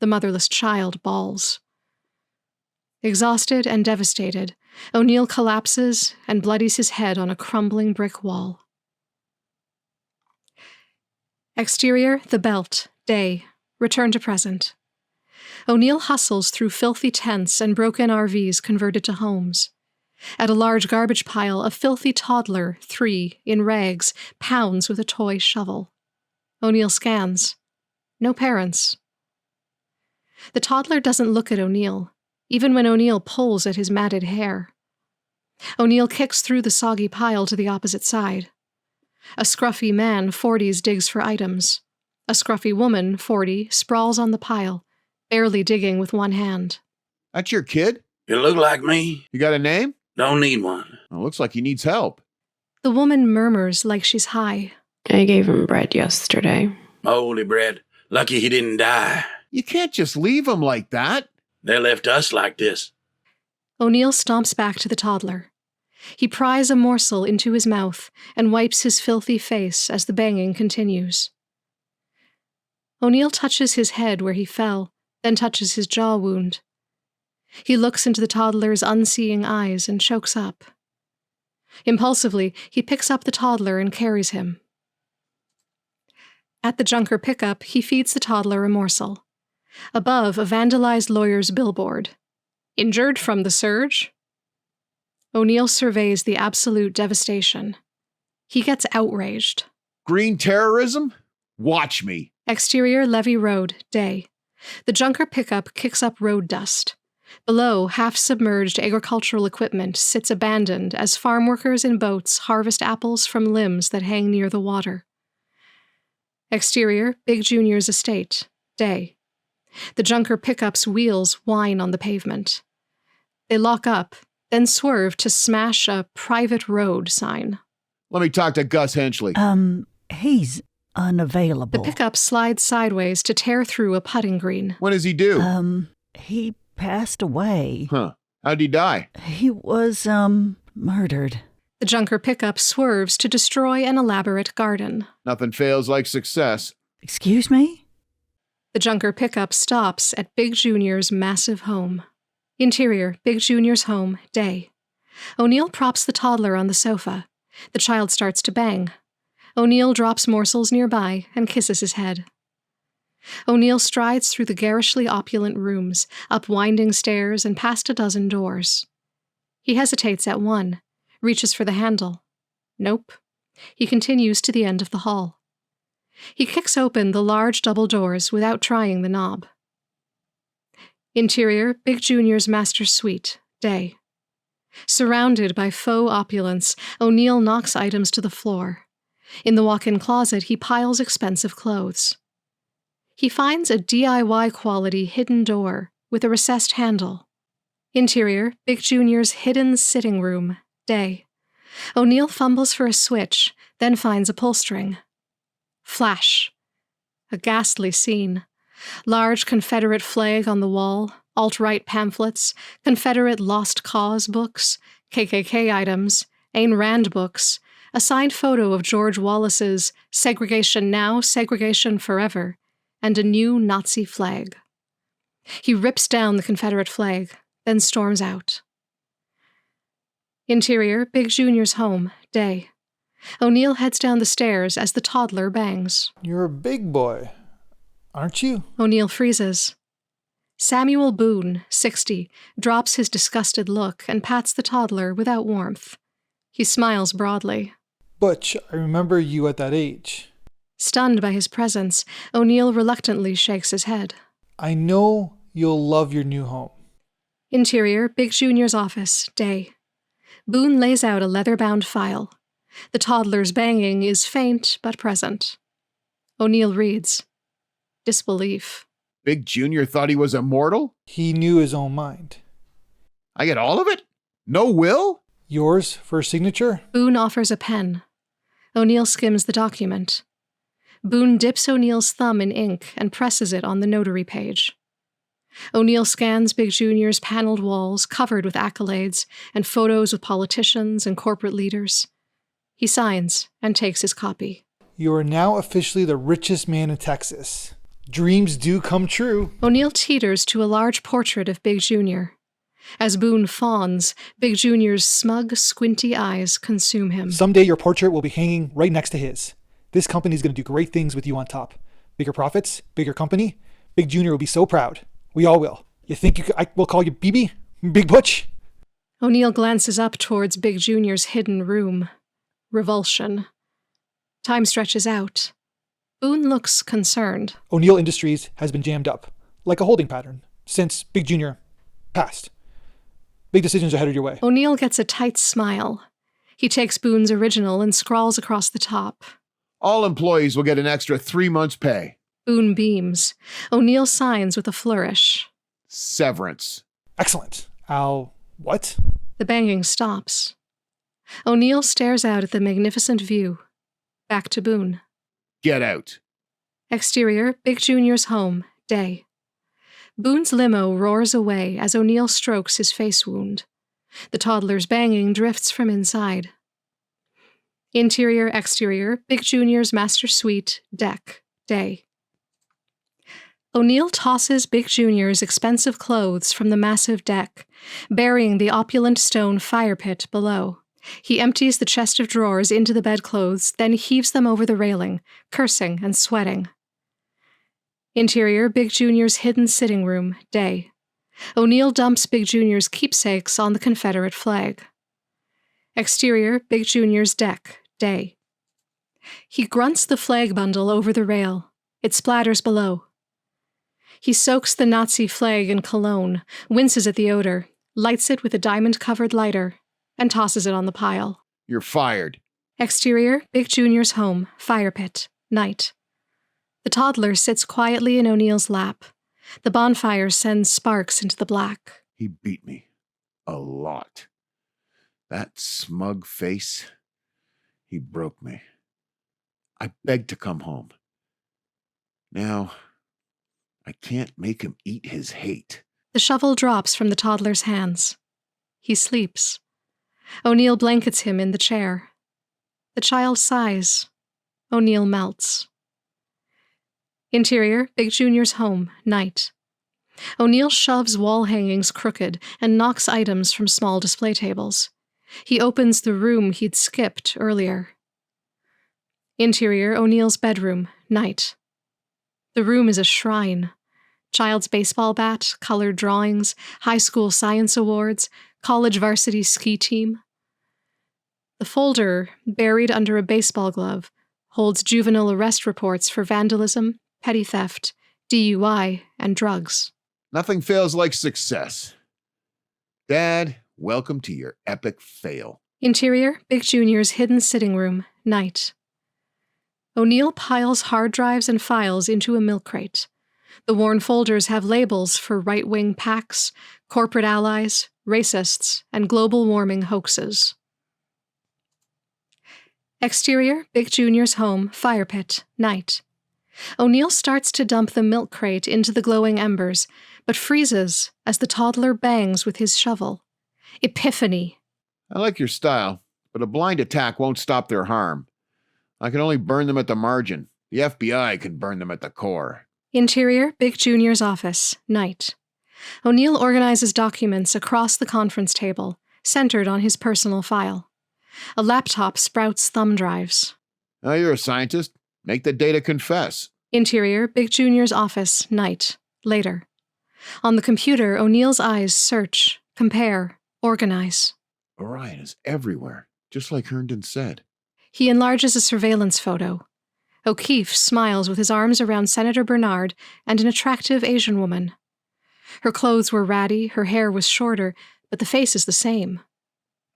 The motherless child bawls. Exhausted and devastated, O'Neill collapses and bloodies his head on a crumbling brick wall. Exterior, the belt, day, return to present. O'Neill hustles through filthy tents and broken RVs converted to homes. At a large garbage pile, a filthy toddler, 3, in rags, pounds with a toy shovel. O'Neill scans. No parents. The toddler doesn't look at O'Neill, even when O'Neill pulls at his matted hair. O'Neill kicks through the soggy pile to the opposite side. A scruffy man, 40s, digs for items. A scruffy woman, 40, sprawls on the pile, barely digging with one hand. That's your kid? You look like me. You got a name? Don't need one. Well, looks like he needs help. The woman murmurs like she's high. I gave him bread yesterday. Holy bread. Lucky he didn't die. You can't just leave him like that. They left us like this. O'Neill stomps back to the toddler. He pries a morsel into his mouth and wipes his filthy face as the banging continues. O'Neill touches his head where he fell, then touches his jaw wound. He looks into the toddler's unseeing eyes and chokes up. Impulsively, he picks up the toddler and carries him. At the Junker pickup, he feeds the toddler a morsel. Above, a vandalized lawyer's billboard. Injured from the surge? O'Neill surveys the absolute devastation. He gets outraged. Green terrorism? Watch me. Exterior, Levee Road, day. The Junker pickup kicks up road dust. Below, half-submerged agricultural equipment sits abandoned as farm workers in boats harvest apples from limbs that hang near the water. Exterior, Big Junior's estate, day. The Junker pickup's wheels whine on the pavement. They lock up, then swerve to smash a private road sign. Let me talk to Gus Henchley. He's unavailable. The pickup slides sideways to tear through a putting green. When is he due? He passed away. Huh. How'd he die? He was, murdered. The Junker pickup swerves to destroy an elaborate garden. Nothing fails like success. Excuse me? The Junker pickup stops at Big Junior's massive home. Interior, Big Junior's home, day. O'Neill props the toddler on the sofa. The child starts to bang. O'Neill drops morsels nearby and kisses his head. O'Neill strides through the garishly opulent rooms, up winding stairs and past a dozen doors. He hesitates at one, reaches for the handle. Nope. He continues to the end of the hall. He kicks open the large double doors without trying the knob. Interior, Big Junior's master suite, day. Surrounded by faux opulence, O'Neill knocks items to the floor. In the walk-in closet, he piles expensive clothes. He finds a DIY-quality hidden door with a recessed handle. Interior, Big Junior's hidden sitting room, day. O'Neill fumbles for a switch, then finds a pull string. Flash. A ghastly scene. Large Confederate flag on the wall, alt-right pamphlets, Confederate Lost Cause books, KKK items, Ayn Rand books, a signed photo of George Wallace's Segregation Now, Segregation Forever, and a new Nazi flag. He rips down the Confederate flag, then storms out. Interior, Big Junior's home, day. O'Neill heads down the stairs as the toddler bangs. You're a big boy, aren't you? O'Neill freezes. Samuel Boone, 60, drops his disgusted look and pats the toddler without warmth. He smiles broadly. Butch, I remember you at that age. Stunned by his presence, O'Neill reluctantly shakes his head. I know you'll love your new home. Interior, Big Junior's office, day. Boone lays out a leather-bound file. The toddler's banging is faint but present. O'Neill reads. Disbelief. Big Junior thought he was immortal? He knew his own mind. I get all of it? No will? Yours for a signature? Boone offers a pen. O'Neill skims the document. Boone dips O'Neill's thumb in ink and presses it on the notary page. O'Neill scans Big Junior's paneled walls covered with accolades and photos of politicians and corporate leaders. He signs and takes his copy. You are now officially the richest man in Texas. Dreams do come true. O'Neill teeters to a large portrait of Big Junior. As Boone fawns, Big Junior's smug, squinty eyes consume him. Someday your portrait will be hanging right next to his. This company's going to do great things with you on top. Bigger profits, bigger company. Big Junior will be so proud. We all will. You think I will call you BB? Big Butch? O'Neill glances up towards Big Junior's hidden room. Revulsion. Time stretches out. Boone looks concerned. O'Neill Industries has been jammed up, like a holding pattern, since Big Junior passed. Big decisions are headed your way. O'Neill gets a tight smile. He takes Boone's original and scrawls across the top. All employees will get an extra 3 months' pay. Boone beams. O'Neill signs with a flourish. Severance. Excellent. What? The banging stops. O'Neill stares out at the magnificent view. Back to Boone. Get out. Exterior, Big Junior's home, day. Boone's limo roars away as O'Neill strokes his face wound. The toddler's banging drifts from inside. Interior, exterior, Big Junior's master suite, deck, day. O'Neill tosses Big Junior's expensive clothes from the massive deck, burying the opulent stone fire pit below. He empties the chest of drawers into the bedclothes, then heaves them over the railing, cursing and sweating. Interior, Big Junior's hidden sitting room, day. O'Neill dumps Big Junior's keepsakes on the Confederate flag. Exterior, Big Junior's deck, day. He grunts the flag bundle over the rail. It splatters below. He soaks the Nazi flag in cologne, winces at the odor, lights it with a diamond-covered lighter, and tosses it on the pile. You're fired. Exterior, Big Junior's home, fire pit, night. The toddler sits quietly in O'Neill's lap. The bonfire sends sparks into the black. He beat me. A lot. That smug face. He broke me. I begged to come home. Now, I can't make him eat his hate. The shovel drops from the toddler's hands. He sleeps. O'Neill blankets him in the chair. The child sighs. O'Neill melts. Interior, Big Junior's home, night. O'Neill shoves wall hangings crooked and knocks items from small display tables. He opens the room he'd skipped earlier. Interior, O'Neill's bedroom, night. The room is a shrine. Child's baseball bat, colored drawings, high school science awards, college varsity ski team. The folder, buried under a baseball glove, holds juvenile arrest reports for vandalism, petty theft, DUI, and drugs. Nothing fails like success. Dad, welcome to your epic fail. Interior, Big Jr.'s hidden sitting room, night. O'Neill piles hard drives and files into a milk crate. The worn folders have labels for right-wing PACs, corporate allies, racists, and global warming hoaxes. Exterior, Big Jr.'s home, fire pit, night. O'Neill starts to dump the milk crate into the glowing embers, but freezes as the toddler bangs with his shovel. Epiphany. I like your style, but a blind attack won't stop their harm. I can only burn them at the margin. The FBI can burn them at the core. Interior, Big Jr.'s office, night. O'Neill organizes documents across the conference table, centered on his personal file. A laptop sprouts thumb drives. Oh, you're a scientist. Make the data confess. Interior, Big Jr.'s office, night. Later. On the computer, O'Neill's eyes search, compare, organize. Orion is everywhere, just like Herndon said. He enlarges a surveillance photo. O'Keefe smiles with his arms around Senator Bernard and an attractive Asian woman. Her clothes were ratty, her hair was shorter, but the face is the same.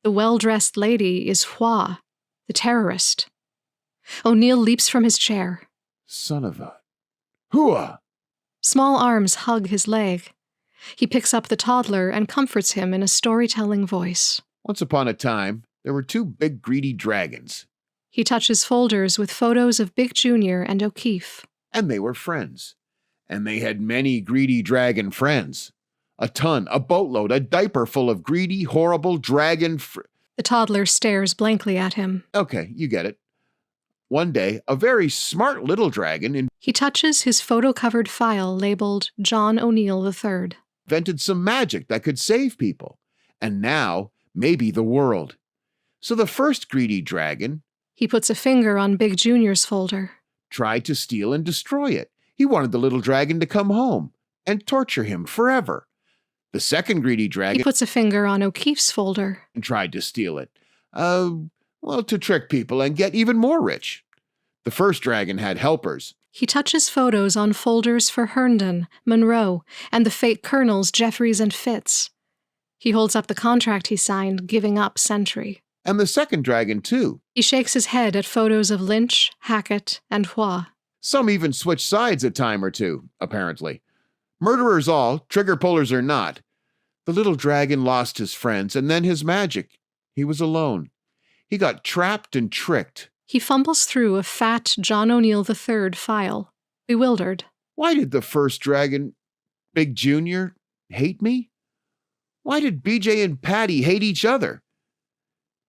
The well-dressed lady is Hua, the terrorist. O'Neill leaps from his chair. Son of a... Hua! Small arms hug his leg. He picks up the toddler and comforts him in a storytelling voice. Once upon a time, there were two big greedy dragons. He touches folders with photos of Big Jr. and O'Keefe. And they were friends. And they had many greedy dragon friends. A ton, a boatload, a diaper full of greedy, horrible dragon The toddler stares blankly at him. Okay, you get it. One day, a very smart little dragon He touches his photo-covered file labeled John O'Neill III. Invented some magic that could save people. And now, maybe the world. So the first greedy dragon... He puts a finger on Big Jr.'s folder. Tried to steal and destroy it. He wanted the little dragon to come home and torture him forever. The second greedy dragon... He puts a finger on O'Keefe's folder. And tried to steal it. To trick people and get even more rich. The first dragon had helpers. He touches photos on folders for Herndon, Monroe, and the fake colonels Jeffries and Fitz. He holds up the contract he signed, giving up Sentry. And the second dragon, too. He shakes his head at photos of Lynch, Hackett, and Hua. Some even switch sides a time or two, apparently. Murderers all, trigger pullers or not. The little dragon lost his friends and then his magic. He was alone. He got trapped and tricked. He fumbles through a fat John O'Neill III file, bewildered. Why did the first dragon, Big Jr., hate me? Why did BJ and Patty hate each other?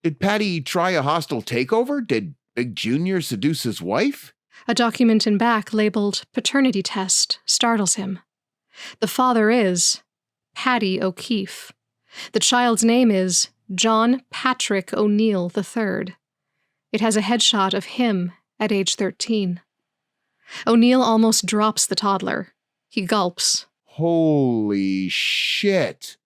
Did Patty try a hostile takeover? Did Big Jr. seduce his wife? A document in back labeled Paternity Test startles him. The father is Patty O'Keefe. The child's name is John Patrick O'Neill III. It has a headshot of him at age 13. O'Neill almost drops the toddler. He gulps. Holy shit.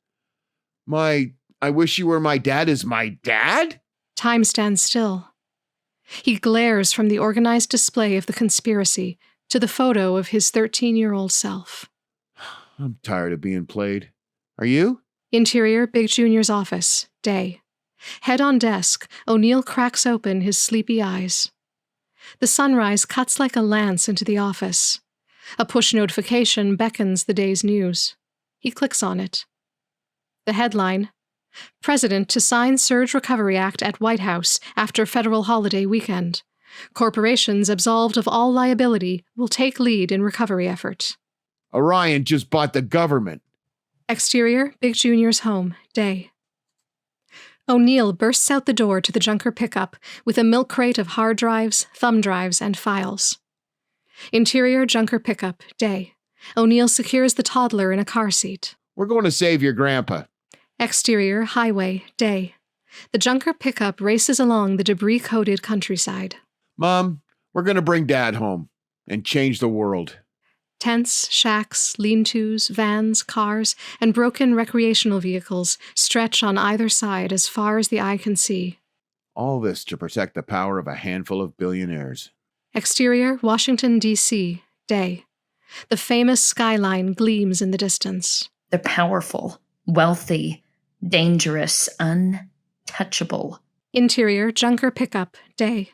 I wish you were my dad is my dad? Time stands still. He glares from the organized display of the conspiracy to the photo of his 13-year-old self. I'm tired of being played. Are you? Interior, Big Jr.'s office, day. Head on desk, O'Neill cracks open his sleepy eyes. The sunrise cuts like a lance into the office. A push notification beckons the day's news. He clicks on it. The headline, President to sign Surge Recovery Act at White House after federal holiday weekend. Corporations absolved of all liability will take lead in recovery effort. Orion just bought the government. Exterior, Big Jr.'s home, day. O'Neill bursts out the door to the Junker pickup with a milk crate of hard drives, thumb drives, and files. Interior, Junker pickup, day. O'Neill secures the toddler in a car seat. We're going to save your grandpa. Exterior, highway, day. The Junker pickup races along the debris-coated countryside. Mom, we're going to bring Dad home and change the world. Tents, shacks, lean-tos, vans, cars, and broken recreational vehicles stretch on either side as far as the eye can see. All this to protect the power of a handful of billionaires. Exterior, Washington, D.C., day. The famous skyline gleams in the distance. They're powerful, wealthy, dangerous, untouchable. Interior, junker pickup, day.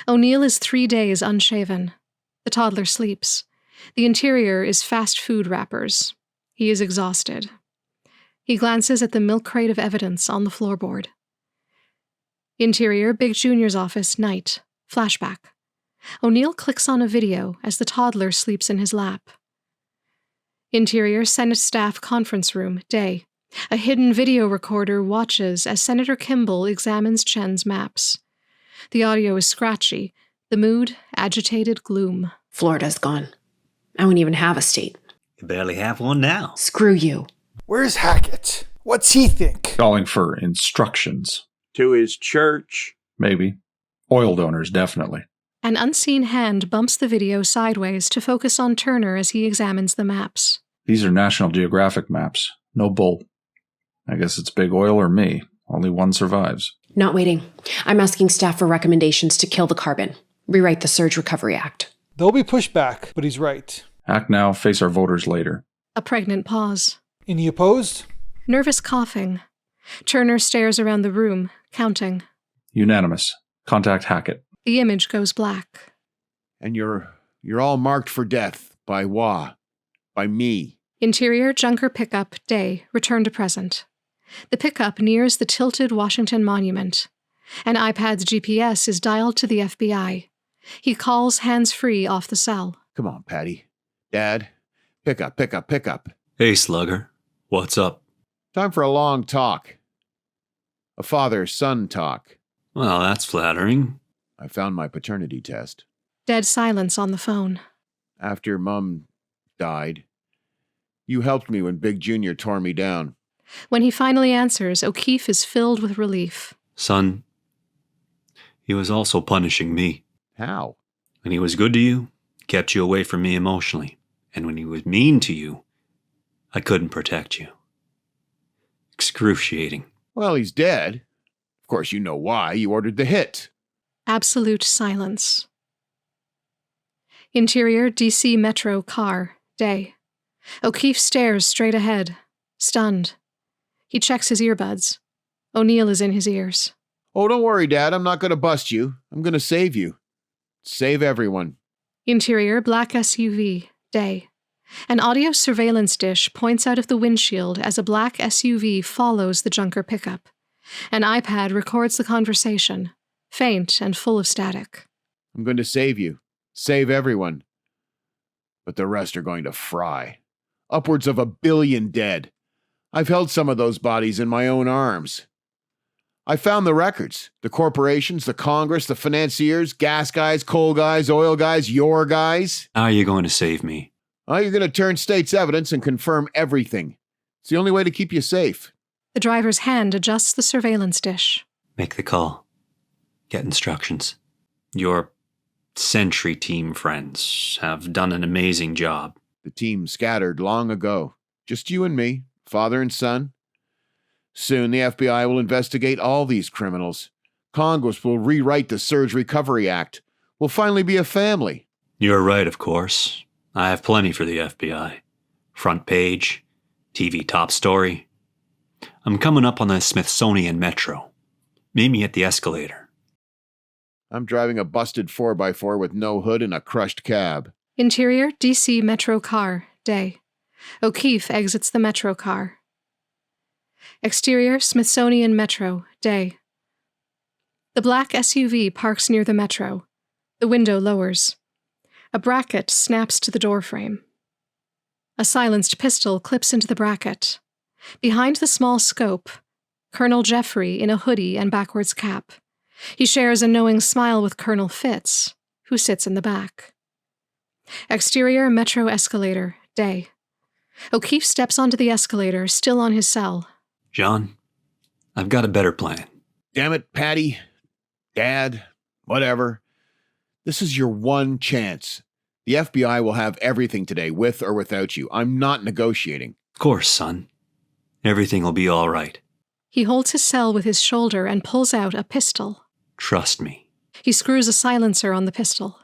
O'Neill is 3 days unshaven. The toddler sleeps. The interior is fast food wrappers. He is exhausted. He glances at the milk crate of evidence on the floorboard. Interior, Big Junior's office, night. Flashback. O'Neill clicks on a video as the toddler sleeps in his lap. Interior, Senate staff conference room, day. A hidden video recorder watches as Senator Kimball examines Chen's maps. The audio is scratchy, the mood, agitated gloom. Florida's gone. I won't even have a state. You barely have one now. Screw you. Where's Hackett? What's he think? Calling for instructions. To his church. Maybe. Oil donors, definitely. An unseen hand bumps the video sideways to focus on Turner as he examines the maps. These are National Geographic maps. No bull. I guess it's big oil or me. Only one survives. Not waiting. I'm asking staff for recommendations to kill the carbon. Rewrite the Surge Recovery Act. There'll be pushback, but he's right. Act now, face our voters later. A pregnant pause. Any opposed? Nervous coughing. Turner stares around the room, counting. Unanimous. Contact Hackett. The image goes black. And you're all marked for death. By Wah. By me. Interior, junker pickup, day, return to present. The pickup nears the tilted Washington Monument. An iPad's GPS is dialed to the FBI. He calls hands-free off the cell. Come on, Patty. Dad, pick up. Hey, Slugger. What's up? Time for a long talk. A father-son talk. Well, that's flattering. I found my paternity test. Dead silence on the phone. After Mum died, you helped me when Big Junior tore me down. When he finally answers, O'Keefe is filled with relief. Son, he was also punishing me. How? When he was good to you, he kept you away from me emotionally. And when he was mean to you, I couldn't protect you. Excruciating. Well, he's dead. Of course, you know why. You ordered the hit. Absolute silence. Interior, D.C. Metro car, day. O'Keefe stares straight ahead, stunned. He checks his earbuds. O'Neill is in his ears. Oh, don't worry, Dad. I'm not going to bust you. I'm going to save you. Save everyone. Interior, black SUV, day. An audio surveillance dish points out of the windshield as a black SUV follows the junker pickup. An iPad records the conversation, faint and full of static. I'm going to save you. Save everyone. But the rest are going to fry. Upwards of 1 billion dead. I've held some of those bodies in my own arms. I found the records. The corporations, the Congress, the financiers, gas guys, coal guys, oil guys, your guys. How are you going to save me? Oh, you're going to turn state's evidence and confirm everything. It's the only way to keep you safe. The driver's hand adjusts the surveillance dish. Make the call. Get instructions. Your Sentry team friends have done an amazing job. The team scattered long ago. Just you and me, father and son. Soon the FBI will investigate all these criminals. Congress will rewrite the Surge Recovery Act. We'll finally be a family. You're right, of course. I have plenty for the FBI. Front page, TV top story. I'm coming up on the Smithsonian Metro. Meet me at the escalator. I'm driving a busted 4x4 with no hood and a crushed cab. Interior, D.C. Metro car, day. O'Keefe exits the Metro car. Exterior, Smithsonian Metro, day. The black SUV parks near the Metro. The window lowers. A bracket snaps to the doorframe. A silenced pistol clips into the bracket. Behind the small scope, Colonel Jeffrey in a hoodie and backwards cap. He shares a knowing smile with Colonel Fitz, who sits in the back. Exterior, Metro escalator, day. O'Keefe steps onto the escalator, still on his cell. John, I've got a better plan. Damn it, Patty. Dad. Whatever. This is your one chance. The FBI will have everything today, with or without you. I'm not negotiating. Of course, son. Everything will be all right. He holds his cell with his shoulder and pulls out a pistol. Trust me. He screws a silencer on the pistol.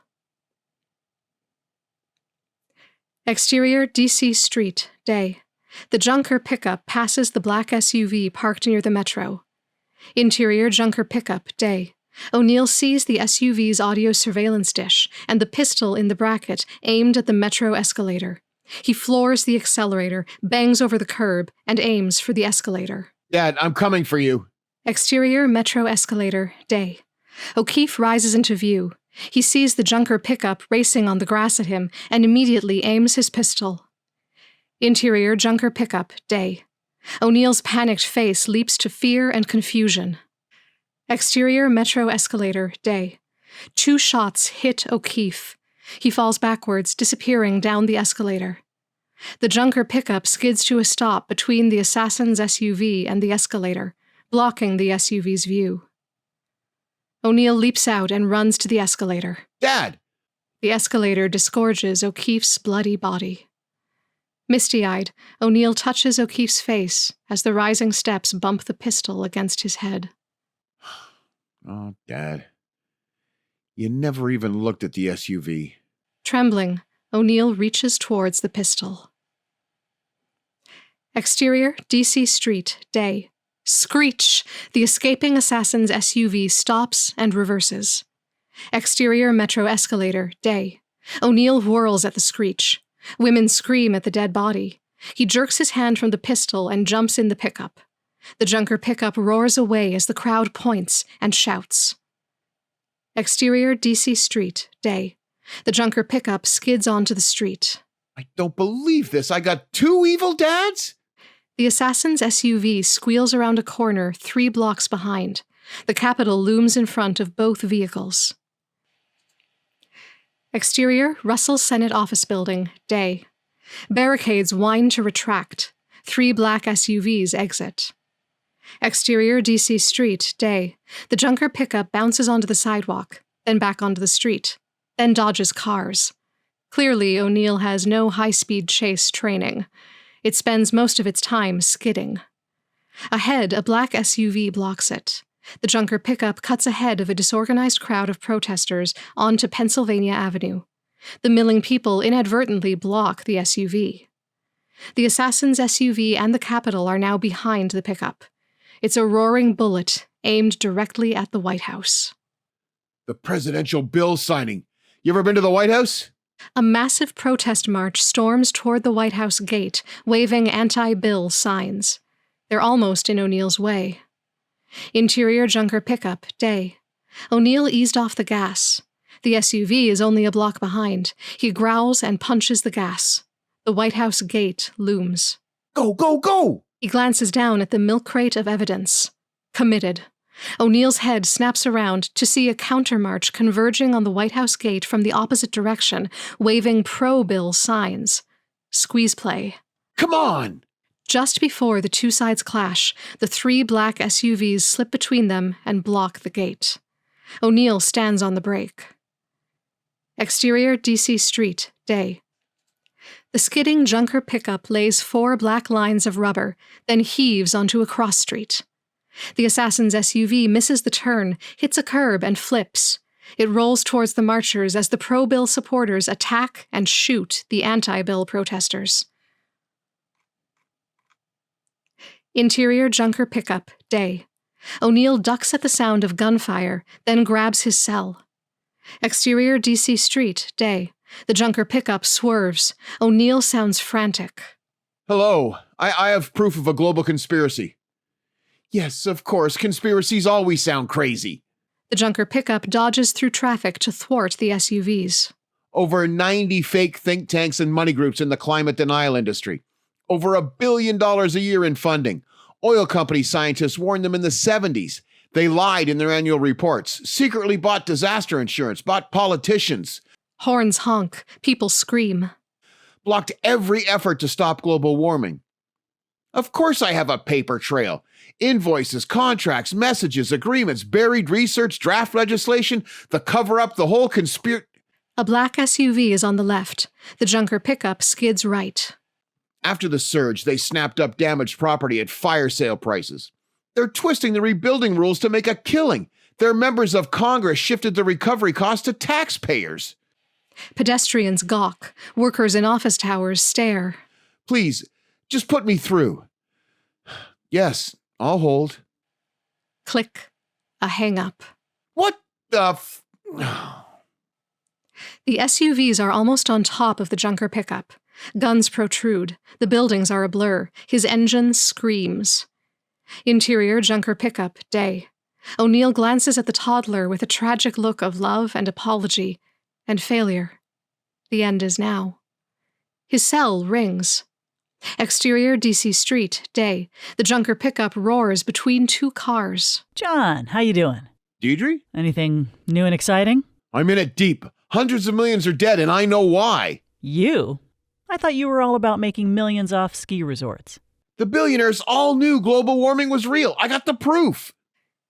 Exterior DC Street, day. The Junker pickup passes the black SUV parked near the metro. Interior Junker pickup, day. O'Neill sees the SUV's audio surveillance dish and the pistol in the bracket aimed at the metro escalator. He floors the accelerator, bangs over the curb, and aims for the escalator. Dad, I'm coming for you. Exterior metro escalator, day. O'Keefe rises into view. He sees the Junker pickup racing on the grass at him and immediately aims his pistol. Interior Junker pickup, day. O'Neill's panicked face leaps to fear and confusion. Exterior metro escalator, day. 2 shots hit O'Keefe. He falls backwards, disappearing down the escalator. The Junker pickup skids to a stop between the assassin's SUV and the escalator, blocking the SUV's view. O'Neill leaps out and runs to the escalator. Dad! The escalator disgorges O'Keefe's bloody body. Misty-eyed, O'Neill touches O'Keefe's face as the rising steps bump the pistol against his head. Oh, Dad. You never even looked at the SUV. Trembling, O'Neill reaches towards the pistol. Exterior DC Street, day. Screech! The escaping assassin's SUV stops and reverses. Exterior metro escalator, day. O'Neill whirls at the screech. Women scream at the dead body. He jerks his hand from the pistol and jumps in the pickup. The Junker pickup roars away as the crowd points and shouts. Exterior DC Street, day. The Junker pickup skids onto the street. I don't believe this. I got 2 evil dads? The assassin's SUV squeals around a corner 3 blocks behind. The Capitol looms in front of both vehicles. Exterior Russell Senate Office Building, day. Barricades whine to retract. 3 black SUVs exit. Exterior DC Street, day. The Junker pickup bounces onto the sidewalk, then back onto the street, then dodges cars. Clearly, O'Neill has no high-speed chase training. It spends most of its time skidding. Ahead, a black SUV blocks it. The Junker pickup cuts ahead of a disorganized crowd of protesters onto Pennsylvania Avenue. The milling people inadvertently block the SUV. The assassin's SUV and the Capitol are now behind the pickup. It's a roaring bullet aimed directly at the White House. The presidential bill signing. You ever been to the White House? A massive protest march storms toward the White House gate, waving anti-bill signs. They're almost in O'Neill's way. Interior Junker pickup, day. O'Neill eased off the gas. The SUV is only a block behind. He growls and punches the gas. The White House gate looms. Go, go, go! He glances down at the milk crate of evidence. Committed. O'Neill's head snaps around to see a countermarch converging on the White House gate from the opposite direction, waving pro-bill signs. Squeeze play. Come on! Just before the 2 sides clash, the 3 black SUVs slip between them and block the gate. O'Neill stands on the brake. Exterior DC Street, day. The skidding Junker pickup lays 4 black lines of rubber, then heaves onto a cross street. The assassin's SUV misses the turn, hits a curb, and flips. It rolls towards the marchers as the pro-bill supporters attack and shoot the anti-bill protesters. Interior Junker pickup, day. O'Neill ducks at the sound of gunfire, then grabs his cell. Exterior DC Street, day. The Junker pickup swerves. O'Neill sounds frantic. Hello. I have proof of a global conspiracy. Yes, of course. Conspiracies always sound crazy. The Junker pickup dodges through traffic to thwart the SUVs. Over 90 fake think tanks and money groups in the climate denial industry. Over $1 billion a year in funding. Oil company scientists warned them in the 70s. They lied in their annual reports, secretly bought disaster insurance, bought politicians. Horns honk. People scream. Blocked every effort to stop global warming. Of course I have a paper trail. Invoices, contracts, messages, agreements, buried research, draft legislation, the cover-up, the whole A black SUV is on the left. The junker pickup skids right. After the surge, they snapped up damaged property at fire sale prices. They're twisting the rebuilding rules to make a killing. Their members of Congress shifted the recovery cost to taxpayers. Pedestrians gawk. Workers in office towers stare. Please, just put me through. Yes, I'll hold. Click. A hang-up. What the The SUVs are almost on top of the junker pickup. Guns protrude. The buildings are a blur. His engine screams. Interior junker pickup, day. O'Neill glances at the toddler with a tragic look of love and apology and failure. The end is now. His cell rings. Exterior DC Street, day. The junker pickup roars between two cars. John, how you doing? Deidre? Anything new and exciting? I'm in it deep. Hundreds of millions are dead, and I know why. You? I thought you were all about making millions off ski resorts. The billionaires all knew global warming was real. I got the proof.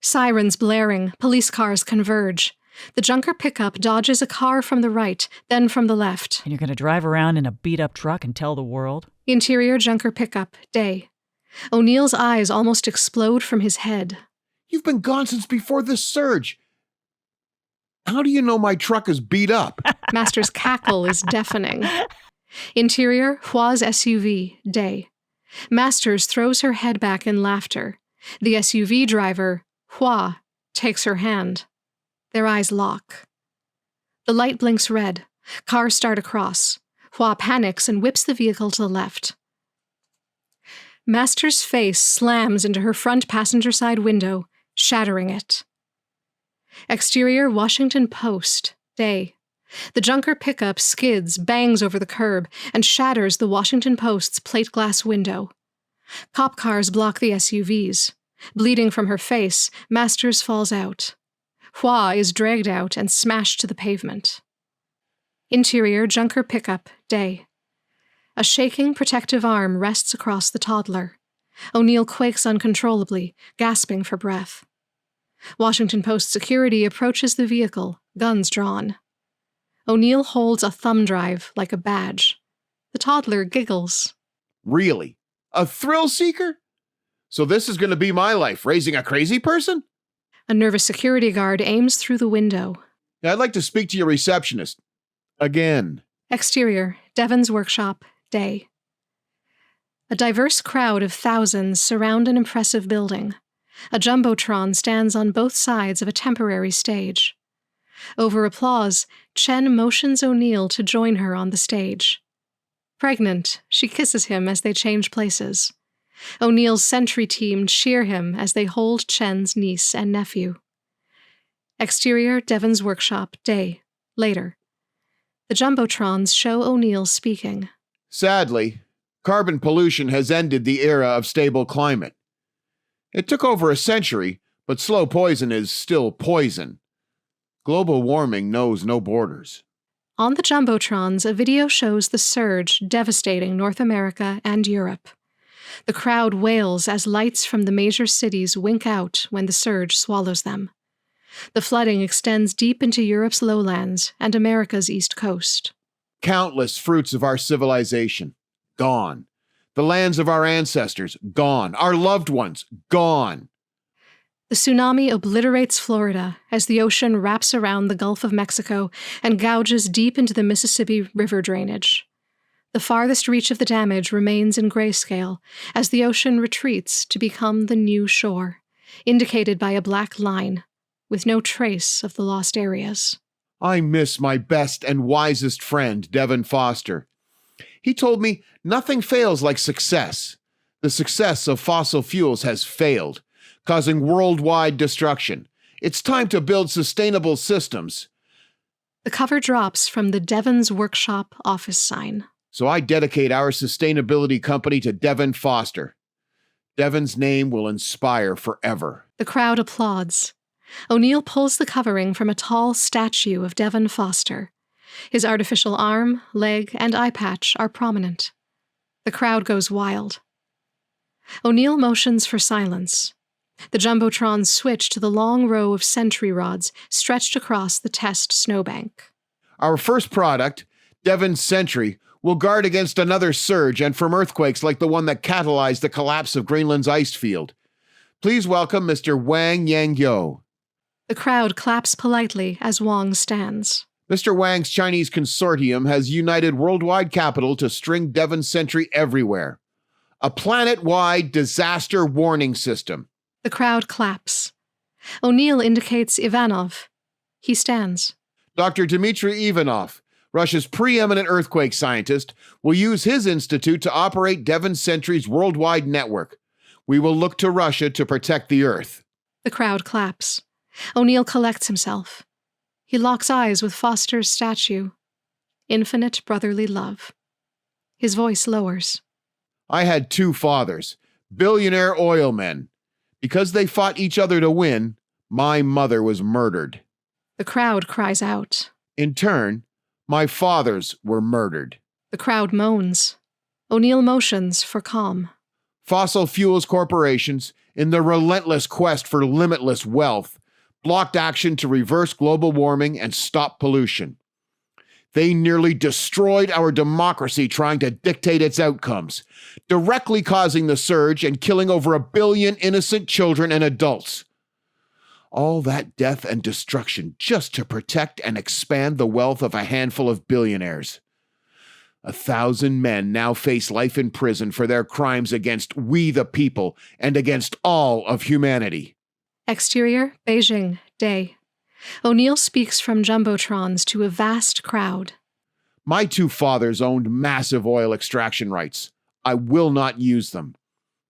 Sirens blaring, police cars converge. The junker pickup dodges a car from the right, then from the left. And you're going to drive around in a beat-up truck and tell the world? Interior junker pickup, day. O'Neill's eyes almost explode from his head. You've been gone since before this surge. How do you know my truck is beat up? Master's cackle is deafening. Interior, Hua's SUV, day. Masters throws her head back in laughter. The SUV driver, Hua, takes her hand. Their eyes lock. The light blinks red. Cars start across. Hua panics and whips the vehicle to the left. Master's face slams into her front passenger side window, shattering it. Exterior Washington Post, day. The junker pickup skids, bangs over the curb, and shatters the Washington Post's plate glass window. Cop cars block the SUVs. Bleeding from her face, Masters falls out. Hua is dragged out and smashed to the pavement. Interior junker pickup, day. A shaking protective arm rests across the toddler. O'Neill quakes uncontrollably, gasping for breath. Washington Post security approaches the vehicle, guns drawn. O'Neill holds a thumb drive like a badge. The toddler giggles. Really? A thrill seeker? So this is going to be my life, raising a crazy person? A nervous security guard aims through the window. I'd like to speak to your receptionist. Again. Exterior, Devon's workshop, day. A diverse crowd of thousands surround an impressive building. A jumbotron stands on both sides of a temporary stage. Over applause, Chen motions O'Neill to join her on the stage. Pregnant, she kisses him as they change places. O'Neill's sentry team cheer him as they hold Chen's niece and nephew. Exterior, Devon's workshop, day. Later. The jumbotrons show O'Neill speaking. Sadly, carbon pollution has ended the era of stable climate. It took over a century, but slow poison is still poison. Global warming knows no borders. On the jumbotrons, a video shows the surge devastating North America and Europe. The crowd wails as lights from the major cities wink out when the surge swallows them. The flooding extends deep into Europe's lowlands and America's east coast. Countless fruits of our civilization, gone. The lands of our ancestors, gone. Our loved ones, gone. The tsunami obliterates Florida as the ocean wraps around the Gulf of Mexico and gouges deep into the Mississippi River drainage. The farthest reach of the damage remains in grayscale as the ocean retreats to become the new shore, indicated by a black line, with no trace of the lost areas. I miss my best and wisest friend, Devin Foster. He told me nothing fails like success. The success of fossil fuels has failed, causing worldwide destruction. It's time to build sustainable systems. The cover drops from the Devon's Workshop office sign. So I dedicate our sustainability company to Devin Foster. Devin's name will inspire forever. The crowd applauds. O'Neill pulls the covering from a tall statue of Devin Foster. His artificial arm, leg, and eye patch are prominent. The crowd goes wild. O'Neill motions for silence. The jumbotrons switch to the long row of sentry rods stretched across the test snowbank. Our first product, Devon's Sentry, will guard against another surge and from earthquakes like the one that catalyzed the collapse of Greenland's ice field. Please welcome Mr. Wang Yangyou. The crowd claps politely as Wang stands. Mr. Wang's Chinese consortium has united worldwide capital to string Devon's Sentry everywhere. A planet-wide disaster warning system. The crowd claps. O'Neill indicates Ivanov. He stands. Dr. Dmitry Ivanov, Russia's preeminent earthquake scientist, will use his institute to operate Devon's Sentry's worldwide network. We will look to Russia to protect the Earth. The crowd claps. O'Neill collects himself. He locks eyes with Foster's statue. Infinite brotherly love. His voice lowers. I had two fathers, billionaire oil men. Because they fought each other to win, my mother was murdered. The crowd cries out. In turn, my fathers were murdered. The crowd moans. O'Neill motions for calm. Fossil fuels corporations, in their relentless quest for limitless wealth, blocked action to reverse global warming and stop pollution. They nearly destroyed our democracy trying to dictate its outcomes, directly causing the surge and killing over 1 billion innocent children and adults. All that death and destruction just to protect and expand the wealth of a handful of billionaires. 1,000 men now face life in prison for their crimes against we the people and against all of humanity. Exterior, Beijing, day. O'Neill speaks from jumbotrons to a vast crowd. My two fathers owned massive oil extraction rights. I will not use them.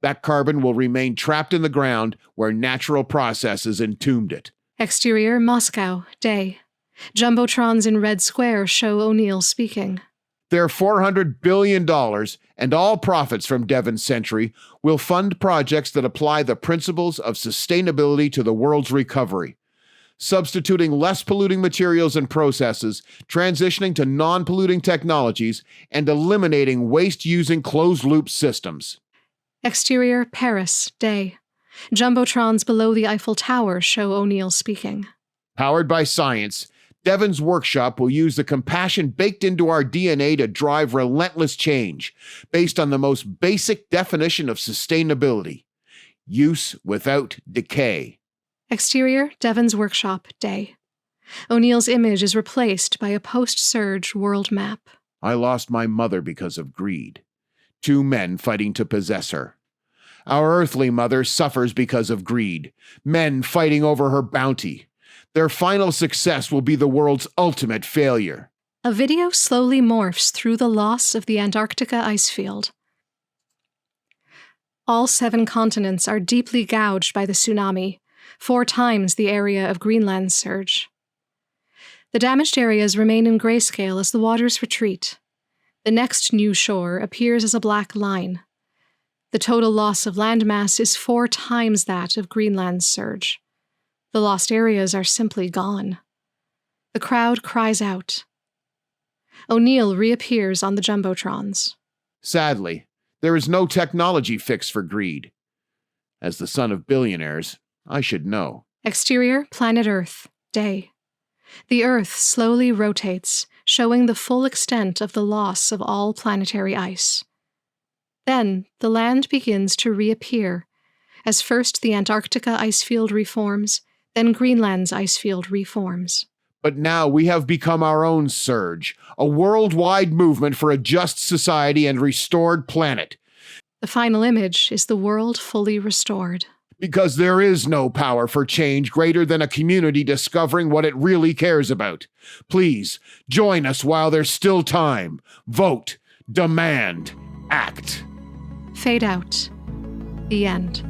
That carbon will remain trapped in the ground where natural processes entombed it. Exterior, Moscow, day. Jumbotrons in Red Square show O'Neill speaking. Their $400 billion and all profits from Devon's Sentry will fund projects that apply the principles of sustainability to the world's recovery. Substituting less polluting materials and processes, transitioning to non-polluting technologies, and eliminating waste-using closed-loop systems. Exterior, Paris, day. Jumbotrons below the Eiffel Tower show O'Neill speaking. Powered by science, Devon's workshop will use the compassion baked into our DNA to drive relentless change, based on the most basic definition of sustainability: use without decay. Exterior, Devon's workshop, day. O'Neill's image is replaced by a post-surge world map. I lost my mother because of greed. 2 men fighting to possess her. Our earthly mother suffers because of greed. Men fighting over her bounty. Their final success will be the world's ultimate failure. A video slowly morphs through the loss of the Antarctica ice field. All 7 continents are deeply gouged by the tsunami, 4 times the area of Greenland's surge. The damaged areas remain in grayscale as the waters retreat. The next new shore appears as a black line. The total loss of landmass is 4 times that of Greenland's surge. The lost areas are simply gone. The crowd cries out. O'Neill reappears on the jumbotrons. Sadly, there is no technology fix for greed. As the son of billionaires, I should know. Exterior, planet Earth, day. The Earth slowly rotates, showing the full extent of the loss of all planetary ice. Then the land begins to reappear, as first the Antarctica ice field reforms, then Greenland's ice field reforms. But now we have become our own surge, a worldwide movement for a just society and restored planet. The final image is the world fully restored. Because there is no power for change greater than a community discovering what it really cares about. Please, join us while there's still time. Vote, demand, act. Fade out. The end.